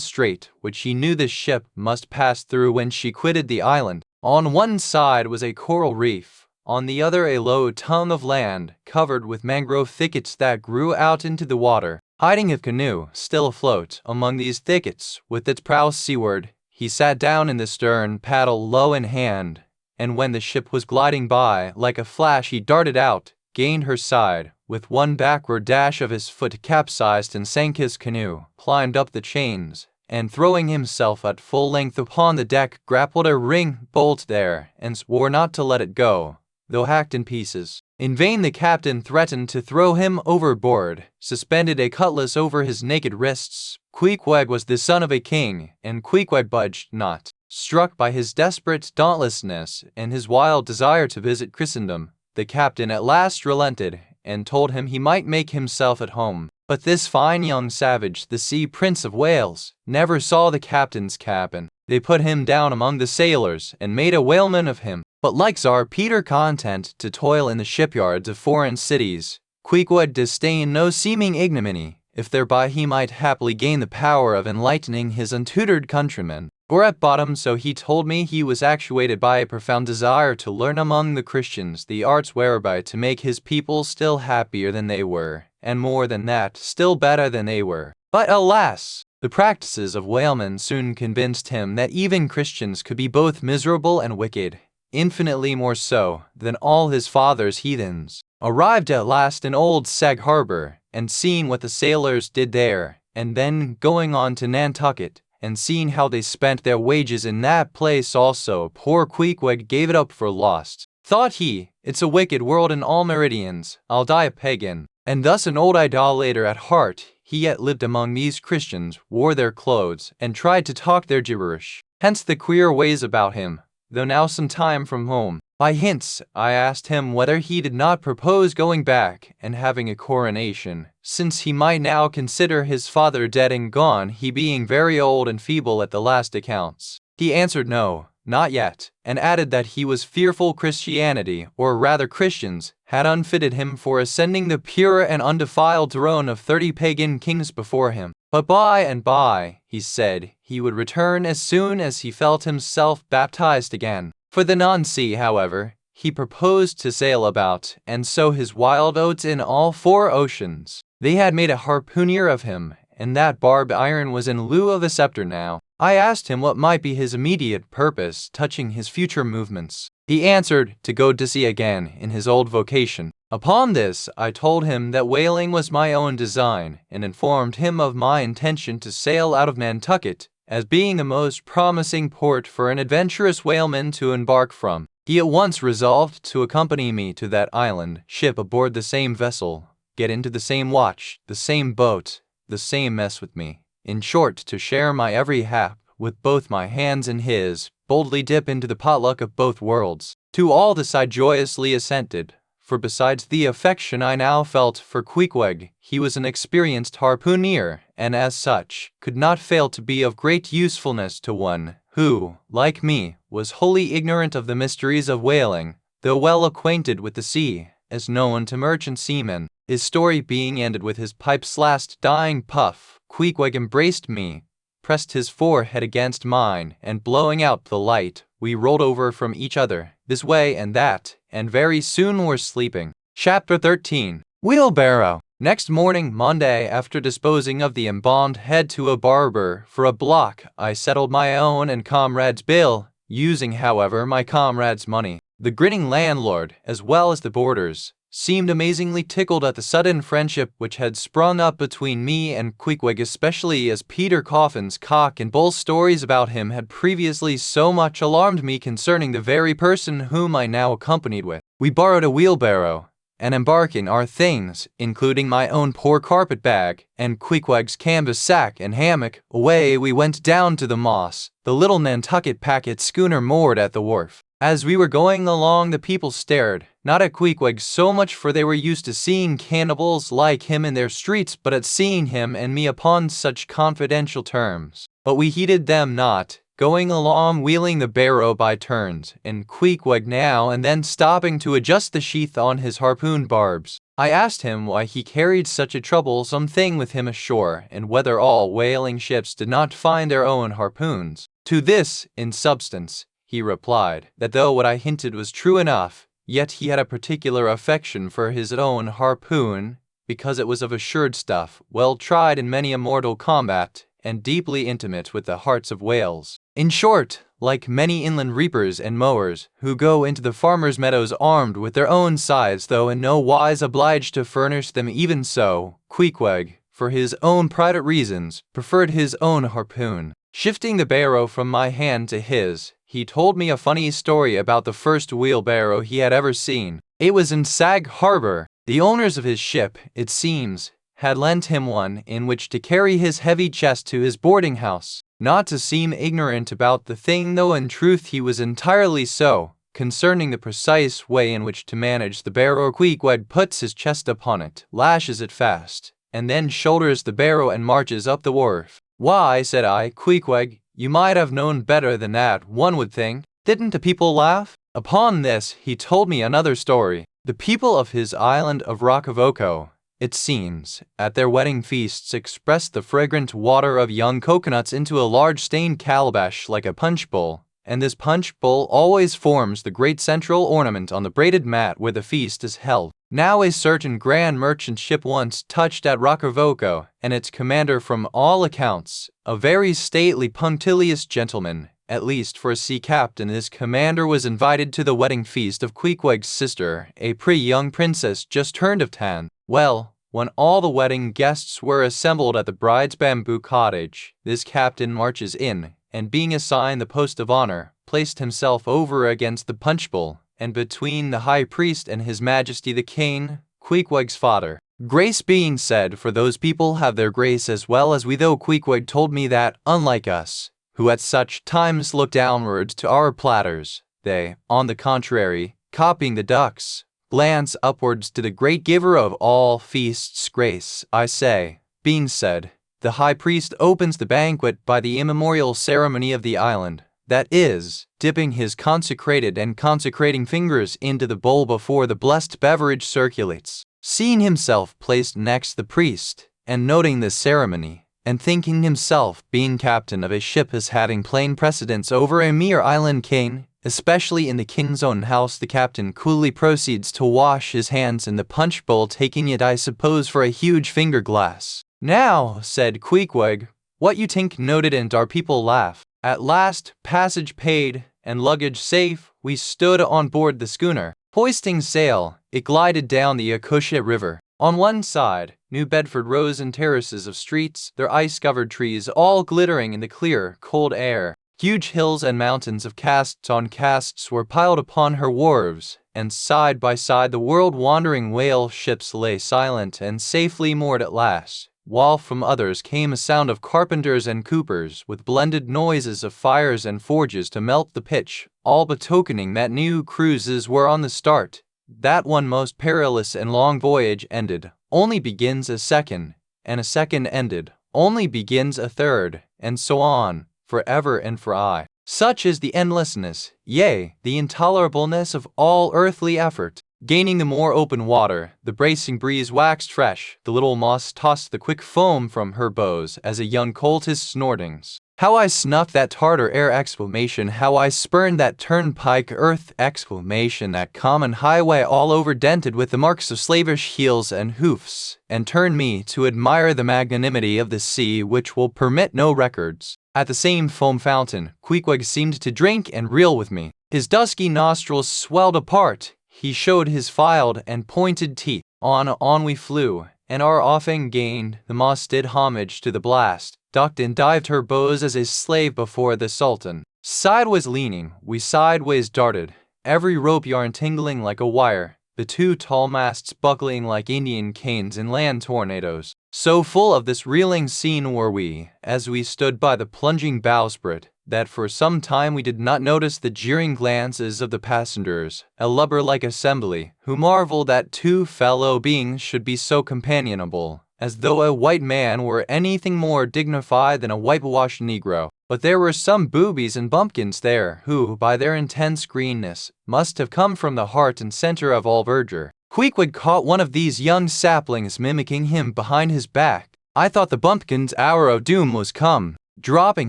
strait, which he knew the ship must pass through when she quitted the island. On one side was a coral reef, on the other a low tongue of land, covered with mangrove thickets that grew out into the water. Hiding his canoe, still afloat, among these thickets, with its prow seaward, he sat down in the stern, paddle low in hand, and when the ship was gliding by, like a flash he darted out, gained her side, with one backward dash of his foot capsized and sank his canoe, climbed up the chains, and throwing himself at full length upon the deck, grappled a ring bolt there, and swore not to let it go, though hacked in pieces. In vain the captain threatened to throw him overboard, suspended a cutlass over his naked wrists. Queequeg was the son of a king, and Queequeg budged not. Struck by his desperate dauntlessness and his wild desire to visit Christendom, the captain at last relented, and told him he might make himself at home. But this fine young savage, the Sea Prince of Wales, never saw the captain's cabin. They put him down among the sailors, and made a whaleman of him. but like Tsar Peter content to toil in the shipyards of foreign cities, Queequeg disdained no seeming ignominy, if thereby he might happily gain the power of enlightening his untutored countrymen. Or at bottom, so he told me, he was actuated by a profound desire to learn among the Christians the arts whereby to make his people still happier than they were, and more than that, still better than they were. But alas! The practices of whalemen soon convinced him that even Christians could be both miserable and wicked, infinitely more so than all his father's heathens. Arrived at last in old Sag Harbor, and seeing what the sailors did there, and then going on to Nantucket, and seeing how they spent their wages in that place also, poor Queequeg gave it up for lost. Thought he, it's a wicked world in all meridians, I'll die a pagan. And thus an old idolater at heart, he yet lived among these Christians, wore their clothes, and tried to talk their gibberish. Hence the queer ways about him, though now some time from home. By hints, I asked him whether he did not propose going back and having a coronation, since he might now consider his father dead and gone, he being very old and feeble at the last accounts. He answered no, not yet, and added that he was fearful Christianity, or rather Christians, had unfitted him for ascending the pure and undefiled throne of 30 pagan kings before him. But by and by, he said, he would return as soon as he felt himself baptized again. For the non-sea, however, he proposed to sail about, and sow his wild oats in all 4 oceans. They had made a harpooner of him, and that barbed iron was in lieu of a scepter now. I asked him what might be his immediate purpose touching his future movements. He answered to go to sea again in his old vocation. Upon this, I told him that whaling was my own design, and informed him of my intention to sail out of Nantucket, as being the most promising port for an adventurous whaleman to embark from. He at once resolved to accompany me to that island, ship aboard the same vessel, get into the same watch, the same boat, the same mess with me. In short, to share my every hap, with both my hands in his, boldly dip into the potluck of both worlds. To all this I joyously assented, for besides the affection I now felt for Queequeg, he was an experienced harpooner, and as such, could not fail to be of great usefulness to one who, like me, was wholly ignorant of the mysteries of whaling, though well acquainted with the sea, as known to merchant seamen. His story being ended with his pipe's last dying puff, Queequeg embraced me, pressed his forehead against mine, and blowing out the light, we rolled over from each other, this way and that, and very soon were sleeping. Chapter 13. Wheelbarrow. Next morning, Monday, after disposing of the embalmed head to a barber for a block, I settled my own and comrade's bill, using, however, my comrade's money. The grinning landlord, as well as the boarders, seemed amazingly tickled at the sudden friendship which had sprung up between me and Queequeg, especially as Peter Coffin's cock and bull stories about him had previously so much alarmed me concerning the very person whom I now accompanied with. We borrowed a wheelbarrow, and embarking our things, including my own poor carpet bag, and Queequeg's canvas sack and hammock, away we went down to the Moss, the little Nantucket packet schooner moored at the wharf. As we were going along, the people stared, not at Queequeg so much, for they were used to seeing cannibals like him in their streets, but at seeing him and me upon such confidential terms. But we heeded them not, going along wheeling the barrow by turns, and Queequeg now and then stopping to adjust the sheath on his harpoon barbs. I asked him why he carried such a troublesome thing with him ashore, and whether all whaling ships did not find their own harpoons. To this, in substance, he replied, that though what I hinted was true enough, yet he had a particular affection for his own harpoon, because it was of assured stuff, well tried in many a mortal combat, and deeply intimate with the hearts of whales. In short, like many inland reapers and mowers, who go into the farmers' meadows armed with their own scythes, though in no wise obliged to furnish them, even so, Queequeg, for his own private reasons, preferred his own harpoon. Shifting the barrow from my hand to his, he told me a funny story about the first wheelbarrow he had ever seen. It was in Sag Harbor. The owners of his ship, it seems, had lent him one in which to carry his heavy chest to his boarding house. Not to seem ignorant about the thing, though in truth he was entirely so, concerning the precise way in which to manage the barrow, Queequeg puts his chest upon it, lashes it fast, and then shoulders the barrow and marches up the wharf. Why, said I, Queequeg, you might have known better than that, one would think. Didn't the people laugh? Upon this, he told me another story. The people of his island of Rockavoco, it seems, at their wedding feasts expressed the fragrant water of young coconuts into a large stained calabash like a punch bowl, and this punch bowl always forms the great central ornament on the braided mat where the feast is held. Now a certain grand merchant ship once touched at Rockavoco, and its commander, from all accounts, a very stately, punctilious gentleman, at least for a sea captain. This commander was invited to the wedding feast of Queequeg's sister, a pretty young princess just turned of 10. Well, when all the wedding guests were assembled at the bride's bamboo cottage, this captain marches in, and being assigned the post of honor, placed himself over against the punch bowl, and between the high priest and his majesty the king, Queequeg's father. Grace being said, for those people have their grace as well as we, though Queequeg told me that, unlike us, who at such times look downwards to our platters, they, on the contrary, copying the ducks, glance upwards to the great giver of all feasts. Grace, I say, being said, the high priest opens the banquet by the immemorial ceremony of the island, that is, dipping his consecrated and consecrating fingers into the bowl before the blessed beverage circulates. Seeing himself placed next the priest, and noting this ceremony, and thinking himself, being captain of a ship, as having plain precedence over a mere island king, especially in the king's own house, the captain coolly proceeds to wash his hands in the punch bowl, taking it, I suppose, for a huge finger glass. Now, said Queequeg, what you think noted, and our people laugh. At last, passage paid, and luggage safe, we stood on board the schooner. Hoisting sail, it glided down the Acacia River. On one side, New Bedford rose in terraces of streets, their ice-covered trees all glittering in the clear, cold air. Huge hills and mountains of casts on casts were piled upon her wharves, and side by side the world-wandering whale ships lay silent and safely moored at last, while from others came a sound of carpenters and coopers, with blended noises of fires and forges to melt the pitch, all betokening that new cruises were on the start, that one most perilous and long voyage ended, only begins a second, and a second ended, only begins a third, and so on, forever and for aye. Such is the endlessness, yea, the intolerableness of all earthly effort. Gaining the more open water, the bracing breeze waxed fresh, the little moss tossed the quick foam from her bows as a young colt his snortings. How I snuffed that Tartar air! Exclamation. How I spurned that turnpike earth! Exclamation. That common highway all over dented with the marks of slavish heels and hoofs, and turned me to admire the magnanimity of the sea, which will permit no records. At the same foam fountain, Queequeg seemed to drink and reel with me. His dusky nostrils swelled apart. He showed his filed and pointed teeth. On we flew, and our offing gained. The moss did homage to the blast, ducked and dived her bows as a slave before the Sultan. Sideways leaning, we sideways darted, every rope yarn tingling like a wire, the two tall masts buckling like Indian canes in land tornadoes. So full of this reeling scene were we, as we stood by the plunging bowsprit, that for some time we did not notice the jeering glances of the passengers, a lubber-like assembly, who marveled that two fellow beings should be so companionable, as though a white man were anything more dignified than a whitewashed Negro. But there were some boobies and bumpkins there, who, by their intense greenness, must have come from the heart and center of all verdure. Queequeg caught one of these young saplings mimicking him behind his back. I thought the bumpkin's hour of doom was come. Dropping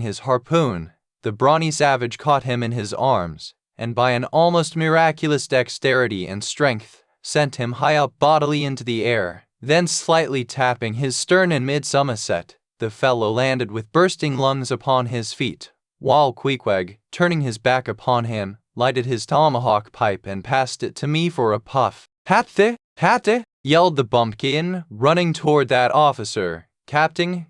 his harpoon, the brawny savage caught him in his arms, and by an almost miraculous dexterity and strength, sent him high up bodily into the air. Then slightly tapping his stern in mid-somerset, the fellow landed with bursting lungs upon his feet, while Queequeg, turning his back upon him, lighted his tomahawk pipe and passed it to me for a puff. "Hatte, hatte!" yelled the bumpkin, running toward that officer. Captain,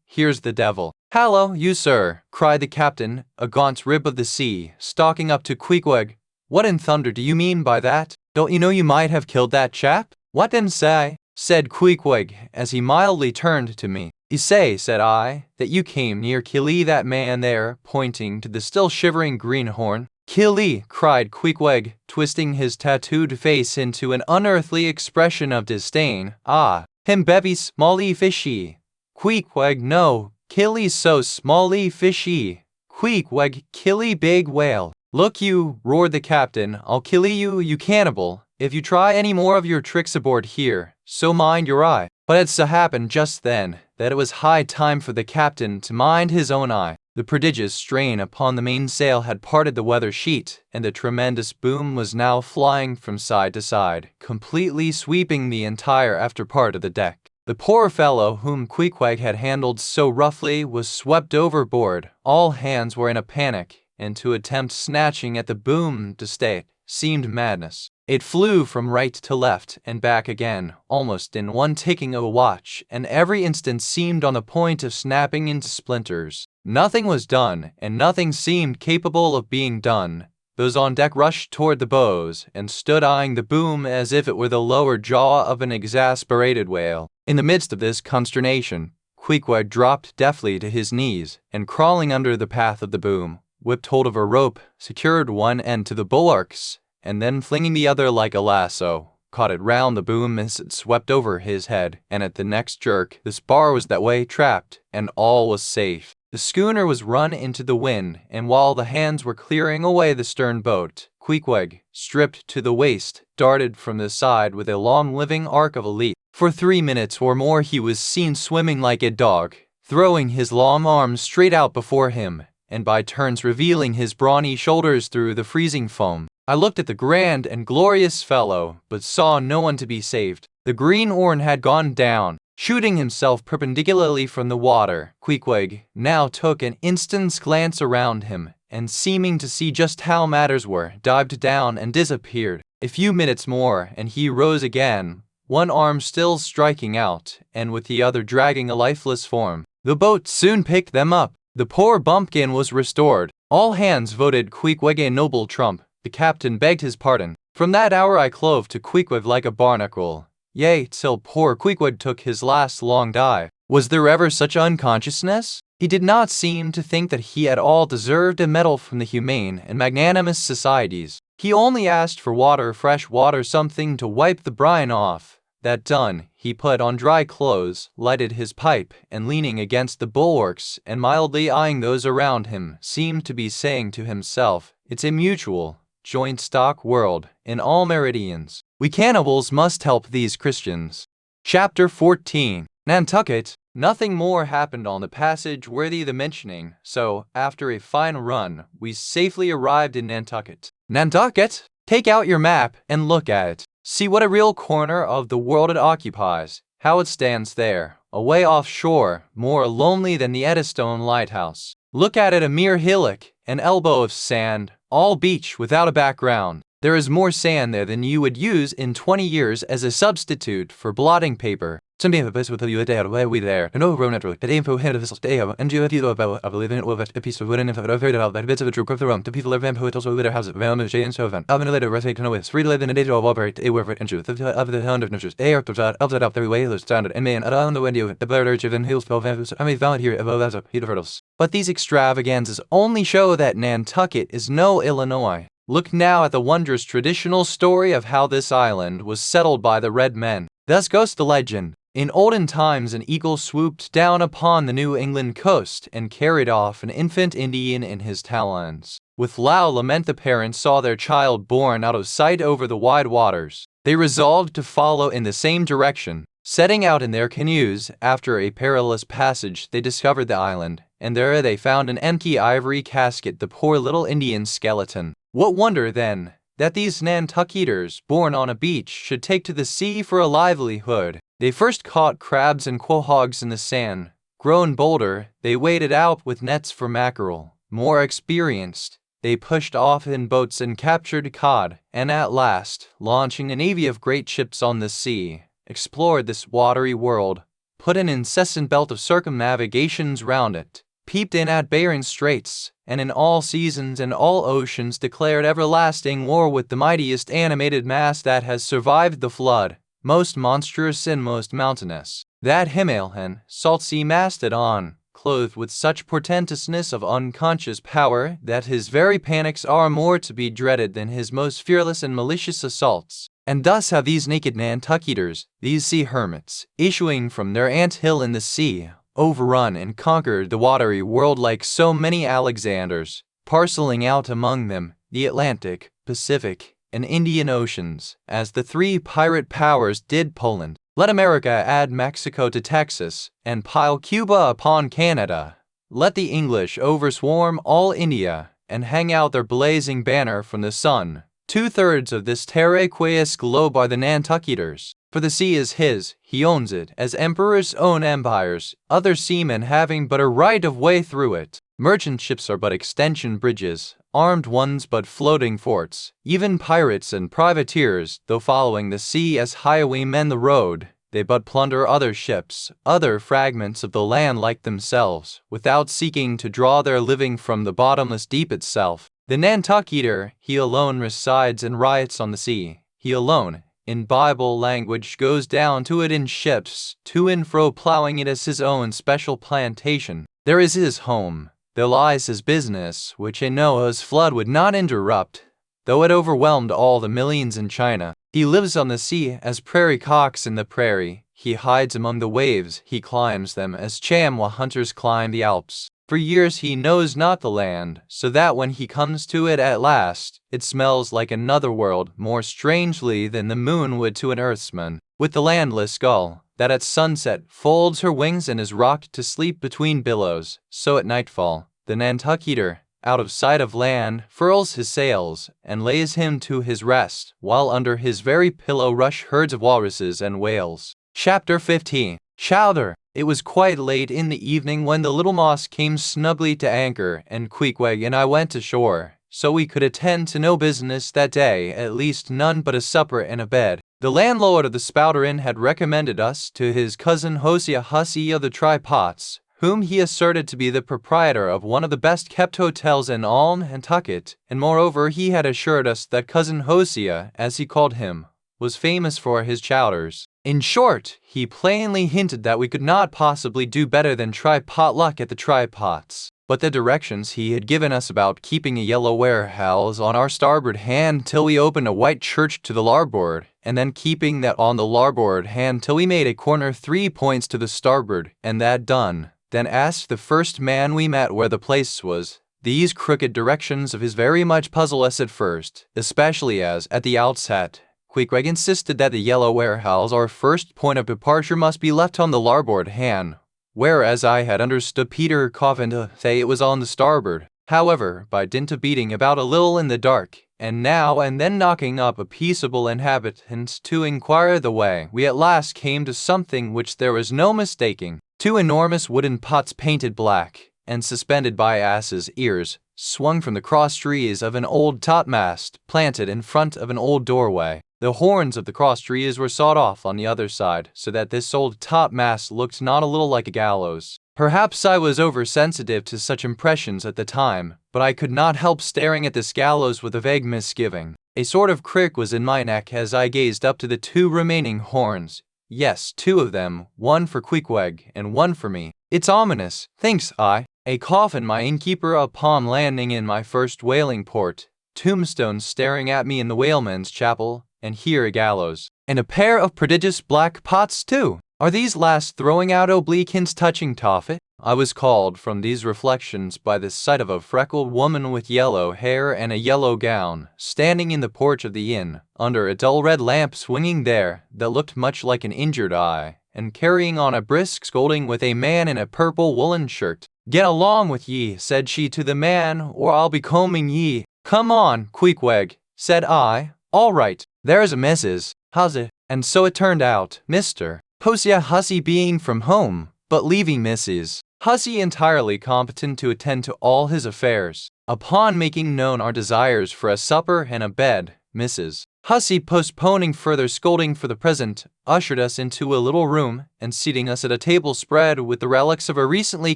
here's the devil." "Hallo, you sir," cried the captain, a gaunt rib of the sea, stalking up to Queequeg. "What in thunder do you mean by that? Don't you know you might have killed that chap?" "What then say?" said Queequeg, as he mildly turned to me. "You say," said I, "that you came near killee that man there," pointing to the still shivering greenhorn. "Killee!" cried Queequeg, twisting his tattooed face into an unearthly expression of disdain. "Ah, him bevy smally fishy." "Queequeg, no, killee so smally fishy." "Queequeg, killee big whale." "Look you," roared the captain, "I'll kill you, you cannibal, if you try any more of your tricks aboard here, so mind your eye." But it so happened just then that it was high time for the captain to mind his own eye. The prodigious strain upon the mainsail had parted the weather sheet, and the tremendous boom was now flying from side to side, completely sweeping the entire after part of the deck. The poor fellow whom Queequeg had handled so roughly was swept overboard. All hands were in a panic, and to attempt snatching at the boom to stay it seemed madness. It flew from right to left and back again, almost in one ticking of a watch, and every instant seemed on the point of snapping into splinters. Nothing was done, and nothing seemed capable of being done. Those on deck rushed toward the bows, and stood eyeing the boom as if it were the lower jaw of an exasperated whale. In the midst of this consternation, Queequeg dropped deftly to his knees, and crawling under the path of the boom, whipped hold of a rope, secured one end to the bulwarks, and then flinging the other like a lasso, caught it round the boom as it swept over his head, and at the next jerk the spar was that way trapped, and all was safe. The schooner was run into the wind, and while the hands were clearing away the stern boat, Queequeg, stripped to the waist, darted from the side with a long living arc of a leap. For 3 minutes or more he was seen swimming like a dog, throwing his long arms straight out before him, and by turns revealing his brawny shoulders through the freezing foam. I looked at the grand and glorious fellow, but saw no one to be saved. The greenhorn had gone down, shooting himself perpendicularly from the water. Queequeg now took an instant's glance around him, and seeming to see just how matters were, dived down and disappeared. A few minutes more, and he rose again, one arm still striking out, and with the other dragging a lifeless form. The boat soon picked them up. The poor bumpkin was restored. All hands voted Queequeg a noble trump. The captain begged his pardon. From that hour I clove to Queequeg like a barnacle. Yea, till poor Queequeg took his last long dive. Was there ever such unconsciousness? He did not seem to think that he at all deserved a medal from the humane and magnanimous societies. He only asked for water, fresh water, something to wipe the brine off. That done, he put on dry clothes, lighted his pipe, and leaning against the bulwarks and mildly eyeing those around him, seemed to be saying to himself, "It's a mutual, joint stock world, in all meridians. We cannibals must help these Christians." Chapter 14. Nantucket. Nothing more happened on the passage worthy the mentioning, so, after a fine run, we safely arrived in Nantucket. Nantucket? Take out your map and look at it. See what a real corner of the world it occupies, how it stands there, away offshore, more lonely than the Eddystone Lighthouse. Look at it, a mere hillock, an elbow of sand, all beach without a background. There is more sand there than you would use in 20 years as a substitute for blotting paper. Something of this with you there, where we there, and over network, the info head of this day, and you have you about a living over a piece of wooden info of very that bits of a true of the room, to people of them who it also with their houses, Van Jane so van. I've been later recited to know it's free to live in a day of operate a word and truth of the hand of natures, a of that up the way, those standard, and man, around the window, the bird urge of an hills, I may valid here above as up, heat of hurdles. But these extravaganzas only show that Nantucket is no Illinois. Look now at the wondrous traditional story of how this island was settled by the red men. Thus goes the legend. In olden times, an eagle swooped down upon the New England coast and carried off an infant Indian in his talons. With loud lament the parents saw their child born out of sight over the wide waters. They resolved to follow in the same direction. Setting out in their canoes, after a perilous passage, they discovered the island, and there they found an empty ivory casket, the poor little Indian's skeleton. What wonder, then, that these Nantucketers, born on a beach, should take to the sea for a livelihood. They first caught crabs and quahogs in the sand. Grown bolder, they waded out with nets for mackerel. More experienced, they pushed off in boats and captured cod, and at last, launching a navy of great ships on the sea, explored this watery world, put an incessant belt of circumnavigations round it, peeped in at Behring's Straits, and in all seasons and all oceans declared everlasting war with the mightiest animated mass that has survived the flood, most monstrous and most mountainous, that Himalayan salt sea mastodon, clothed with such portentousness of unconscious power that his very panics are more to be dreaded than his most fearless and malicious assaults. And thus have these naked Nantucketers, these sea hermits, issuing from their ant-hill in the sea, overrun and conquered the watery world like so many Alexanders, parceling out among them the Atlantic, Pacific, and Indian Oceans, as the three pirate powers did Poland. Let America add Mexico to Texas, and pile Cuba upon Canada. Let the English overswarm all India, and hang out their blazing banner from the sun. 2/3 of this terraqueous globe are the Nantucketers. For the sea is his, he owns it, as emperors own empires, other seamen having but a right of way through it. Merchant ships are but extension bridges, armed ones but floating forts. Even pirates and privateers, though following the sea as highwaymen the road, they but plunder other ships, other fragments of the land like themselves, without seeking to draw their living from the bottomless deep itself. The Nantucketer, he alone resides and riots on the sea. He alone, in Bible language, goes down to it in ships, to and fro plowing it as his own special plantation. There is his home. There lies his business, which a Noah's flood would not interrupt, though it overwhelmed all the millions in China. He lives on the sea as prairie cocks in the prairie. He hides among the waves, he climbs them as chamois hunters climb the Alps. For years he knows not the land, so that when he comes to it at last, it smells like another world more strangely than the moon would to an earthsman. With the landless gull, that at sunset folds her wings and is rocked to sleep between billows, so at nightfall, the Nantucketer, out of sight of land, furls his sails, and lays him to his rest, while under his very pillow rush herds of walruses and whales. Chapter 15. Chowder. It was quite late in the evening when the little Moss came snugly to anchor, and Queequeg and I went ashore, so we could attend to no business that day, at least none but a supper and a bed. The landlord of the Spouter Inn had recommended us to his cousin Hosea Hussey of the Tri-Pots, whom he asserted to be the proprietor of one of the best-kept hotels in all Nantucket, and moreover he had assured us that cousin Hosea, as he called him, was famous for his chowders. In short, he plainly hinted that we could not possibly do better than try potluck at the Tri-Pots. But the directions he had given us about keeping a yellow warehouse on our starboard hand till we opened a white church to the larboard, and then keeping that on the larboard hand till we made a corner 3 points to the starboard, and that done, then asked the first man we met where the place was. These crooked directions of his very much puzzled us at first, especially as, at the outset, Queequeg insisted that the yellow warehouse, our first point of departure, must be left on the larboard hand, whereas I had understood Peter Coffin to say it was on the starboard. However, by dint of beating about a little in the dark, and now and then knocking up a peaceable inhabitant to inquire the way, we at last came to something which there was no mistaking. 2 enormous wooden pots painted black, and suspended by asses' ears, swung from the cross trees of an old topmast, planted in front of an old doorway. The horns of the cross trees were sawed off on the other side, so that this old topmast looked not a little like a gallows. Perhaps I was oversensitive to such impressions at the time, but I could not help staring at this gallows with a vague misgiving. A sort of crick was in my neck as I gazed up to the 2 remaining horns. Yes, 2 of them, one for Queequeg and one for me. It's ominous, thinks I. A coffin my innkeeper upon landing in my first whaling port, tombstones staring at me in the whaleman's chapel, and here a gallows. And a pair of prodigious black pots too. Are these last throwing out oblique hints touching Tophet? I was called from these reflections by the sight of a freckled woman with yellow hair and a yellow gown, standing in the porch of the inn, under a dull red lamp swinging there, that looked much like an injured eye, and carrying on a brisk scolding with a man in a purple woolen shirt. "Get along with ye," said she to the man, "or I'll be combing ye." "Come on, Queequeg," said I. "All right, there's a Mrs. Hussey." And so it turned out, Mr. Hosea Hussey being from home, but leaving Mrs. Hussey entirely competent to attend to all his affairs. Upon making known our desires for a supper and a bed, Mrs. Hussey, postponing further scolding for the present, ushered us into a little room, and seating us at a table spread with the relics of a recently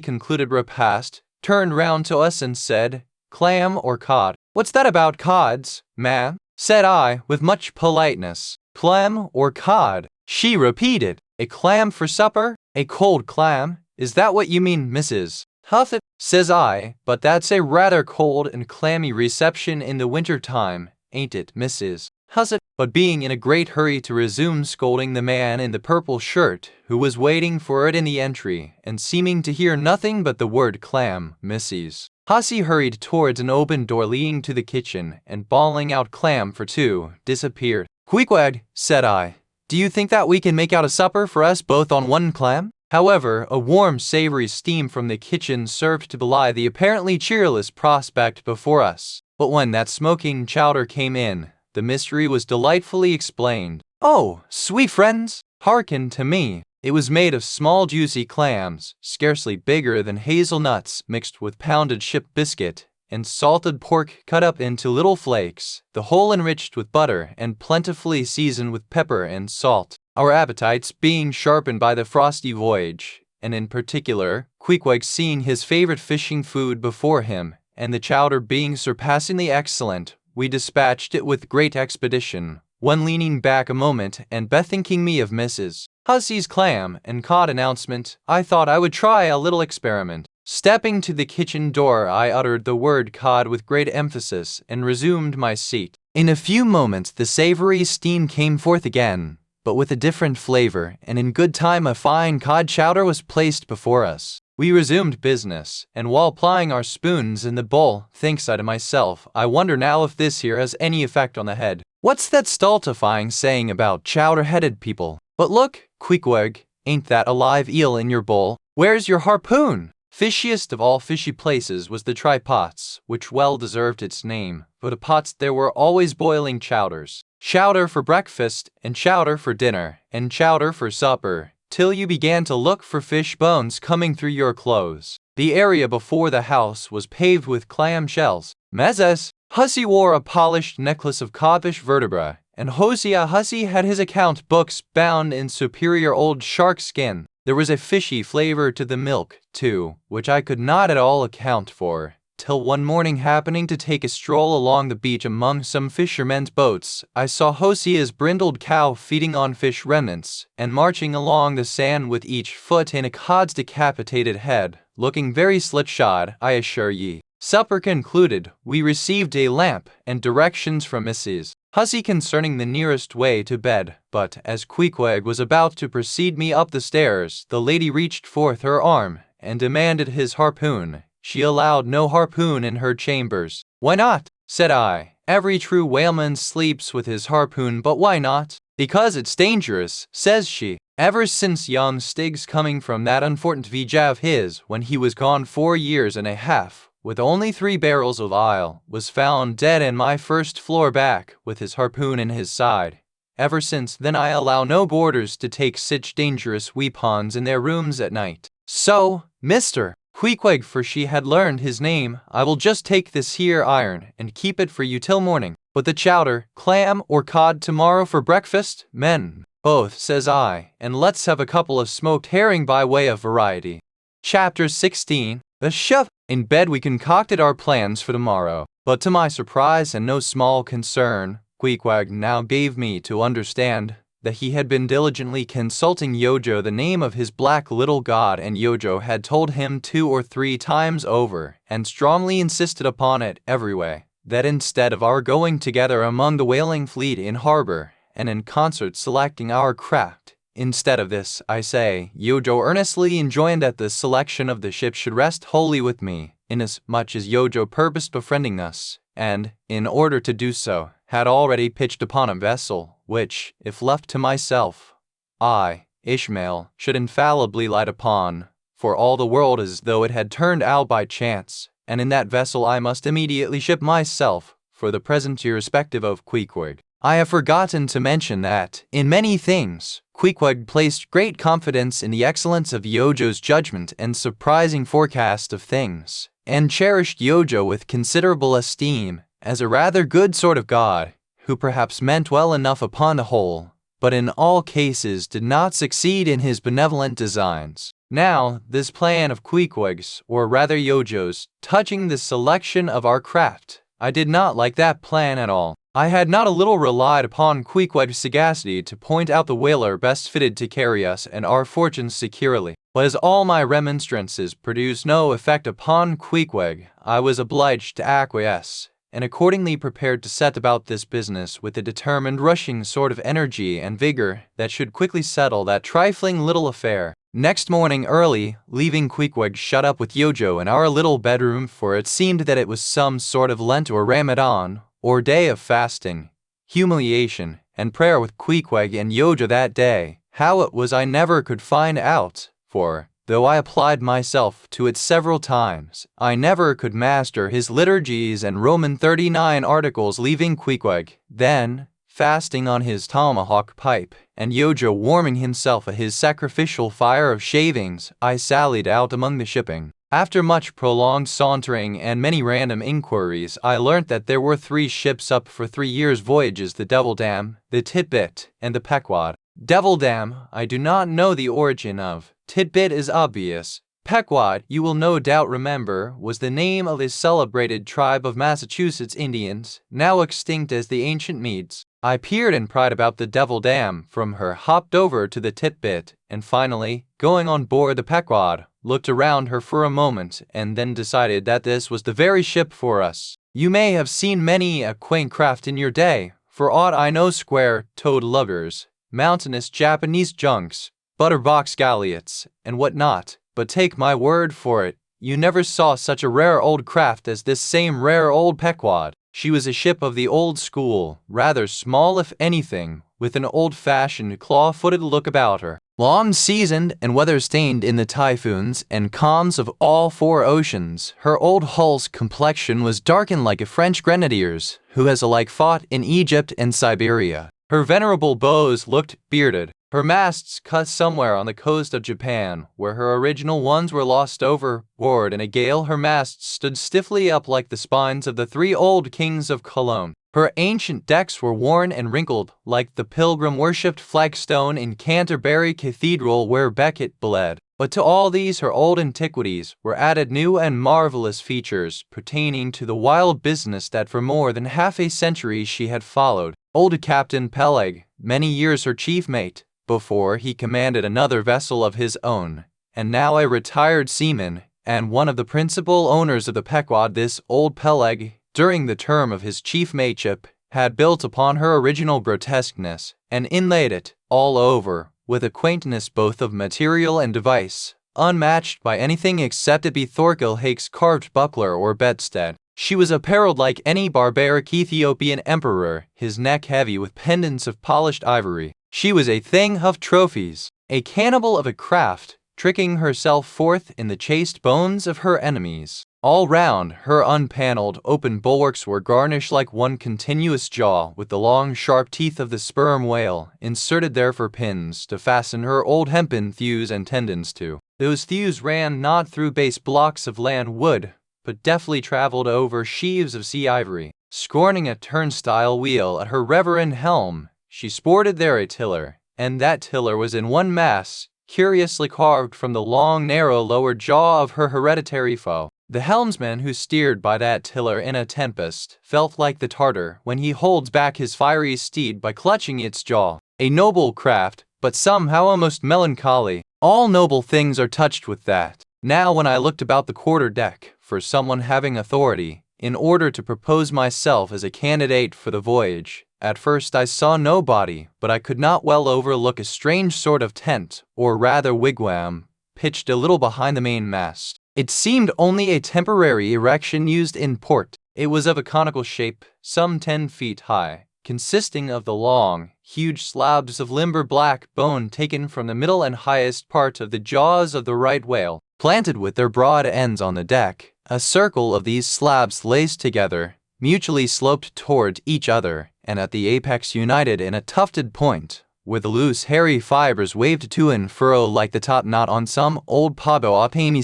concluded repast, turned round to us and said, "Clam or cod?" "What's that about cods, ma'am?" said I, with much politeness. "Clam or cod?" she repeated. "A clam for supper? A cold clam? Is that what you mean, Mrs. Huffet?" says I. "But that's a rather cold and clammy reception in the winter time, ain't it, Mrs. Hussey?" But being in a great hurry to resume scolding the man in the purple shirt, who was waiting for it in the entry, and seeming to hear nothing but the word clam, Mrs. Hussy hurried towards an open door leading to the kitchen and, bawling out "clam for two," disappeared. "Queequeg," said I, "do you think that we can make out a supper for us both on one clam?" However, a warm, savory steam from the kitchen served to belie the apparently cheerless prospect before us. But when that smoking chowder came in, the mystery was delightfully explained. "Oh, sweet friends, hearken to me." It was made of small juicy clams, scarcely bigger than hazelnuts, mixed with pounded ship biscuit and salted pork cut up into little flakes, the whole enriched with butter and plentifully seasoned with pepper and salt. Our appetites being sharpened by the frosty voyage, and in particular, Queequeg seeing his favorite fishing food before him, and the chowder being surpassingly excellent, we dispatched it with great expedition, when leaning back a moment and bethinking me of Mrs. Hussy's clam and cod announcement, I thought I would try a little experiment. Stepping to the kitchen door, I uttered the word cod with great emphasis and resumed my seat. In a few moments the savory steam came forth again, but with a different flavor, and in good time a fine cod chowder was placed before us. We resumed business, and while plying our spoons in the bowl, thinks I to myself, I wonder now if this here has any effect on the head. What's that stultifying saying about chowder-headed people? But look, Queequeg, ain't that a live eel in your bowl? Where's your harpoon? Fishiest of all fishy places was the try-pots, which well deserved its name, for the pots there were always boiling chowders. Chowder for breakfast, and chowder for dinner, and chowder for supper, till you began to look for fish bones coming through your clothes. The area before the house was paved with clam shells. Mrs. Hussy wore a polished necklace of codfish vertebrae, and Hosea Hussy had his account books bound in superior old shark skin. There was a fishy flavor to the milk, too, which I could not at all account for, till one morning, happening to take a stroll along the beach among some fishermen's boats, I saw Hosea's brindled cow feeding on fish remnants, and marching along the sand with each foot in a cod's decapitated head, looking very slipshod, I assure ye. Supper concluded, we received a lamp and directions from Mrs. Hussy concerning the nearest way to bed, but as Queequeg was about to precede me up the stairs, the lady reached forth her arm and demanded his harpoon. She allowed no harpoon in her chambers. "Why not?" said I. "Every true whaleman sleeps with his harpoon, but why not?" "Because it's dangerous," says she. "Ever since young Stig's coming from that unfortunate voyage of his, when he was gone 4 years and a half, with only 3 barrels of oil, was found dead in my first floor back, with his harpoon in his side. Ever since then I allow no boarders to take sich dangerous weapons in their rooms at night. So, Mr. Queequeg, for she had learned his name, I will just take this here iron, and keep it for you till morning. But the chowder, clam or cod tomorrow for breakfast, men?" "Both," says I, "and let's have a couple of smoked herring by way of variety." Chapter 16. The shove. In bed we concocted our plans for tomorrow, but to my surprise and no small concern, Queequeg now gave me to understand that he had been diligently consulting Yojo the name of his black little god, and Yojo had told him 2 or 3 times over, and strongly insisted upon it every way, that instead of our going together among the whaling fleet in harbor, and in concert selecting our craft, instead of this, I say, Yojo earnestly enjoined that the selection of the ship should rest wholly with me, inasmuch as Yojo purposed befriending us, and, in order to do so, had already pitched upon a vessel, which, if left to myself, I, Ishmael, should infallibly light upon, for all the world as though it had turned out by chance, and in that vessel I must immediately ship myself, for the present irrespective of Queequeg. I have forgotten to mention that, in many things, Queequeg placed great confidence in the excellence of Yojo's judgment and surprising forecast of things, and cherished Yojo with considerable esteem, as a rather good sort of god, who perhaps meant well enough upon the whole, but in all cases did not succeed in his benevolent designs. Now, this plan of Queequeg's, or rather Yojo's, touching the selection of our craft, I did not like that plan at all. I had not a little relied upon Queequeg's sagacity to point out the whaler best fitted to carry us and our fortunes securely, but as all my remonstrances produced no effect upon Queequeg, I was obliged to acquiesce, and accordingly prepared to set about this business with a determined rushing sort of energy and vigor that should quickly settle that trifling little affair. Next morning early, leaving Queequeg shut up with Yojo in our little bedroom, for it seemed that it was some sort of Lent or Ramadan, or day of fasting, humiliation, and prayer with Queequeg and Yojo that day. How it was I never could find out, for, though I applied myself to it several times, I never could master his liturgies and Roman 39 articles. Leaving Queequeg, then, fasting on his tomahawk pipe, and Yojo warming himself at his sacrificial fire of shavings, I sallied out among the shipping. After much prolonged sauntering and many random inquiries, I learnt that there were 3 ships up for 3 years' voyages: the Devil Dam, the Titbit, and the Pequod. Devil Dam I do not know the origin of. Titbit is obvious. Pequod, you will no doubt remember, was the name of a celebrated tribe of Massachusetts Indians, now extinct as the ancient Medes. I peered and pried about the Devil Dam, from her hopped over to the Titbit, and finally, going on board the Pequod, looked around her for a moment, and then decided that this was the very ship for us. You may have seen many a quaint craft in your day, for aught I know, square-toed luggers, mountainous Japanese junks, butterbox galliots, and what not, but take my word for it, you never saw such a rare old craft as this same rare old Pequod. She was a ship of the old school, rather small if anything, with an old-fashioned claw-footed look about her. Long seasoned and weather-stained in the typhoons and calms of all 4 oceans, her old hull's complexion was darkened like a French grenadier's, who has alike fought in Egypt and Siberia. Her venerable bows looked bearded, her masts cut somewhere on the coast of Japan, where her original ones were lost overboard in a gale. Her masts stood stiffly up like the spines of the 3 old kings of Cologne. Her ancient decks were worn and wrinkled like the pilgrim-worshipped flagstone in Canterbury Cathedral where Becket bled. But to all these her old antiquities were added new and marvelous features pertaining to the wild business that for more than half a century she had followed. Old Captain Peleg, many years her chief mate, before he commanded another vessel of his own, and now a retired seaman, and one of the principal owners of the Pequod. This old Peleg, during the term of his chief mateship, had built upon her original grotesqueness, and inlaid it, all over, with a quaintness both of material and device, unmatched by anything except it be Thorkel Hake's carved buckler or bedstead. She was apparelled like any barbaric Ethiopian emperor, his neck heavy with pendants of polished ivory. She was a thing of trophies, a cannibal of a craft, tricking herself forth in the chaste bones of her enemies. All round, her unpanelled, open bulwarks were garnished like one continuous jaw, with the long, sharp teeth of the sperm whale, inserted there for pins, to fasten her old hempen thews and tendons to. Those thews ran not through base blocks of land wood, but deftly travelled over sheaves of sea ivory. Scorning a turnstile wheel at her reverend helm, she sported there a tiller, and that tiller was in one mass, curiously carved from the long, narrow lower jaw of her hereditary foe. The helmsman who steered by that tiller in a tempest felt like the Tartar when he holds back his fiery steed by clutching its jaw. A noble craft, but somehow almost melancholy. All noble things are touched with that. Now when I looked about the quarter-deck for someone having authority, in order to propose myself as a candidate for the voyage, at first I saw nobody, but I could not well overlook a strange sort of tent, or rather wigwam, pitched a little behind the main mast. It seemed only a temporary erection used in port. It was of a conical shape, some 10 feet high, consisting of the long, huge slabs of limber black bone taken from the middle and highest part of the jaws of the right whale, planted with their broad ends on the deck. A circle of these slabs laced together, mutually sloped toward each other, and at the apex united in a tufted point, where the loose hairy fibers waved to and fro like the top knot on some old Potawatomi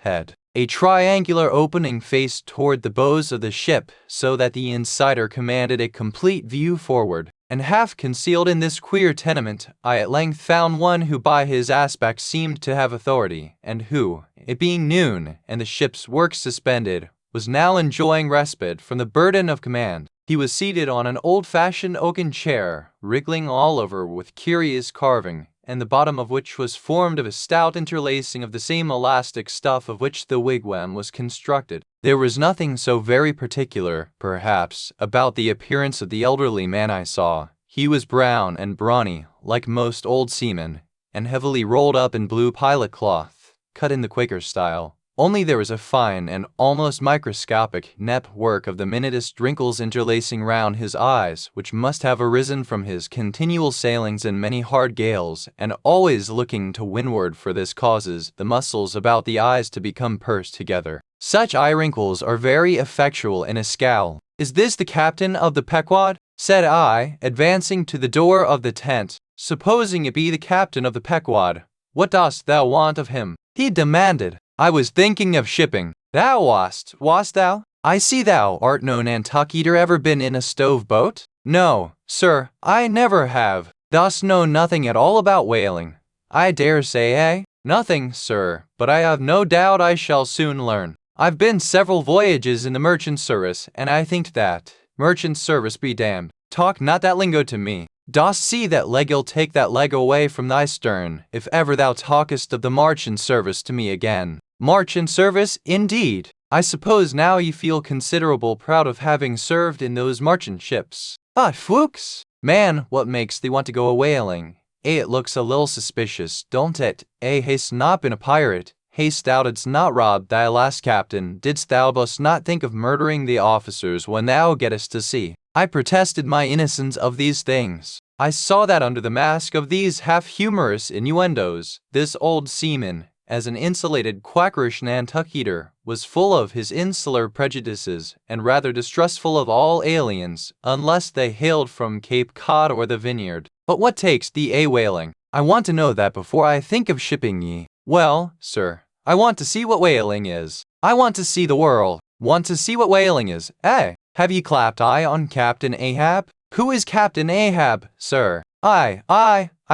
head. A triangular opening faced toward the bows of the ship, so that the insider commanded a complete view forward. And half concealed in this queer tenement, I at length found one who by his aspect seemed to have authority, and who, it being noon, and the ship's work suspended, was now enjoying respite from the burden of command. He was seated on an old-fashioned oaken chair, wriggling all over with curious carving, and the bottom of which was formed of a stout interlacing of the same elastic stuff of which the wigwam was constructed. There was nothing so very particular, perhaps, about the appearance of the elderly man I saw. He was brown and brawny, like most old seamen, and heavily rolled up in blue pilot cloth, cut in the Quaker style. Only there was a fine and almost microscopic network of the minutest wrinkles interlacing round his eyes, which must have arisen from his continual sailings in many hard gales, and always looking to windward, for this causes the muscles about the eyes to become pursed together. Such eye wrinkles are very effectual in a scowl. "Is this the captain of the Pequod?" said I, advancing to the door of the tent. "Supposing it be the captain of the Pequod, what dost thou want of him?" he demanded. "I was thinking of shipping." "Thou wast thou? I see thou art no Nantucketer. Ever been in a stove boat?" "No, sir, I never have." "Dost know nothing at all about whaling?" "I dare say, eh?" "Nothing, sir, but I have no doubt I shall soon learn. I've been several voyages in the merchant service, and I think that merchant service be damned. Talk not that lingo to me. Dost see that leg'll take that leg away from thy stern, if ever thou talkest of the marchant service to me again." "Marchant service, indeed! I suppose now you feel considerable proud of having served in those marchant ships." "But, Fuchs! Man, what makes thee want to go a-whaling? It looks a little suspicious, don't it? Hast not been a pirate? Hast thou didst not rob thy last captain? Didst thou bust not think of murdering the officers when thou gettest to sea?" I protested my innocence of these things. I saw that under the mask of these half-humorous innuendos, this old seaman, as an insulated quackerish Nantucketer, was full of his insular prejudices, and rather distrustful of all aliens, unless they hailed from Cape Cod or the Vineyard. "But what takes thee a-whaling? I want to know that before I think of shipping ye." "Well, sir, I want to see what whaling is. I want to see the world. Want to see what whaling is, eh? Have ye clapped eye on Captain Ahab?" "Who is Captain Ahab, sir?" I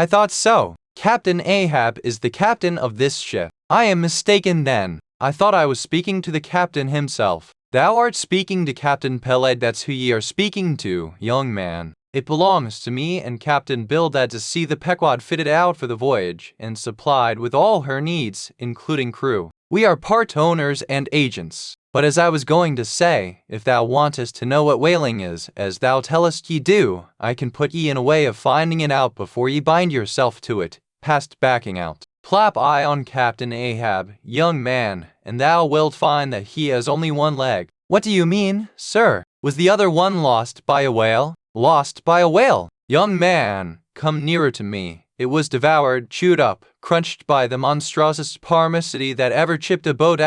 thought so. Captain Ahab is the captain of this ship." "I am mistaken then. I thought I was speaking to the captain himself." "Thou art speaking to Captain Peleg. That's who ye are speaking to, young man. It belongs to me and Captain Bildad to see the Pequod fitted out for the voyage, and supplied with all her needs, including crew. We are part owners and agents. But as I was going to say, if thou wantest to know what whaling is, as thou tellest ye do, I can put ye in a way of finding it out before ye bind yourself to it, past backing out. Clap eye on Captain Ahab, young man, and thou wilt find that he has only one leg." "What do you mean, sir? Was the other one lost by a whale?" "Lost by a whale? Young man, come nearer to me. It was devoured, chewed up, crunched by the monstrosest parmacity that ever chipped a boat!"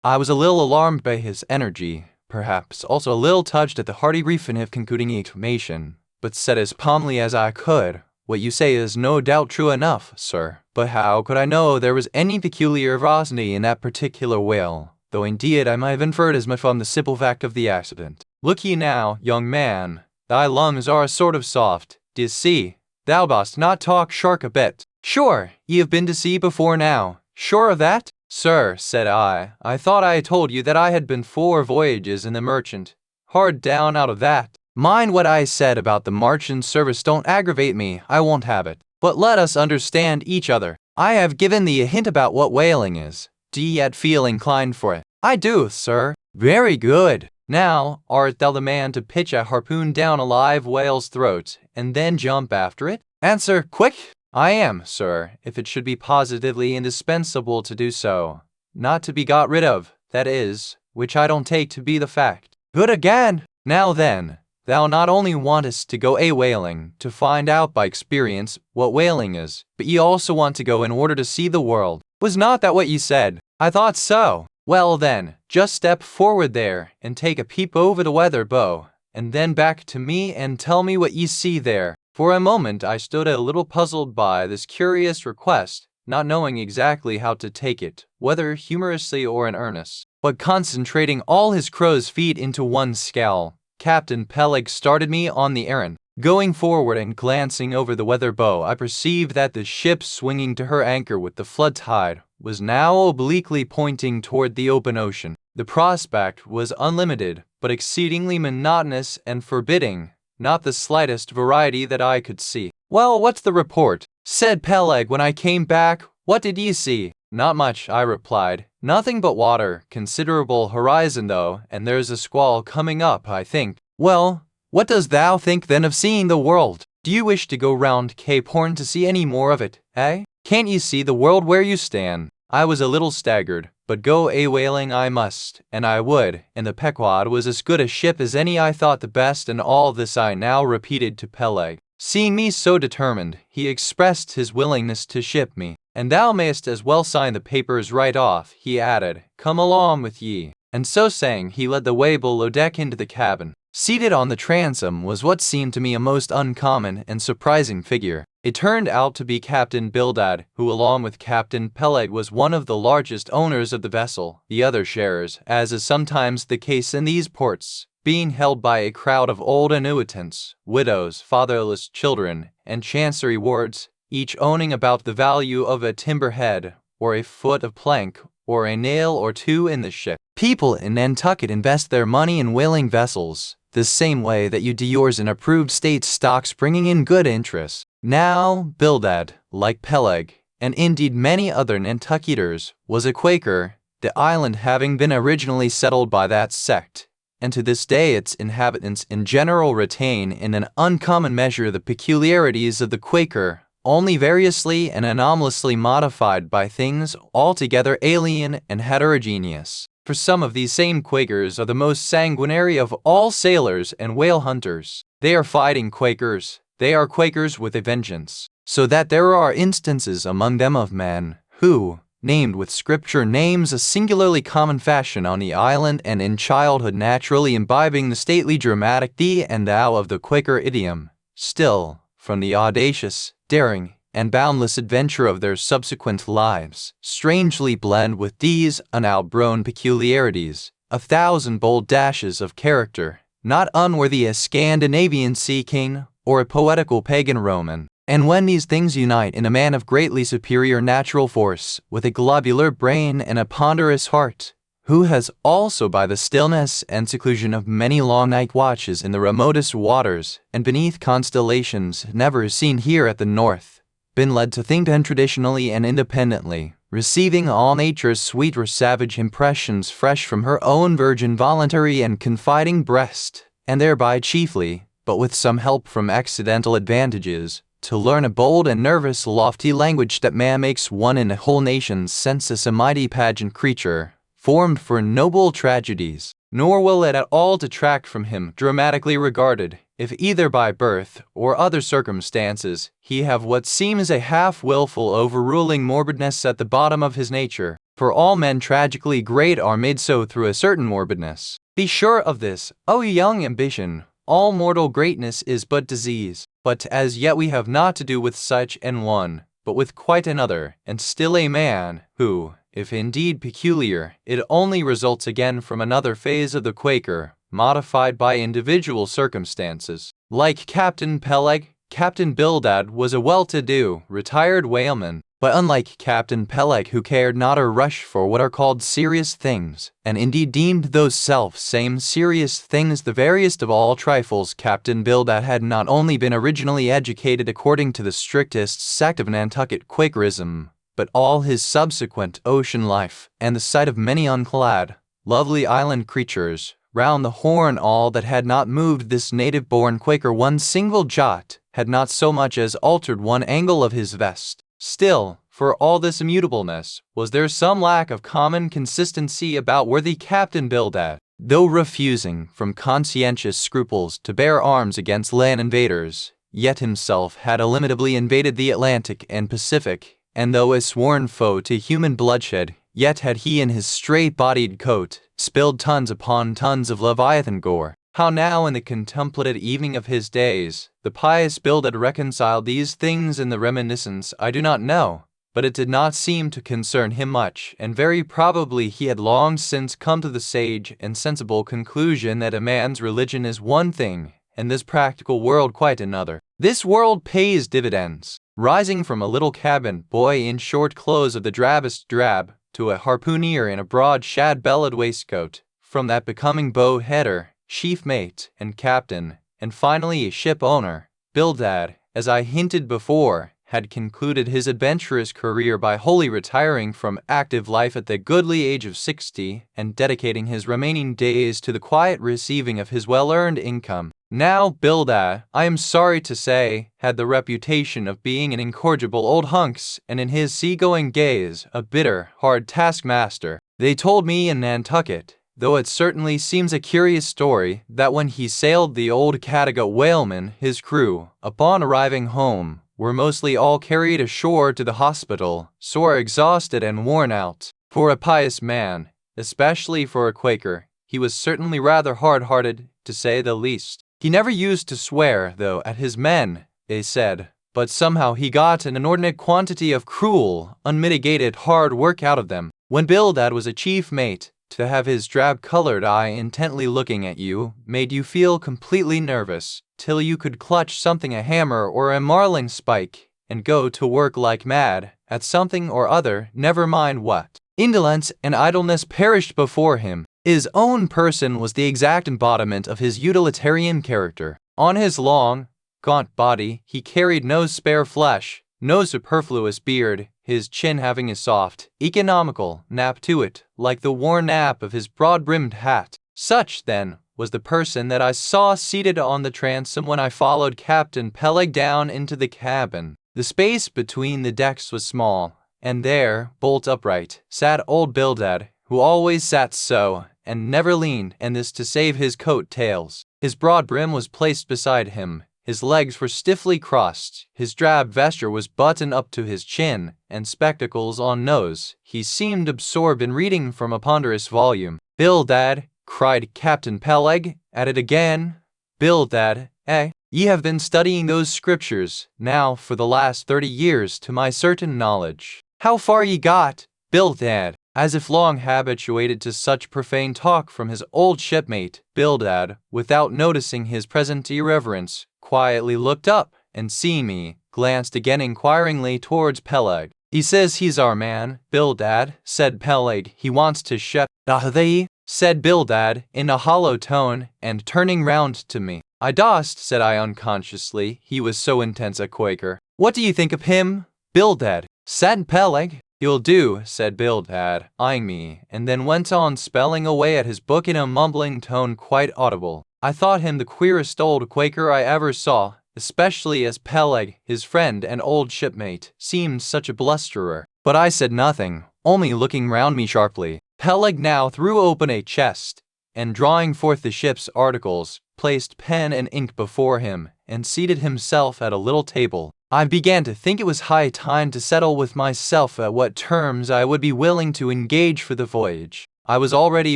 I was a little alarmed by his energy, perhaps also a little touched at the hearty refinitive concluding exclamation, but said as calmly as I could, "What you say is no doubt true enough, sir, but how could I know there was any peculiarity in that particular whale, though indeed I might have inferred as much from the simple fact of the accident. Look ye now, young man, thy lungs are a sort of soft, d'ye see? Thou dost not talk shark a bit. Sure, ye have been to sea before now. Sure of that?" "Sir," said I thought I had told you that I had been 4 voyages in the merchant. Hard down out of that. Mind what I said about the marchant service. Don't aggravate me, I won't have it. But let us understand each other. I have given thee a hint about what whaling is. Do ye yet feel inclined for it?" "I do, sir." "Very good. Now, art thou the man to pitch a harpoon down a live whale's throat, and then jump after it? Answer, quick!" "I am, sir, if it should be positively indispensable to do so. Not to be got rid of, that is, which I don't take to be the fact." "Good again! Now then, thou not only wantest to go a-whaling, to find out by experience what whaling is, but ye also want to go in order to see the world. Was not that what ye said?" "I thought so." "Well then, just step forward there, and take a peep over the weather bow, and then back to me and tell me what ye see there." For a moment I stood a little puzzled by this curious request, not knowing exactly how to take it, whether humorously or in earnest. But concentrating all his crow's feet into one scowl, Captain Peleg started me on the errand. Going forward and glancing over the weather bow, I perceived that the ship, swinging to her anchor with the flood tide, was now obliquely pointing toward the open ocean. The prospect was unlimited, but exceedingly monotonous and forbidding. Not the slightest variety that I could see. "Well, what's the report?" said Peleg when I came back. "What did ye see?" "Not much," I replied. "Nothing but water. Considerable horizon though, and there's a squall coming up, I think." "Well, what dost thou think then of seeing the world?" Do you wish to go round Cape Horn to see any more of it, eh? Can't you see the world where you stand? I was a little staggered, but go a-whaling I must, and I would, and the Pequod was as good a ship as any I thought the best, and all this I now repeated to Peleg. Seeing me so determined, he expressed his willingness to ship me. And thou mayest as well sign the papers right off, he added, come along with ye. And so saying, he led the way below deck into the cabin. Seated on the transom was what seemed to me a most uncommon and surprising figure. It turned out to be Captain Bildad, who along with Captain Peleg was one of the largest owners of the vessel, the other sharers, as is sometimes the case in these ports, being held by a crowd of old annuitants, widows, fatherless children, and chancery wards, each owning about the value of a timber head, or a foot of plank, or a nail or two in the ship. People in Nantucket invest their money in whaling vessels, the same way that you do yours in approved state stocks bringing in good interest. Now, Bildad, like Peleg, and indeed many other Nantucketers, was a Quaker, the island having been originally settled by that sect, and to this day its inhabitants in general retain in an uncommon measure the peculiarities of the Quaker, only variously and anomalously modified by things altogether alien and heterogeneous. For some of these same Quakers are the most sanguinary of all sailors and whale hunters. They are fighting Quakers. They are Quakers with a vengeance. So that there are instances among them of men who, named with Scripture names a singularly common fashion on the island and in childhood naturally imbibing the stately dramatic thee and thou of the Quaker idiom, still, from the audacious, daring, and boundless adventure of their subsequent lives, strangely blend with these unoutgrown peculiarities, a thousand bold dashes of character, not unworthy a Scandinavian sea king or a poetical pagan Roman. And when these things unite in a man of greatly superior natural force, with a globular brain and a ponderous heart, who has also by the stillness and seclusion of many long night watches in the remotest waters and beneath constellations never seen here at the north, been led to think untraditionally and independently, receiving all nature's sweet or savage impressions fresh from her own virgin voluntary and confiding breast, and thereby chiefly, but with some help from accidental advantages, to learn a bold and nervous lofty language that man makes one in a whole nation's census a mighty pageant creature, formed for noble tragedies, nor will it at all detract from him dramatically regarded, if either by birth or other circumstances he have what seems a half-willful overruling morbidness at the bottom of his nature, for all men tragically great are made so through a certain morbidness. Be sure of this, O young ambition, all mortal greatness is but disease, but as yet we have not to do with such an one, but with quite another, and still a man, who, if indeed peculiar, it only results again from another phase of the Quaker, modified by individual circumstances. Like Captain Peleg, Captain Bildad was a well-to-do, retired whaleman, but unlike Captain Peleg, who cared not a rush for what are called serious things, and indeed deemed those self-same serious things the veriest of all trifles, Captain Bildad had not only been originally educated according to the strictest sect of Nantucket Quakerism, but all his subsequent ocean life, and the sight of many unclad, lovely island creatures, round the Horn, all that had not moved this native-born Quaker one single jot, had not so much as altered one angle of his vest. Still, for all this immutableness, was there some lack of common consistency about worthy Captain Bildad, though refusing, from conscientious scruples, to bear arms against land invaders, yet himself had illimitably invaded the Atlantic and Pacific, and though a sworn foe to human bloodshed, yet had he in his straight-bodied coat spilled tons upon tons of Leviathan gore. How now in the contemplative evening of his days, the pious Bildad reconciled these things in the reminiscence I do not know, but it did not seem to concern him much, and very probably he had long since come to the sage and sensible conclusion that a man's religion is one thing, and this practical world quite another. This world pays dividends. Rising from a little cabin boy in short clothes of the drabbest drab, to a harpooner in a broad shad-bellied waistcoat, from that becoming bow-header, chief mate, and captain, and finally a ship owner, Bildad, as I hinted before, had concluded his adventurous career by wholly retiring from active life at the goodly age of 60 and dedicating his remaining days to the quiet receiving of his well-earned income. Now Bildad, I am sorry to say, had the reputation of being an incorrigible old hunks and in his seagoing gaze a bitter, hard taskmaster. They told me in Nantucket, though it certainly seems a curious story, that when he sailed the old Cattegat whaleman, his crew, upon arriving home, were mostly all carried ashore to the hospital, sore exhausted and worn out. For a pious man, especially for a Quaker, he was certainly rather hard-hearted, to say the least. He never used to swear, though, at his men, they said, but somehow he got an inordinate quantity of cruel, unmitigated hard work out of them. When Bildad was a chief mate, to have his drab-colored eye intently looking at you made you feel completely nervous, till you could clutch something, a hammer or a marling spike, and go to work like mad, at something or other, never mind what. Indolence and idleness perished before him. His own person was the exact embodiment of his utilitarian character. On his long, gaunt body he carried no spare flesh, no superfluous beard, his chin having a soft, economical nap to it, like the worn nap of his broad-brimmed hat. Such, then, was the person that I saw seated on the transom when I followed Captain Peleg down into the cabin. The space between the decks was small, and there, bolt upright, sat old Bildad, who always sat so, and never leaned, and this to save his coat tails. His broad brim was placed beside him, his legs were stiffly crossed, his drab vesture was buttoned up to his chin, and spectacles on nose. He seemed absorbed in reading from a ponderous volume. "Bildad," cried Captain Peleg, at it again. "Bildad, eh? Ye have been studying those scriptures, now, for the last 30 years, to my certain knowledge. How far ye got, Bildad?" As if long habituated to such profane talk from his old shipmate, Bildad, without noticing his present irreverence, quietly looked up, and seeing me, glanced again inquiringly towards Peleg. "He says he's our man, Bildad," said Peleg. "He wants to ship." "Thee," said Bildad, in a hollow tone, and turning round to me. "I dost," said I unconsciously, he was so intense a Quaker. "What do you think of him, Bildad?" said Peleg. "He'll do," said Bildad, eyeing me, and then went on spelling away at his book in a mumbling tone quite audible. I thought him the queerest old Quaker I ever saw, especially as Peleg, his friend and old shipmate, seemed such a blusterer. But I said nothing, only looking round me sharply. Peleg now threw open a chest, and drawing forth the ship's articles, placed pen and ink before him, and seated himself at a little table. I began to think it was high time to settle with myself at what terms I would be willing to engage for the voyage. I was already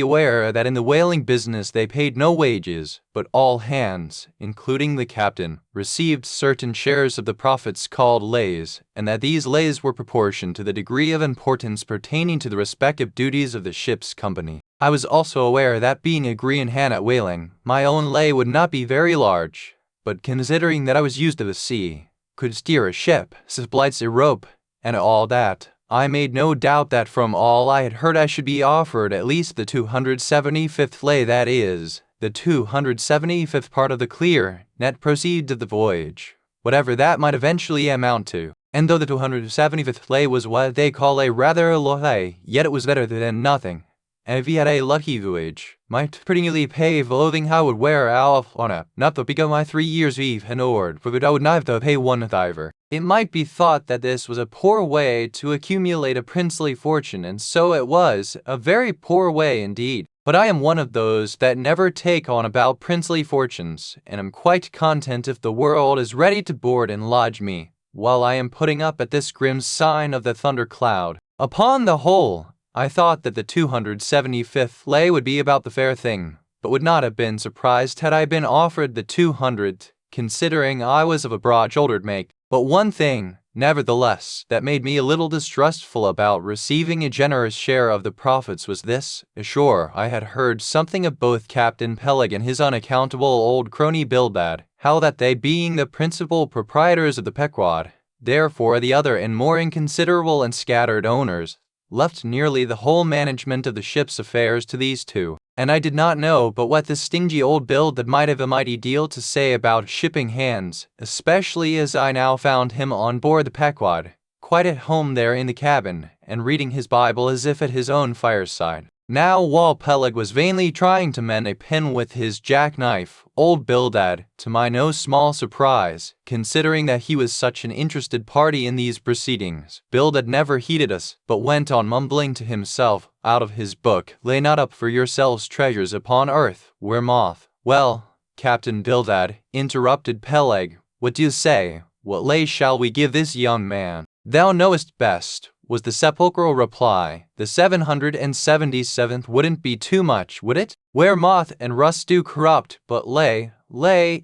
aware that in the whaling business they paid no wages, but all hands, including the captain, received certain shares of the profits called lays, and that these lays were proportioned to the degree of importance pertaining to the respective duties of the ship's company. I was also aware that being a green hand at whaling, my own lay would not be very large, but considering that I was used to the sea, could steer a ship, splice a rope, and all that, I made no doubt that from all I had heard I should be offered at least the 275th lay, that is, the 275th part of the clear, net proceeds of the voyage, whatever that might eventually amount to. And though the 275th lay was what they call a rather low lay, yet it was better than nothing. And if he had a lucky voyage, might pretty nearly pay for clothing I would wear out on it, not to become my 3 years' leave and ord, for I would not have to pay one diver. It might be thought that this was a poor way to accumulate a princely fortune, and so it was, a very poor way indeed. But I am one of those that never take on about princely fortunes, and am quite content if the world is ready to board and lodge me, while I am putting up at this grim sign of the thundercloud. Upon the whole, I thought that the 275th lay would be about the fair thing, but would not have been surprised had I been offered the 200th, considering I was of a broad-shouldered make. But one thing, nevertheless, that made me a little distrustful about receiving a generous share of the profits was this. Ashore, I had heard something of both Captain Peleg and his unaccountable old crony Bildad, how that they being the principal proprietors of the Pequod, therefore the other and more inconsiderable and scattered owners, left nearly the whole management of the ship's affairs to these two, and I did not know but what this stingy old Bildad might have a mighty deal to say about shipping hands, especially as I now found him on board the Pequod, quite at home there in the cabin, and reading his Bible as if at his own fireside. Now, while Peleg was vainly trying to mend a pin with his jackknife, old Bildad, to my no small surprise, considering that he was such an interested party in these proceedings, Bildad never heeded us, but went on mumbling to himself out of his book, "Lay not up for yourselves treasures upon earth, where moth—" "Well, Captain Bildad," interrupted Peleg, "what do you say? What lay shall we give this young man?" "Thou knowest best," was the sepulchral reply. "The 777th wouldn't be too much, would it? Where moth and rust do corrupt, but lay,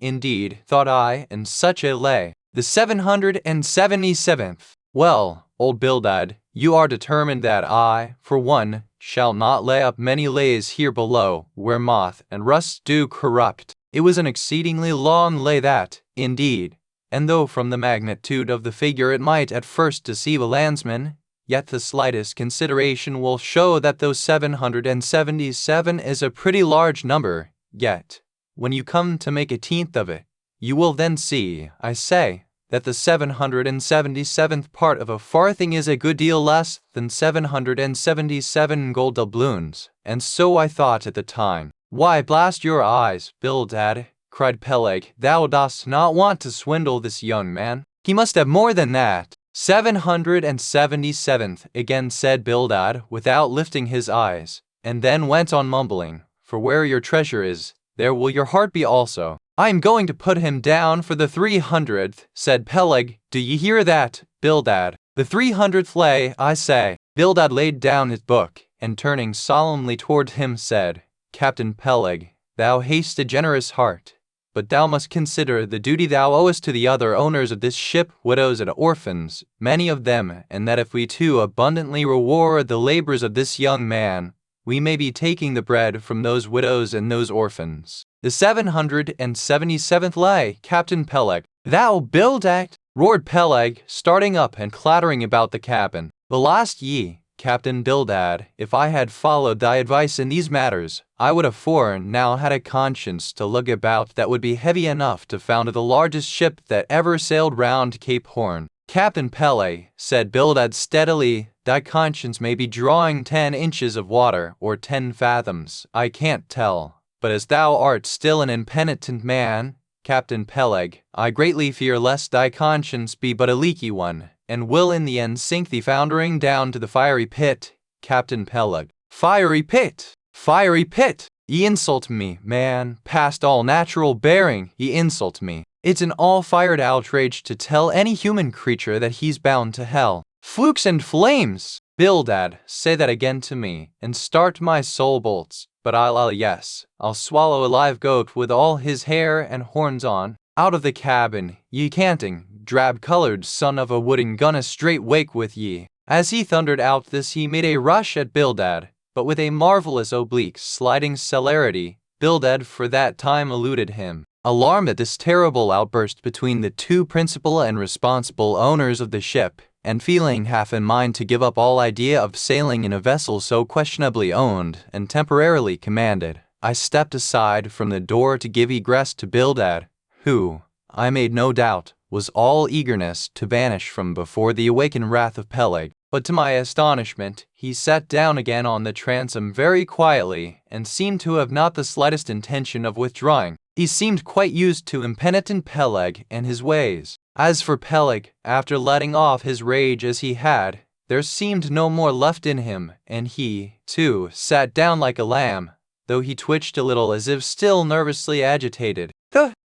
indeed, thought I, and such a lay. The 777th. Well, old Bildad, you are determined that I, for one, shall not lay up many lays here below, where moth and rust do corrupt." It was an exceedingly long lay that, indeed, and though from the magnitude of the figure it might at first deceive a landsman, yet the slightest consideration will show that though 777 is a pretty large number, yet, when you come to make a tenth of it, you will then see, I say, that the 777th part of a farthing is a good deal less than 777 gold doubloons, and so I thought at the time. "Why, blast your eyes, Bildad," cried Peleg, "thou dost not want to swindle this young man. He must have more than that." 777th, again said Bildad, without lifting his eyes, and then went on mumbling, "For where your treasure is, there will your heart be also." "I am going to put him down for the 300th, said Peleg. "Do ye hear that, Bildad? The 300th lay, I say." Bildad laid down his book, and turning solemnly toward him said, "Captain Peleg, thou hast a generous heart, but thou must consider the duty thou owest to the other owners of this ship, widows and orphans, many of them, and that if we too abundantly reward the labors of this young man, we may be taking the bread from those widows and those orphans." "The 777th lay, Captain Peleg." "Thou Bildad!" roared Peleg, starting up and clattering about the cabin. "The last ye, Captain Bildad, if I had followed thy advice in these matters, I would afore now had a conscience to look about that would be heavy enough to found the largest ship that ever sailed round Cape Horn." "Captain Peleg," said Bildad steadily, "thy conscience may be drawing 10 inches of water, or 10 fathoms, I can't tell, but as thou art still an impenitent man, Captain Peleg, I greatly fear lest thy conscience be but a leaky one, and will in the end sink thee foundering down to the fiery pit, Captain Peleg." "Fiery pit! Fiery pit! Ye insult me, man, past all natural bearing, ye insult me. It's an all-fired outrage to tell any human creature that he's bound to hell." "Flukes and flames! Bildad, say that again to me, and start my soul bolts, but I'll swallow a live goat with all his hair and horns on. Out of the cabin, ye canting, drab-colored son of a wooden gun, a straight wake with ye." As he thundered out this he made a rush at Bildad, but with a marvelous oblique sliding celerity, Bildad for that time eluded him. Alarmed at this terrible outburst between the two principal and responsible owners of the ship, and feeling half in mind to give up all idea of sailing in a vessel so questionably owned and temporarily commanded, I stepped aside from the door to give egress to Bildad, who, I made no doubt, was all eagerness to vanish from before the awakened wrath of Peleg. But to my astonishment, he sat down again on the transom very quietly, and seemed to have not the slightest intention of withdrawing. He seemed quite used to impenitent Peleg and his ways. As for Peleg, after letting off his rage as he had, there seemed no more left in him, and he, too, sat down like a lamb, though he twitched a little as if still nervously agitated.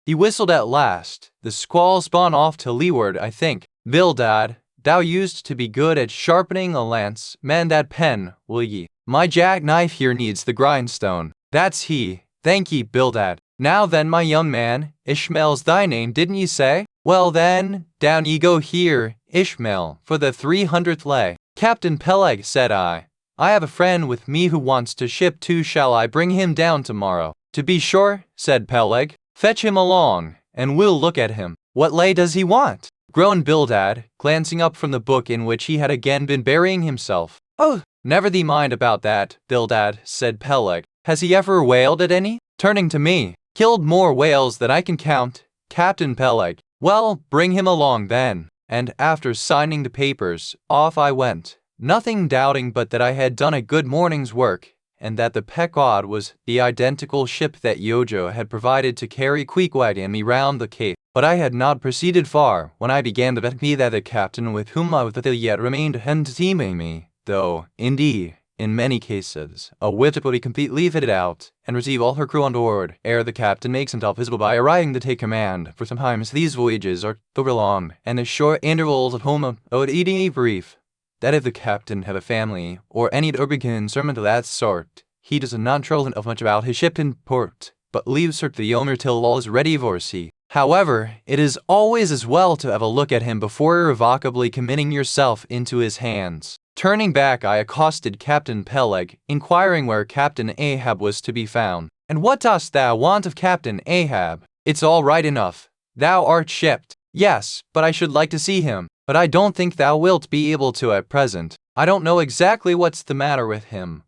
He whistled at last. "The squall's gone off to leeward, I think. Bildad, thou used to be good at sharpening a lance. Mend that pen, will ye? My jackknife here needs the grindstone." "That's he. Thank ye, Bildad. Now then, my young man, Ishmael's thy name, didn't ye say? Well then, down ye go here, Ishmael, for the 300th lay." "Captain Peleg," said I have a friend with me who wants to ship too. Shall I bring him down tomorrow?" "To be sure," said Peleg. "Fetch him along, and we'll look at him." "What lay does he want?" groaned Bildad, glancing up from the book in which he had again been burying himself. "Oh, never thee mind about that, Bildad," said Peleg. Has he ever whaled at any? Turning to me. Killed more whales than I can count, Captain Peleg. Well, bring him along then. And after signing the papers, off I went, nothing doubting but that I had done a good morning's work, and that the Pequod was the identical ship that Yojo had provided to carry Queequeg and me round the Cape. But I had not proceeded far when I began to bet me that the captain with whom I was yet remained entertaining me, though, indeed, in many cases, a wit would be completely fitted out, and receive all her crew on board, ere the captain makes himself visible by arriving to take command, for sometimes these voyages are so long, and the short intervals of home of eating brief, that if the captain have a family, or any other concern of that sort, he does not trouble of much about his ship in port, but leaves her to the owner till all is ready for sea. However, it is always as well to have a look at him before irrevocably committing yourself into his hands. Turning back, I accosted Captain Peleg, inquiring where Captain Ahab was to be found. And what dost thou want of Captain Ahab? It's all right enough. Thou art shipped. Yes, but I should like to see him. But I don't think thou wilt be able to at present. I don't know exactly what's the matter with him,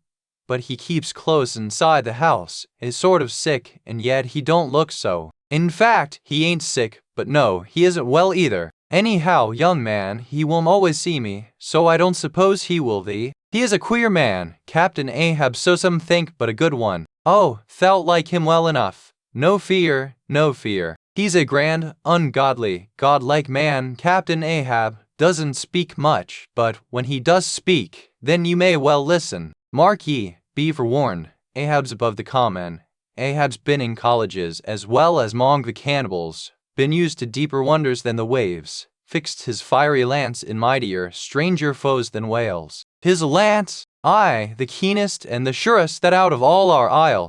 but he keeps close inside the house, is sort of sick, and yet he don't look so. In fact, he ain't sick, but no, he isn't well either. Anyhow, young man, he won't always see me, so I don't suppose he will thee. He is a queer man, Captain Ahab, so some think, but a good one. Oh, thou'lt like him well enough. No fear, no fear. He's a grand, ungodly, godlike man, Captain Ahab. Doesn't speak much, but when he does speak, then you may well listen. Mark ye, be forewarned, Ahab's above the common. Ahab's been in colleges, as well as among the cannibals, been used to deeper wonders than the waves, fixed his fiery lance in mightier, stranger foes than whales. His lance? Aye, the keenest and the surest that out of all our isle.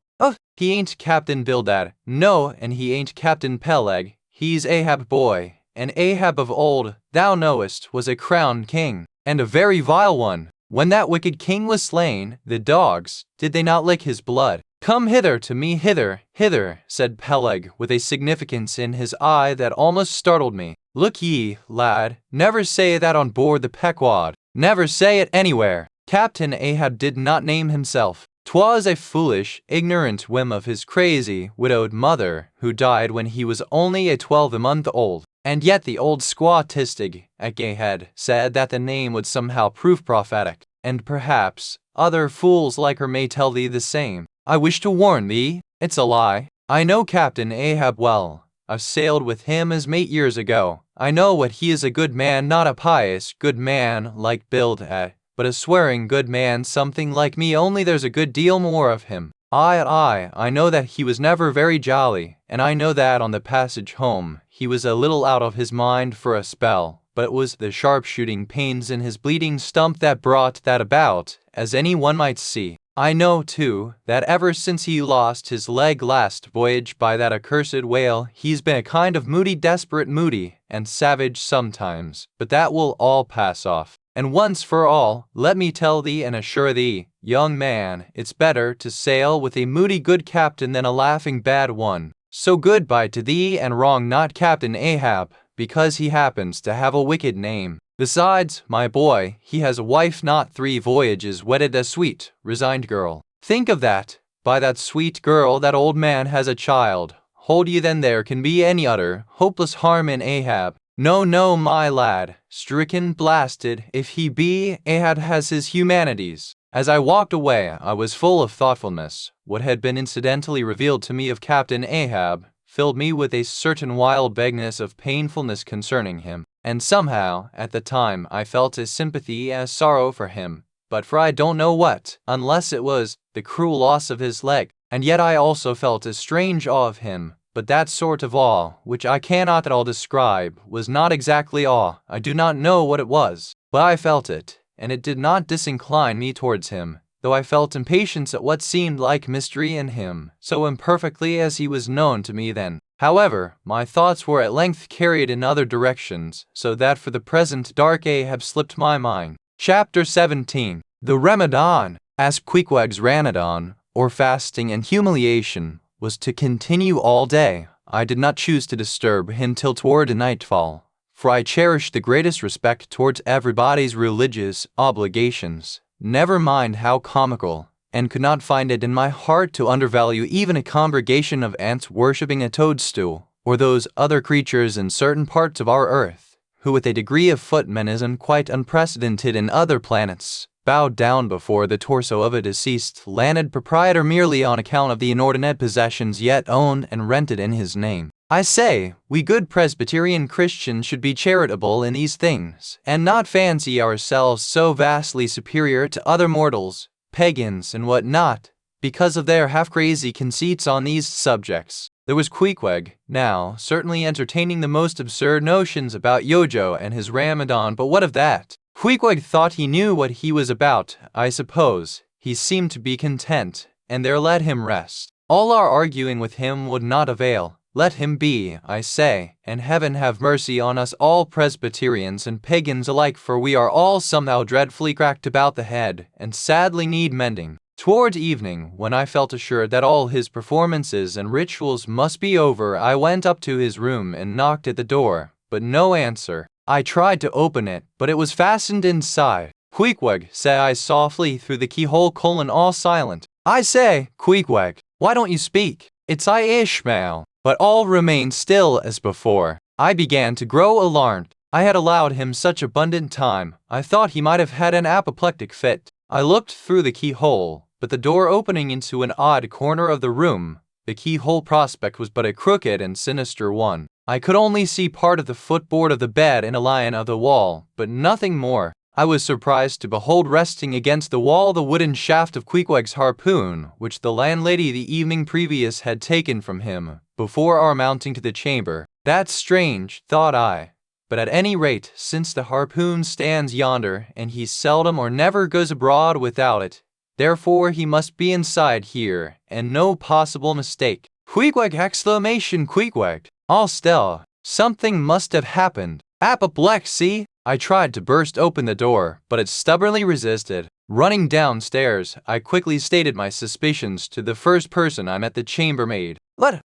He ain't Captain Bildad, no, and he ain't Captain Peleg, he's Ahab boy, and Ahab of old, thou knowest, was a crowned king, and a very vile one. When that wicked king was slain, the dogs, did they not lick his blood? Come hither to me, hither, hither, said Peleg, with a significance in his eye that almost startled me. Look ye, lad, never say that on board the Pequod. Never say it anywhere. Captain Ahab did not name himself. 'Twas a foolish, ignorant whim of his crazy, widowed mother, who died when he was only a 12-month old. And yet the old squaw Tistig, at Gayhead, said that the name would somehow prove prophetic, and perhaps other fools like her may tell thee the same. I wish to warn thee, it's a lie. I know Captain Ahab well. I've sailed with him as mate years ago. I know what he is, a good man, not a pious good man like Bildad, but a swearing good man, something like me, only there's a good deal more of him. Aye, I know that he was never very jolly, and I know that on the passage home he was a little out of his mind for a spell, but it was the sharp-shooting pains in his bleeding stump that brought that about, as any one might see. I know, too, that ever since he lost his leg last voyage by that accursed whale, he's been a kind of desperate moody, and savage sometimes, but that will all pass off. And once for all, let me tell thee and assure thee, young man, it's better to sail with a moody good captain than a laughing bad one. So goodbye to thee, and wrong not Captain Ahab, because he happens to have a wicked name. Besides, my boy, he has a wife not 3 voyages wedded, a sweet, resigned girl. Think of that. By that sweet girl that old man has a child. Hold ye then there can be any utter, hopeless harm in Ahab? No, my lad, stricken, blasted, if he be, Ahab has his humanities. As I walked away, I was full of thoughtfulness. What had been incidentally revealed to me of Captain Ahab filled me with a certain wild vagueness of painfulness concerning him, and somehow, at the time, I felt as sympathy as sorrow for him, but for I don't know what, unless it was the cruel loss of his leg, and yet I also felt a strange awe of him. But that sort of awe, which I cannot at all describe, was not exactly awe. I do not know what it was, but I felt it, and it did not disincline me towards him, though I felt impatience at what seemed like mystery in him, so imperfectly as he was known to me then. However, my thoughts were at length carried in other directions, so that for the present dark Ahab slipped my mind. Chapter 17. The Ramadan. As Queequeg's Ramadan, or fasting and humiliation, was to continue all day, I did not choose to disturb him till toward nightfall, for I cherished the greatest respect towards everybody's religious obligations, never mind how comical, and could not find it in my heart to undervalue even a congregation of ants worshipping a toadstool, or those other creatures in certain parts of our earth, who with a degree of footmanism quite unprecedented in other planets, bowed down before the torso of a deceased landed proprietor merely on account of the inordinate possessions yet owned and rented in his name. I say, we good Presbyterian Christians should be charitable in these things, and not fancy ourselves so vastly superior to other mortals, pagans and what not, because of their half-crazy conceits on these subjects. There was Queequeg, now, certainly entertaining the most absurd notions about Yojo and his Ramadan, but what of that? Queequeg thought he knew what he was about, I suppose. He seemed to be content, and there let him rest. All our arguing with him would not avail. Let him be, I say, and heaven have mercy on us all Presbyterians and pagans alike, for we are all somehow dreadfully cracked about the head, and sadly need mending. Toward evening, when I felt assured that all his performances and rituals must be over, I went up to his room and knocked at the door, but no answer. I tried to open it, but it was fastened inside. Queequeg, said I softly through the keyhole, all silent. I say, Queequeg, why don't you speak? It's I, Ishmael. But all remained still as before. I began to grow alarmed. I had allowed him such abundant time, I thought he might have had an apoplectic fit. I looked through the keyhole, but the door opening into an odd corner of the room, the keyhole prospect was but a crooked and sinister one. I could only see part of the footboard of the bed and a line of the wall, but nothing more. I was surprised to behold resting against the wall the wooden shaft of Queequeg's harpoon, which the landlady the evening previous had taken from him, before our mounting to the chamber. That's strange, thought I. But at any rate, since the harpoon stands yonder, and he seldom or never goes abroad without it, therefore he must be inside here, and no possible mistake. Queequeg! Exclamation! Queequeg! All still. Something must have happened. Apoplexy! I tried to burst open the door, but it stubbornly resisted. Running downstairs, I quickly stated my suspicions to the first person I met, the chambermaid. What?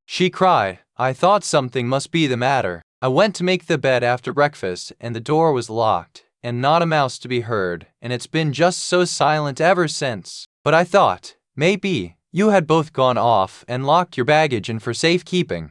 She cried. I thought something must be the matter. I went to make the bed after breakfast, and the door was locked, and not a mouse to be heard, and it's been just so silent ever since. But I thought, maybe, you had both gone off and locked your baggage in for safekeeping.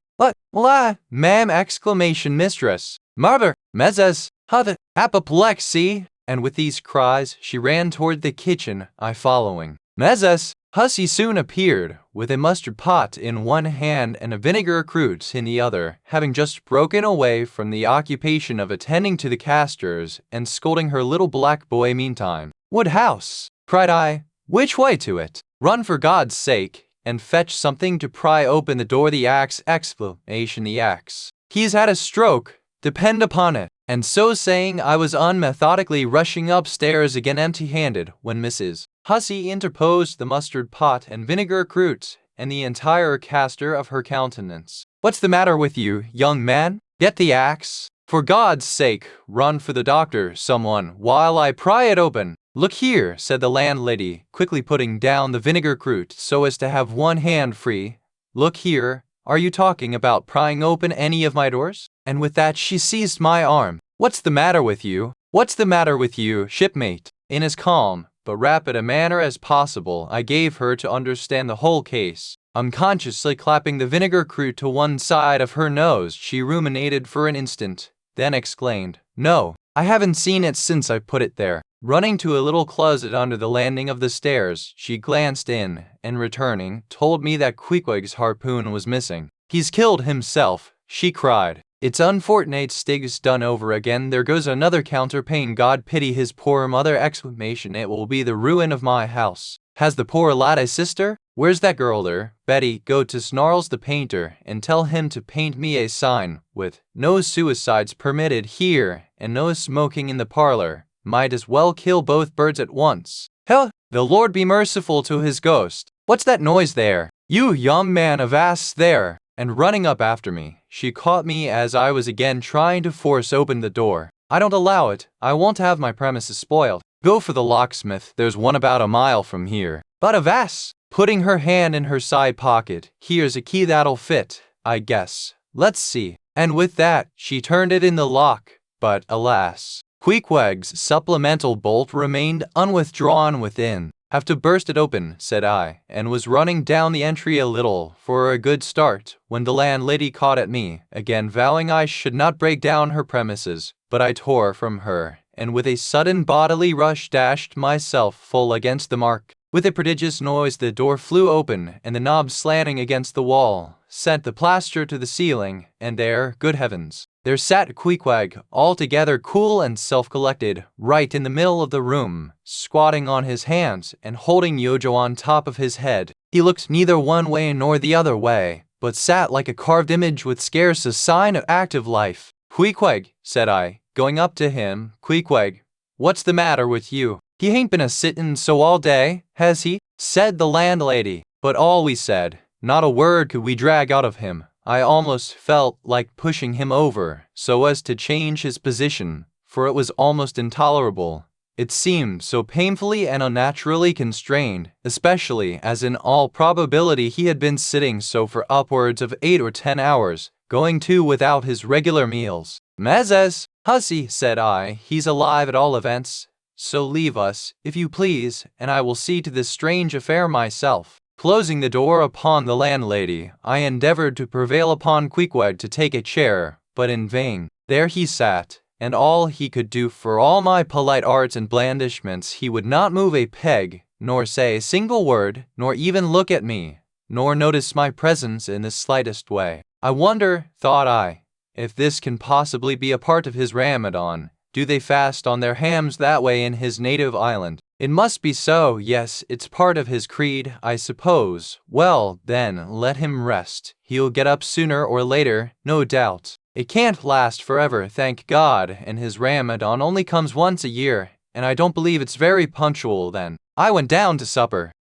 Ma'am! Exclamation mistress. Mother! Mezes! Huther! Apoplexy! And with these cries, she ran toward the kitchen, I following. Mezes! Hussy soon appeared, with a mustard pot in one hand and a vinegar crute in the other, having just broken away from the occupation of attending to the castors and scolding her little black boy meantime. Woodhouse! Cried I. Which way to it? Run for God's sake, and fetch something to pry open the door. The axe! Exclamation! The axe! He's had a stroke, depend upon it. And so saying, I was unmethodically rushing upstairs again empty-handed, when Mrs. Hussy interposed the mustard pot and vinegar crute, and the entire castor of her countenance. What's the matter with you, young man? Get the axe. For God's sake, run for the doctor, someone, while I pry it open. Look here, said the landlady, quickly putting down the vinegar crute so as to have one hand free. Look here. Are you talking about prying open any of my doors? And with that she seized my arm. What's the matter with you? What's the matter with you, shipmate? In as calm, but rapid a manner as possible, I gave her to understand the whole case. Unconsciously clapping the vinegar crute to one side of her nose, she ruminated for an instant, then exclaimed, No, I haven't seen it since I put it there. Running to a little closet under the landing of the stairs, she glanced in, and returning, told me that Queequeg's harpoon was missing. He's killed himself, she cried. It's unfortunate Stig's done over again. There goes another counterpane. God pity his poor mother! Exclamation! It will be the ruin of my house. Has the poor lad a sister? Where's that girl there? Betty, go to Snarls the painter, and tell him to paint me a sign, with no suicides permitted here, and no smoking in the parlor. Might as well kill both birds at once. Hell, the Lord be merciful to his ghost. What's that noise there? You young man of ass there! And running up after me, she caught me as I was again trying to force open the door. I don't allow it. I won't have my premises spoiled. Go for the locksmith. There's one about a mile from here. But avast! Putting her hand in her side pocket, here's a key that'll fit, I guess. Let's see. And with that, she turned it in the lock. But alas, Queequeg's supplemental bolt remained unwithdrawn within. have to burst it open," said I, and was running down the entry a little for a good start, when the landlady caught at me, again vowing I should not break down her premises. But I tore from her, and with a sudden bodily rush dashed myself full against the mark. With a prodigious noise the door flew open, and the knob slanting against the wall sent the plaster to the ceiling, and there, good heavens, there sat Queequeg, altogether cool and self-collected, right in the middle of the room, squatting on his hands and holding Yojo on top of his head. He looked neither one way nor the other way, but sat like a carved image with scarce a sign of active life. "Queequeg," said I, going up to him, "Queequeg, what's the matter with you? He ain't been a-sittin' so all day, has he?" said the landlady. But all we said, not a word could we drag out of him. I almost felt like pushing him over, so as to change his position, for it was almost intolerable. It seemed so painfully and unnaturally constrained, especially as in all probability he had been sitting so for upwards of 8 or 10 hours, going too without his regular meals. "Mezes, hussy," said I, "he's alive at all events. So leave us, if you please, and I will see to this strange affair myself." Closing the door upon the landlady, I endeavored to prevail upon Queequeg to take a chair, but in vain. There he sat, and all he could do for all my polite arts and blandishments, he would not move a peg, nor say a single word, nor even look at me, nor notice my presence in the slightest way. I wonder, thought I, if this can possibly be a part of his Ramadan. Do they fast on their hams that way in his native island? It must be so. Yes, it's part of his creed, I suppose. Well, then, let him rest. He'll get up sooner or later, no doubt. It can't last forever, thank God, and his Ramadan only comes once a year, and I don't believe it's very punctual then. I went down to supper.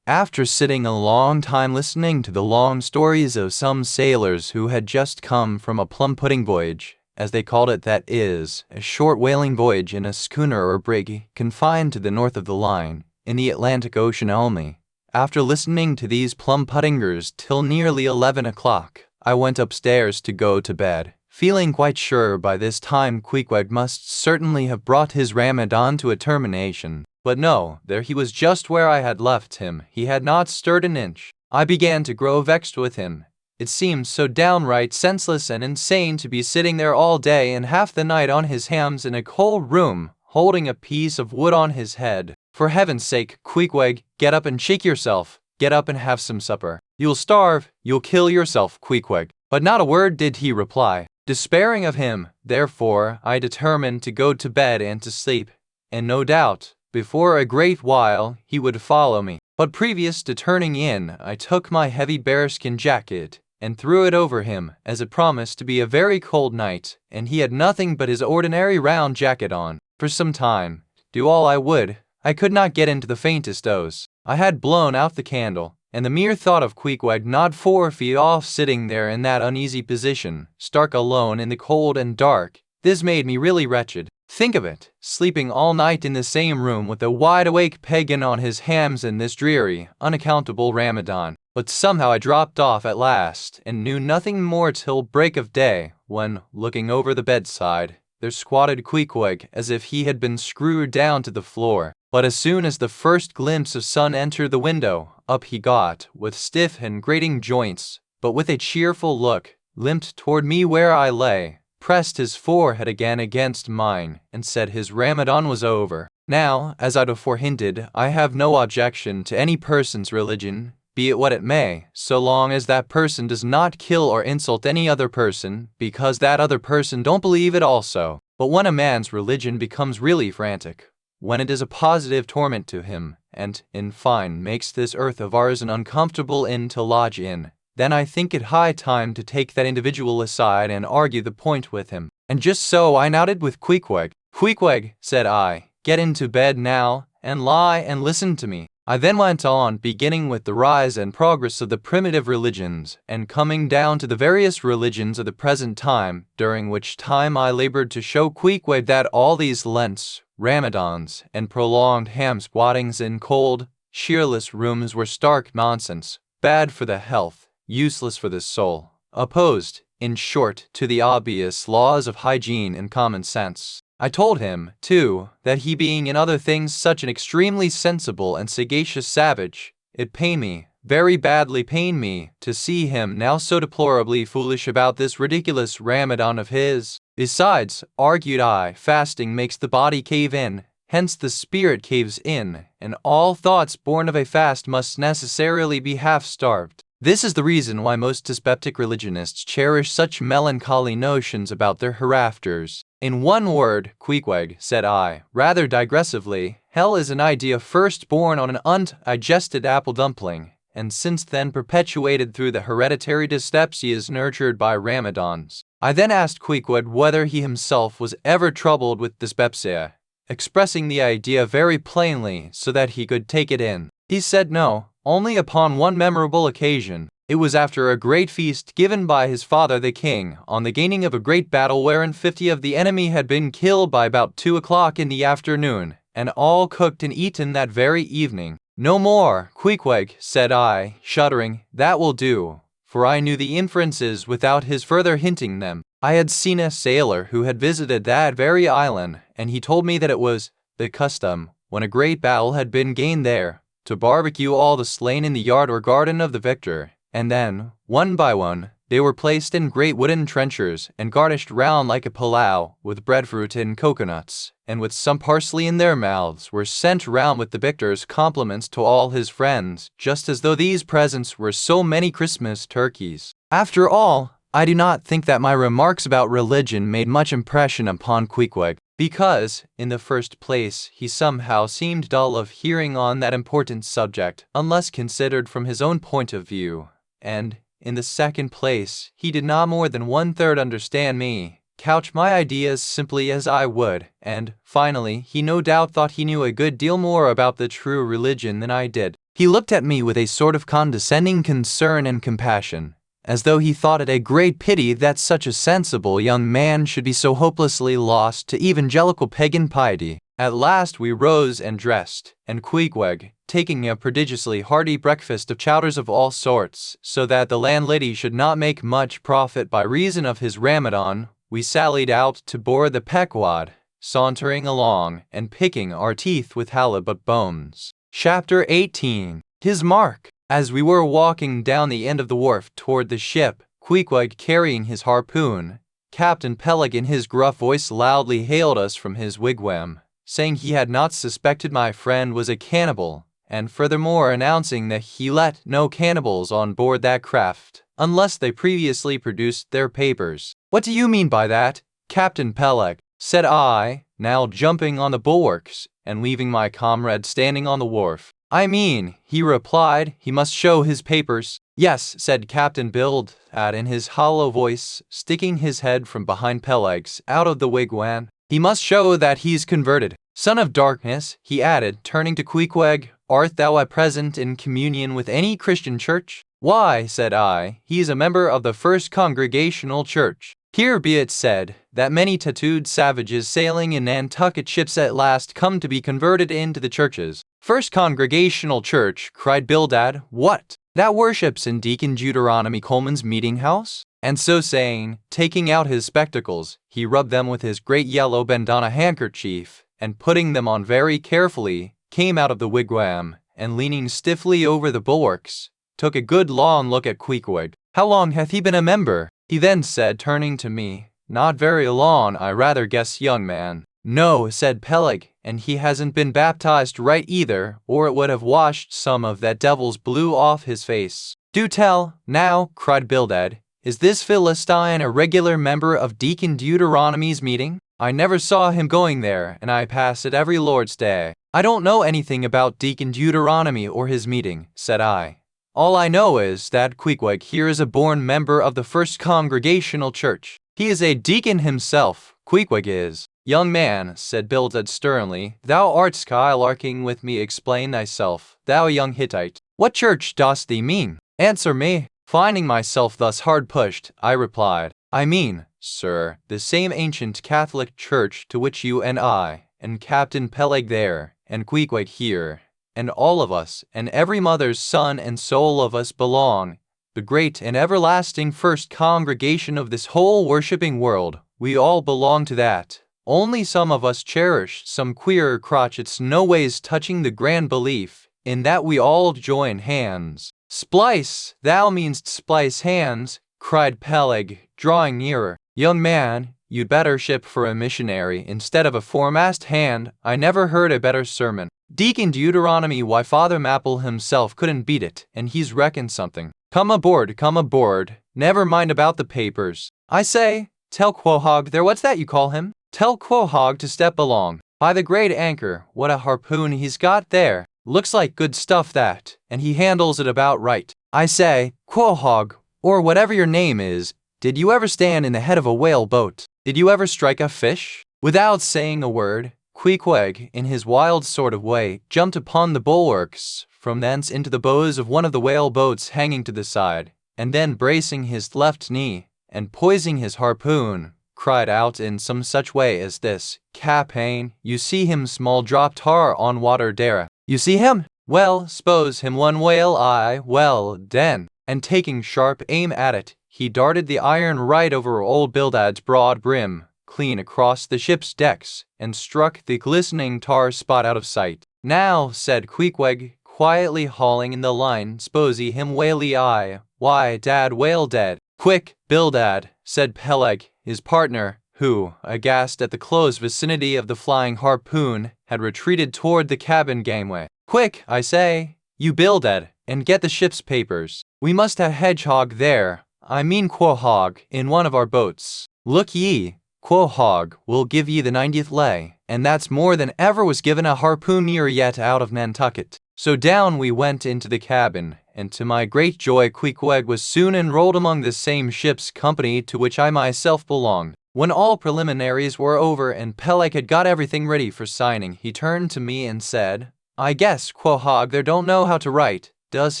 After sitting a long time listening to the long stories of some sailors who had just come from a plum-pudding voyage, as they called it, that is, a short whaling voyage in a schooner or brig confined to the north of the line, in the Atlantic Ocean only. After listening to these plum-puddingers till nearly 11 o'clock, I went upstairs to go to bed, feeling quite sure by this time Queequeg must certainly have brought his Ramadan to a termination. But no, there he was just where I had left him. He had not stirred an inch. I began to grow vexed with him. It seemed so downright senseless and insane to be sitting there all day and half the night on his hams in a cold room, holding a piece of wood on his head. For heaven's sake, Queequeg, get up and shake yourself. Get up and have some supper. You'll starve, you'll kill yourself, Queequeg. But not a word did he reply. Despairing of him, therefore, I determined to go to bed and to sleep, and no doubt, before a great while, he would follow me. But previous to turning in, I took my heavy bearskin jacket and threw it over him, as it promised to be a very cold night, and he had nothing but his ordinary round jacket on. For some time, do all I would, I could not get into the faintest doze. I had blown out the candle, and the mere thought of Queequeg not 4 feet off sitting there in that uneasy position, stark alone in the cold and dark, this made me really wretched. Think of it, sleeping all night in the same room with a wide-awake pagan on his hams in this dreary, unaccountable Ramadan. But somehow I dropped off at last, and knew nothing more till break of day, when, looking over the bedside, there squatted Queequeg as if he had been screwed down to the floor. But as soon as the first glimpse of sun entered the window, up he got, with stiff and grating joints, but with a cheerful look, limped toward me where I lay, pressed his forehead again against mine, and said his Ramadan was over. Now, as I'd afore hinted, I have no objection to any person's religion, be it what it may, so long as that person does not kill or insult any other person, because that other person don't believe it also. But when a man's religion becomes really frantic, when it is a positive torment to him, and, in fine, makes this earth of ours an uncomfortable inn to lodge in, then I think it high time to take that individual aside and argue the point with him. And just so I nodded with Queequeg. "Queequeg," said I, "get into bed now, and lie and listen to me." I then went on, beginning with the rise and progress of the primitive religions, and coming down to the various religions of the present time, during which time I labored to show Queequeg that all these Lents, Ramadans, and prolonged ham-squattings in cold, cheerless rooms were stark nonsense, bad for the health, useless for the soul, opposed, in short, to the obvious laws of hygiene and common sense. I told him, too, that he being in other things such an extremely sensible and sagacious savage, it pained me, very badly pained me, to see him now so deplorably foolish about this ridiculous Ramadan of his. Besides, argued I, fasting makes the body cave in, hence the spirit caves in, and all thoughts born of a fast must necessarily be half-starved. This is the reason why most dyspeptic religionists cherish such melancholy notions about their hereafters. In one word, Queequeg, said I, rather digressively, hell is an idea first born on an undigested apple dumpling, and since then perpetuated through the hereditary dyspepsias nurtured by Ramadans. I then asked Queequeg whether he himself was ever troubled with dyspepsia, expressing the idea very plainly so that he could take it in. He said no, only upon one memorable occasion. It was after a great feast given by his father the king, on the gaining of a great battle wherein 50 of the enemy had been killed by about 2 o'clock in the afternoon, and all cooked and eaten that very evening. No more, Queequeg, said I, shuddering, that will do, for I knew the inferences without his further hinting them. I had seen a sailor who had visited that very island, and he told me that it was the custom, when a great battle had been gained there, to barbecue all the slain in the yard or garden of the victor, and then, one by one, they were placed in great wooden trenchers and garnished round like a pilau, with breadfruit and coconuts, and with some parsley in their mouths, were sent round with the victor's compliments to all his friends, just as though these presents were so many Christmas turkeys. After all, I do not think that my remarks about religion made much impression upon Queequeg, because, in the first place, he somehow seemed dull of hearing on that important subject, unless considered from his own point of view, and, in the second place, he did not more than 1/3 understand me, couch my ideas simply as I would, and, finally, he no doubt thought he knew a good deal more about the true religion than I did. He looked at me with a sort of condescending concern and compassion, as though he thought it a great pity that such a sensible young man should be so hopelessly lost to evangelical pagan piety. At last we rose and dressed, and Queequeg, taking a prodigiously hearty breakfast of chowders of all sorts, so that the landlady should not make much profit by reason of his Ramadan, we sallied out to board the Pequod, sauntering along and picking our teeth with halibut bones. Chapter 18. His Mark. As we were walking down the end of the wharf toward the ship, Queequeg carrying his harpoon, Captain Peleg in his gruff voice loudly hailed us from his wigwam, saying he had not suspected my friend was a cannibal, and furthermore announcing that he let no cannibals on board that craft, unless they previously produced their papers. What do you mean by that, Captain Peleg? Said I, now jumping on the bulwarks, and leaving my comrade standing on the wharf. I mean, he replied, he must show his papers. Yes, said Captain Bildad in his hollow voice, sticking his head from behind Peleg's out of the wigwam. He must show that he's converted. Son of darkness, he added, turning to Queequeg, art thou at present in communion with any Christian church? Why, said I, he is a member of the First Congregational Church. Here be it said, that many tattooed savages sailing in Nantucket ships at last come to be converted into the churches. First Congregational Church, cried Bildad, what? That worships in Deacon Deuteronomy Coleman's meeting house? And so saying, taking out his spectacles, he rubbed them with his great yellow bandana handkerchief, and putting them on very carefully, came out of the wigwam, and leaning stiffly over the bulwarks, took a good long look at Queequeg. How long hath he been a member? He then said, turning to me, not very long, I rather guess, young man. No, said Peleg, and he hasn't been baptized right either, or it would have washed some of that devil's blue off his face. Do tell, now, cried Bildad, is this Philistine a regular member of Deacon Deuteronomy's meeting? I never saw him going there, and I pass it every Lord's Day. I don't know anything about Deacon Deuteronomy or his meeting, said I. All I know is that Queequeg here is a born member of the First Congregational Church. He is a deacon himself, Queequeg is. Young man, said Bildad sternly, thou art skylarking with me, explain thyself, thou young Hittite. What church dost thee mean? Answer me. Finding myself thus hard pushed, I replied, I mean, sir, the same ancient Catholic church to which you and I, and Captain Peleg there, and Queequeg here, and all of us, and every mother's son and soul of us belong, the great and everlasting first congregation of this whole worshipping world. We all belong to that. Only some of us cherish some queer crotchets no ways touching the grand belief in that we all join hands. Splice, thou meanst splice hands, cried Peleg, drawing nearer. Young man, you'd better ship for a missionary instead of a foremast hand. I never heard a better sermon. Deacon Deuteronomy, why Father Maple himself couldn't beat it, and he's reckoned something. Come aboard, never mind about the papers. I say, tell Quahog there, what's that you call him? Tell Quahog to step along. By the great anchor, what a harpoon he's got there. Looks like good stuff that, and he handles it about right. I say, Quahog, or whatever your name is, did you ever stand in the head of a whale boat? Did you ever strike a fish? Without saying a word, Queequeg, in his wild sort of way, jumped upon the bulwarks, from thence into the bows of one of the whale boats hanging to the side, and then bracing his left knee, and poising his harpoon, cried out in some such way as this, Captain, you see him small drop tar on water dere. You see him? Well, s'pose him one whale eye, well, den. And taking sharp aim at it, he darted the iron right over old Bildad's broad brim, clean across the ship's decks, and struck the glistening tar spot out of sight. Now, said Queequeg, quietly hauling in the line, s'pose him whaley eye, why, dad whale dead. Quick, Bildad, said Peleg, his partner, who, aghast at the close vicinity of the flying harpoon, had retreated toward the cabin gangway. Quick, I say, you Bildad, and get the ship's papers. We must have Hedgehog there, I mean Quahog, in one of our boats. Look ye, Quahog will give ye the 90th lay, and that's more than ever was given a harpooneer yet out of Nantucket. So down we went into the cabin, and to my great joy Queequeg was soon enrolled among the same ship's company to which I myself belonged. When all preliminaries were over and Peleg had got everything ready for signing, he turned to me and said, I guess, Quahog, there don't know how to write, does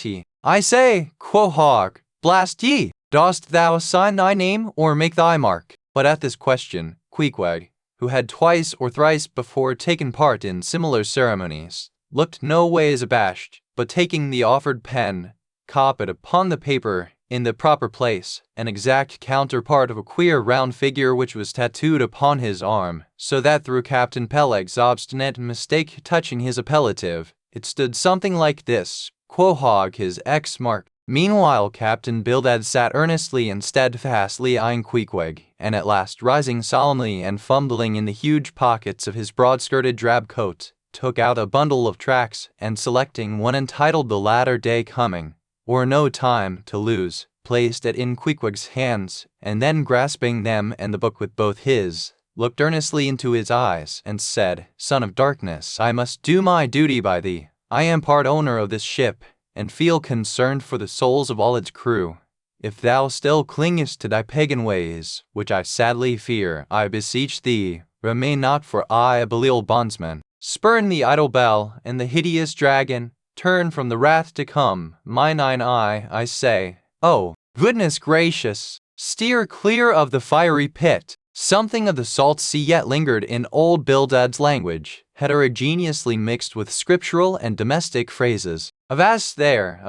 he? I say, Quahog, blast ye! Dost thou sign thy name or make thy mark? But at this question, Queequeg, who had twice or thrice before taken part in similar ceremonies, looked no ways abashed, but taking the offered pen, copied upon the paper in the proper place an exact counterpart of a queer round figure which was tattooed upon his arm, so that through Captain Peleg's obstinate mistake touching his appellative, it stood something like this, Quahog his X mark. Meanwhile Captain Bildad sat earnestly and steadfastly eyeing Queequeg, and at last rising solemnly and fumbling in the huge pockets of his broad-skirted drab coat, took out a bundle of tracts, and selecting one entitled The Latter Day Coming, or No Time to Lose, placed it in Queequeg's hands, and then grasping them and the book with both his, looked earnestly into his eyes, and said, Son of darkness, I must do my duty by thee. I am part owner of this ship, and feel concerned for the souls of all its crew. If thou still clingest to thy pagan ways, which I sadly fear, I beseech thee, remain not for I a Belial bondsman. Spurn the idle bell, and the hideous dragon, turn from the wrath to come, my nine eye, I say, oh, goodness gracious, steer clear of the fiery pit. Something of the salt sea yet lingered in old Bildad's language, heterogeneously mixed with scriptural and domestic phrases. Avast there,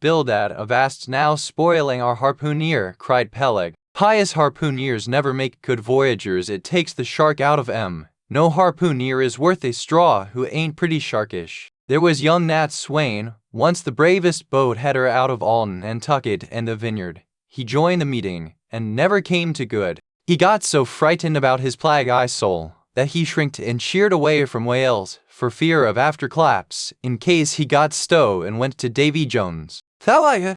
Bildad, avast now spoiling our harpooneer, cried Peleg. Pious harpooneers never make good voyagers, it takes the shark out of 'em. No harpooneer is worth a straw who ain't pretty sharkish. There was young Nat Swain, once the bravest boat header out of Alton, Nantucket, and the Vineyard. He joined the meeting, and never came to good. He got so frightened about his plague eye soul, that he shrinked and sheered away from whales, for fear of afterclaps, in case he got stow and went to Davy Jones. Thou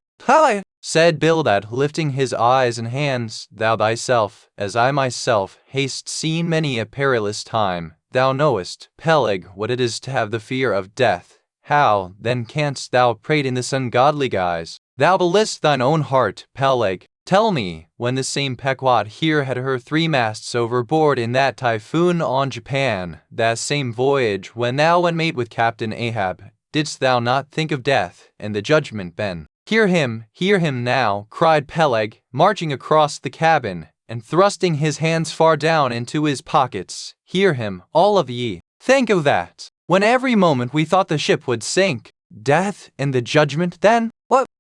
said Bildad, lifting his eyes and hands, thou thyself, as I myself, hast seen many a perilous time. Thou knowest, Peleg, what it is to have the fear of death. How, then, canst thou prate in this ungodly guise? Thou beliest thine own heart, Peleg. Tell me, when the same Pequot here had her 3 masts overboard in that typhoon on Japan, that same voyage when thou went mate with Captain Ahab, didst thou not think of death and the judgment ben? Hear him now, cried Peleg, marching across the cabin, and thrusting his hands far down into his pockets. Hear him, all of ye. Think of that, when every moment we thought the ship would sink. Death and the judgment then?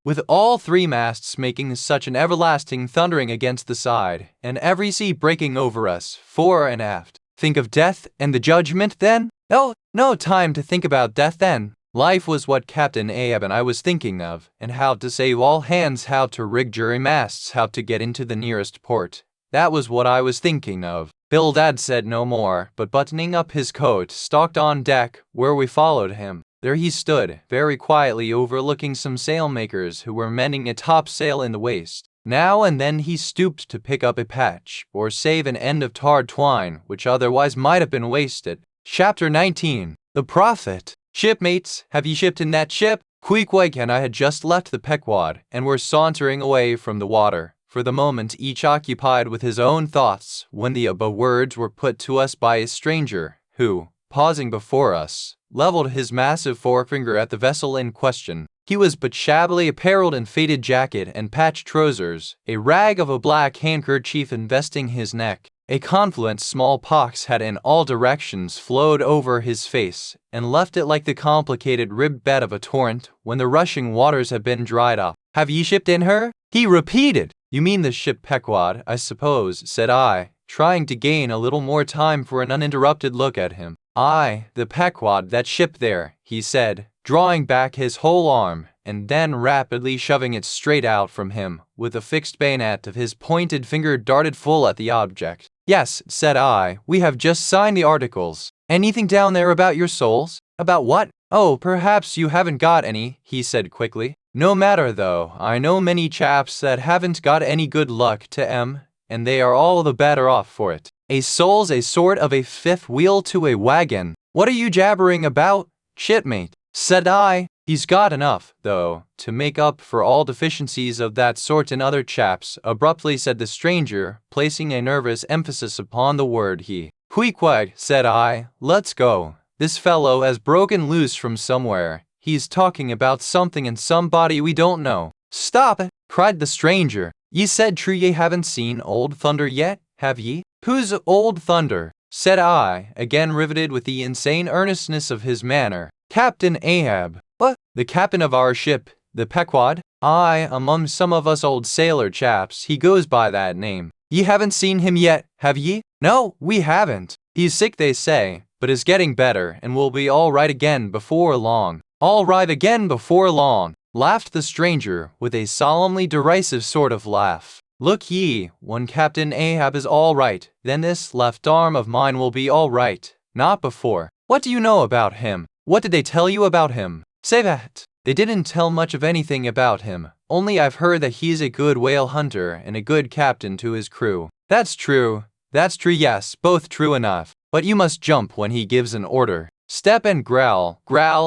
with all three masts making such an everlasting thundering against the side, and every sea breaking over us, fore and aft. Think of death and the judgment then? No time to think about death then. Life was what Captain Ahab and I was thinking of, and how to save all hands, how to rig jury masts, how to get into the nearest port. That was what I was thinking of. Bildad said no more, but buttoning up his coat, stalked on deck, where we followed him. There he stood, very quietly overlooking some sailmakers who were mending a topsail in the waist. Now and then he stooped to pick up a patch, or save an end of tarred twine, which otherwise might have been wasted. Chapter 19. The Prophet. Shipmates, have ye shipped in that ship? Queequeg and I had just left the Pequod, and were sauntering away from the water, for the moment each occupied with his own thoughts, when the above words were put to us by a stranger, who, pausing before us, leveled his massive forefinger at the vessel in question. He was but shabbily apparelled in faded jacket and patched trousers, a rag of a black handkerchief investing his neck. A confluent smallpox had in all directions flowed over his face, and left it like the complicated ribbed bed of a torrent when the rushing waters have been dried up. Have ye shipped in her? He repeated. You mean the ship Pequod, I suppose, said I, trying to gain a little more time for an uninterrupted look at him. Aye, the Pequod, that ship there, he said, drawing back his whole arm, and then rapidly shoving it straight out from him, with the fixed bayonet of his pointed finger darted full at the object. Yes, said I, we have just signed the articles. Anything down there about your souls? About what? Oh, perhaps you haven't got any, he said quickly. No matter though, I know many chaps that haven't got any good luck to 'em, and they are all the better off for it. A soul's a sort of a fifth wheel to a wagon. What are you jabbering about, shipmate? Said I. He's got enough, though, to make up for all deficiencies of that sort in other chaps, abruptly said the stranger, placing a nervous emphasis upon the word he. Queequeg, said I, let's go. This fellow has broken loose from somewhere. He's talking about something and somebody we don't know. Stop it, cried the stranger. Ye said true ye haven't seen Old Thunder yet, have ye? Who's Old Thunder? Said I, again riveted with the insane earnestness of his manner. Captain Ahab. What? The captain of our ship, the Pequod? Aye, among some of us old sailor chaps, he goes by that name. Ye haven't seen him yet, have ye? No, we haven't. He's sick, they say, but is getting better, and will be all right again before long. All right again before long, laughed the stranger, with a solemnly derisive sort of laugh. Look ye, when Captain Ahab is all right, then this left arm of mine will be all right, not before. What do you know about him? What did they tell you about him? Say that. They didn't tell much of anything about him, only I've heard that he's a good whale hunter and a good captain to his crew. That's true, yes, both true enough. But you must jump when he gives an order. Step and growl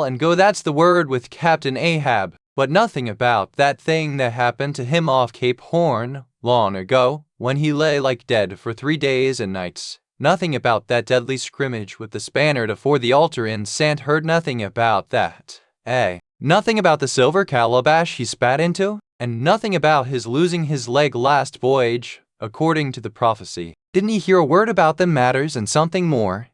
and go, that's the word with Captain Ahab. But nothing about that thing that happened to him off Cape Horn long ago, when he lay like dead for 3 days and nights. Nothing about that deadly scrimmage with the Spaniard afore the altar in Sant. Heard nothing about that. Nothing about the silver calabash he spat into, and nothing about his losing his leg last voyage, according to the prophecy. Didn't ye hear a word about them matters and something more,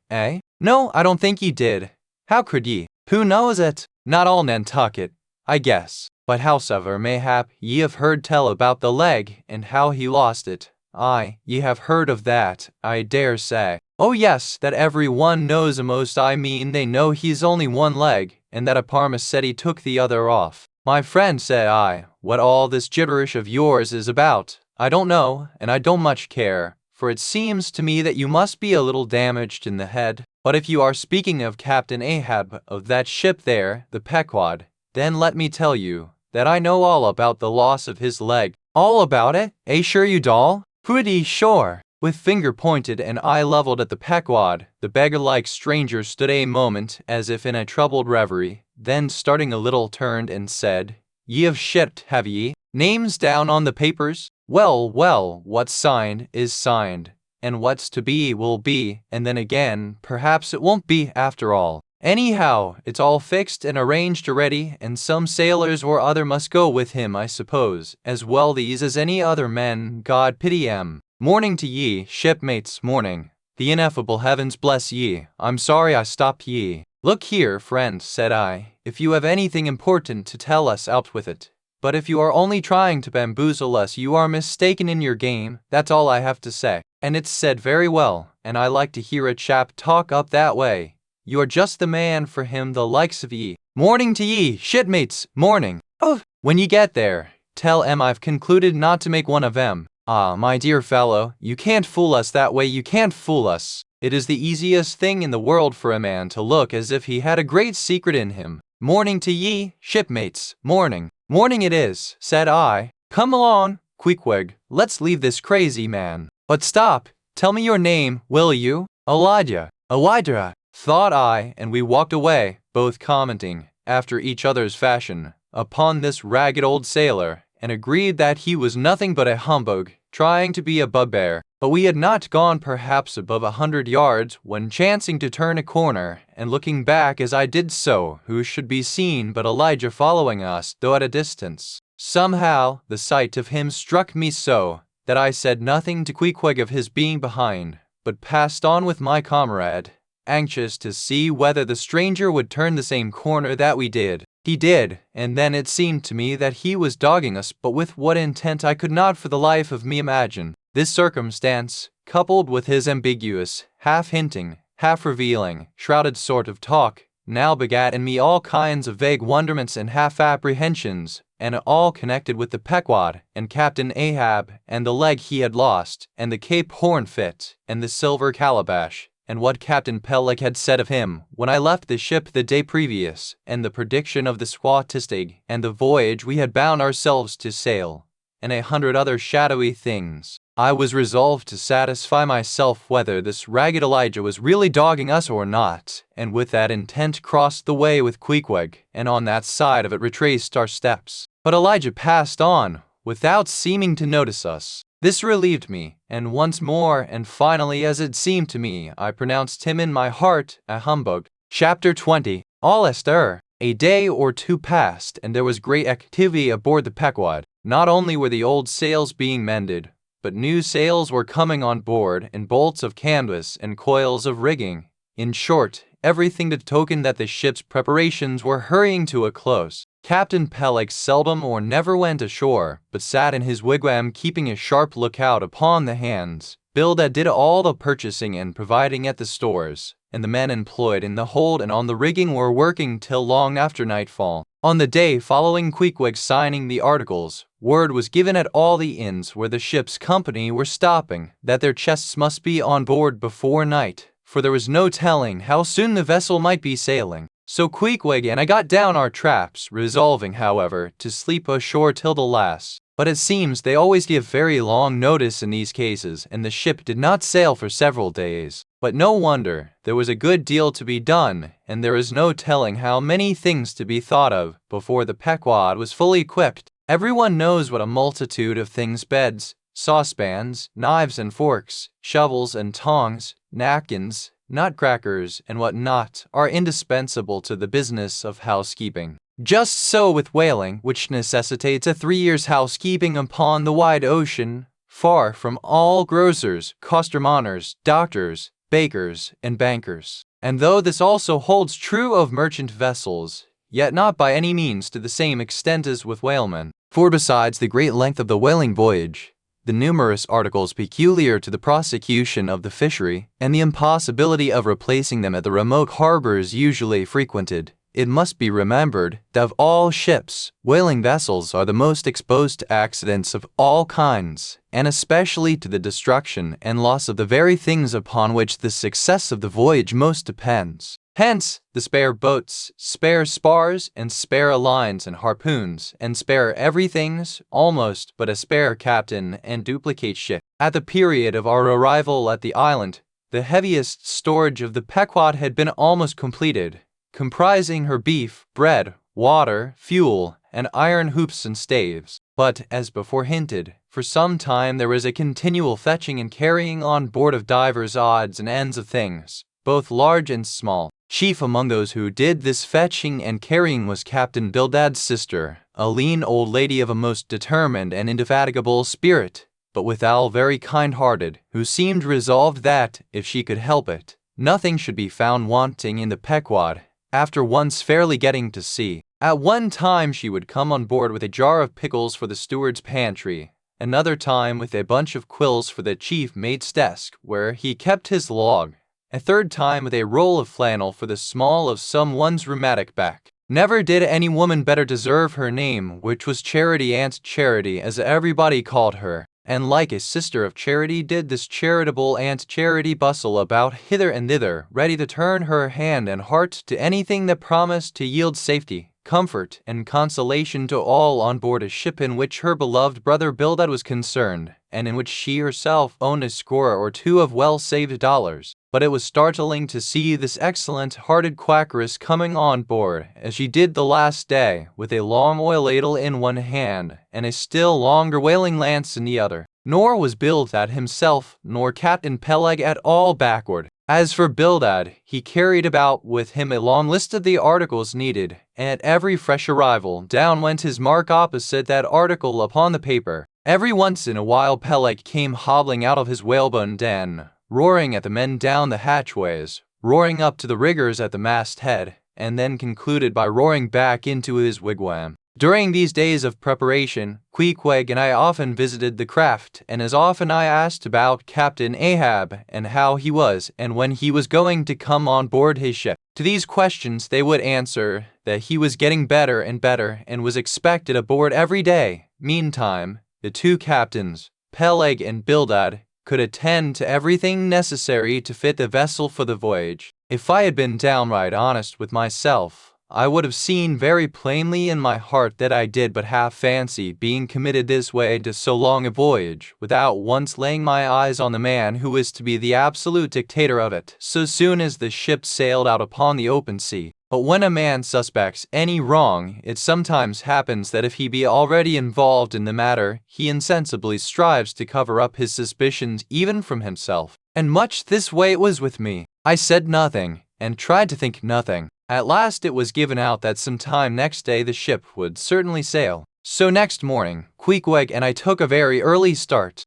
No, I don't think ye did. How could ye? Who knows it? Not all Nantucket, I guess. But howsoever, mayhap ye have heard tell about the leg, and how he lost it. Aye, ye have heard of that, I dare say. Oh yes, that every one knows a'most. I mean, they know he's only one leg, and that a Parmacetti took the other off. My friend, say I, what all this gibberish of yours is about, I don't know, and I don't much care, for it seems to me that you must be a little damaged in the head. But if you are speaking of Captain Ahab, of that ship there, the Pequod, then let me tell you that I know all about the loss of his leg. All about it? Sure you doll? Pretty sure. With finger pointed and eye leveled at the Pequod, the beggar-like stranger stood a moment as if in a troubled reverie, then starting a little turned and said, Ye have shipped, have ye? Names down on the papers? Well, what's signed is signed, and what's to be will be, and then again, perhaps it won't be after all. Anyhow, it's all fixed and arranged already, and some sailors or other must go with him, I suppose, as well these as any other men, God pity 'em. Morning to ye, shipmates, morning. The ineffable heavens bless ye. I'm sorry I stopped ye. Look here, friend, said I, if you have anything important to tell us, out with it. But if you are only trying to bamboozle us, you are mistaken in your game, that's all I have to say. And it's said very well, and I like to hear a chap talk up that way. You're just the man for him, the likes of ye. Morning to ye, shipmates, morning. Oh, when ye get there, tell 'em I've concluded not to make one of 'em. Ah, my dear fellow, you can't fool us that way, you can't fool us. It is the easiest thing in the world for a man to look as if he had a great secret in him. Morning to ye, shipmates, morning. Morning it is, said I. Come along, Queequeg, let's leave this crazy man. But stop, tell me your name, will you? Elijah. Elijah, thought I, and we walked away, both commenting, after each other's fashion, upon this ragged old sailor, and agreed that he was nothing but a humbug, trying to be a bugbear. But we had not gone perhaps above 100 yards when, chancing to turn a corner, and looking back as I did so, who should be seen but Elijah following us, though at a distance. Somehow, the sight of him struck me so, that I said nothing to Queequeg of his being behind, but passed on with my comrade, anxious to see whether the stranger would turn the same corner that we did. He did, and then it seemed to me that he was dogging us, but with what intent I could not for the life of me imagine. This circumstance, coupled with his ambiguous, half-hinting, half-revealing, shrouded sort of talk, now begat in me all kinds of vague wonderments and half-apprehensions, and all connected with the Pequod, and Captain Ahab, and the leg he had lost, and the Cape Horn fit, and the silver calabash, and what Captain Peleg had said of him when I left the ship the day previous, and the prediction of the Squatistig, and the voyage we had bound ourselves to sail, and 100 other shadowy things. I was resolved to satisfy myself whether this ragged Elijah was really dogging us or not, and with that intent crossed the way with Queequeg, and on that side of it retraced our steps. But Elijah passed on, without seeming to notice us. This relieved me, and once more, and finally, as it seemed to me, I pronounced him in my heart a humbug. Chapter 20. All astir. A day or two passed, and there was great activity aboard the Pequod. Not only were the old sails being mended, but new sails were coming on board, and bolts of canvas and coils of rigging. In short, everything to token that the ship's preparations were hurrying to a close. Captain Peleg seldom or never went ashore, but sat in his wigwam keeping a sharp lookout upon the hands. Bill that did all the purchasing and providing at the stores, and the men employed in the hold and on the rigging were working till long after nightfall. On the day following Queequeg signing the articles, word was given at all the inns where the ship's company were stopping that their chests must be on board before night, for there was no telling how soon the vessel might be sailing. So Queequeg and I got down our traps, resolving, however, to sleep ashore till the last. But it seems they always give very long notice in these cases, and the ship did not sail for several days. But no wonder, there was a good deal to be done, and there is no telling how many things to be thought of before the Pequod was fully equipped. Everyone knows what a multitude of things beds, saucepans, knives and forks, shovels and tongs, napkins, nutcrackers, and what not are indispensable to the business of housekeeping. Just so with whaling, which necessitates a 3 years' housekeeping upon the wide ocean, far from all grocers, costermongers, doctors, bakers, and bankers. And though this also holds true of merchant vessels, yet not by any means to the same extent as with whalemen. For besides the great length of the whaling voyage, the numerous articles peculiar to the prosecution of the fishery, and the impossibility of replacing them at the remote harbors usually frequented, it must be remembered that of all ships, whaling vessels are the most exposed to accidents of all kinds, and especially to the destruction and loss of the very things upon which the success of the voyage most depends. Hence, the spare boats, spare spars, and spare lines and harpoons, and spare everythings, almost, but a spare captain and duplicate ship. At the period of our arrival at the island, the heaviest storage of the Pequod had been almost completed, comprising her beef, bread, water, fuel, and iron hoops and staves. But, as before hinted, for some time there was a continual fetching and carrying on board of divers odds and ends of things, both large and small. Chief among those who did this fetching and carrying was Captain Bildad's sister, a lean old lady of a most determined and indefatigable spirit, but withal very kind-hearted, who seemed resolved that, if she could help it, nothing should be found wanting in the Pequod, after once fairly getting to sea. At one time she would come on board with a jar of pickles for the steward's pantry, another time with a bunch of quills for the chief mate's desk where he kept his log, a third time with a roll of flannel for the small of someone's rheumatic back. Never did any woman better deserve her name, which was Charity, Aunt Charity, as everybody called her. And like a sister of Charity did this charitable Aunt Charity bustle about hither and thither, ready to turn her hand and heart to anything that promised to yield safety, comfort, and consolation to all on board a ship in which her beloved brother Bildad was concerned, and in which she herself owned a score or two of well-saved dollars. But it was startling to see this excellent-hearted quackeress coming on board, as she did the last day, with a long oil ladle in one hand, and a still longer whaling lance in the other. Nor was Bildad himself, nor Captain Peleg at all backward. As for Bildad, he carried about with him a long list of the articles needed, and at every fresh arrival, down went his mark opposite that article upon the paper. Every once in a while Peleg came hobbling out of his whalebone den, roaring at the men down the hatchways, roaring up to the riggers at the masthead, and then concluded by roaring back into his wigwam. During these days of preparation, Queequeg and I often visited the craft, and as often I asked about Captain Ahab and how he was, and when he was going to come on board his ship. To these questions they would answer that he was getting better and better, and was expected aboard every day. Meantime, the two captains, Peleg and Bildad, could attend to everything necessary to fit the vessel for the voyage. If I had been downright honest with myself, I would have seen very plainly in my heart that I did but half fancy being committed this way to so long a voyage, without once laying my eyes on the man who was to be the absolute dictator of it, so soon as the ship sailed out upon the open sea. But when a man suspects any wrong, it sometimes happens that if he be already involved in the matter, he insensibly strives to cover up his suspicions even from himself. And much this way it was with me. I said nothing, and tried to think nothing. At last it was given out that some time next day the ship would certainly sail. So next morning, Queequeg and I took a very early start.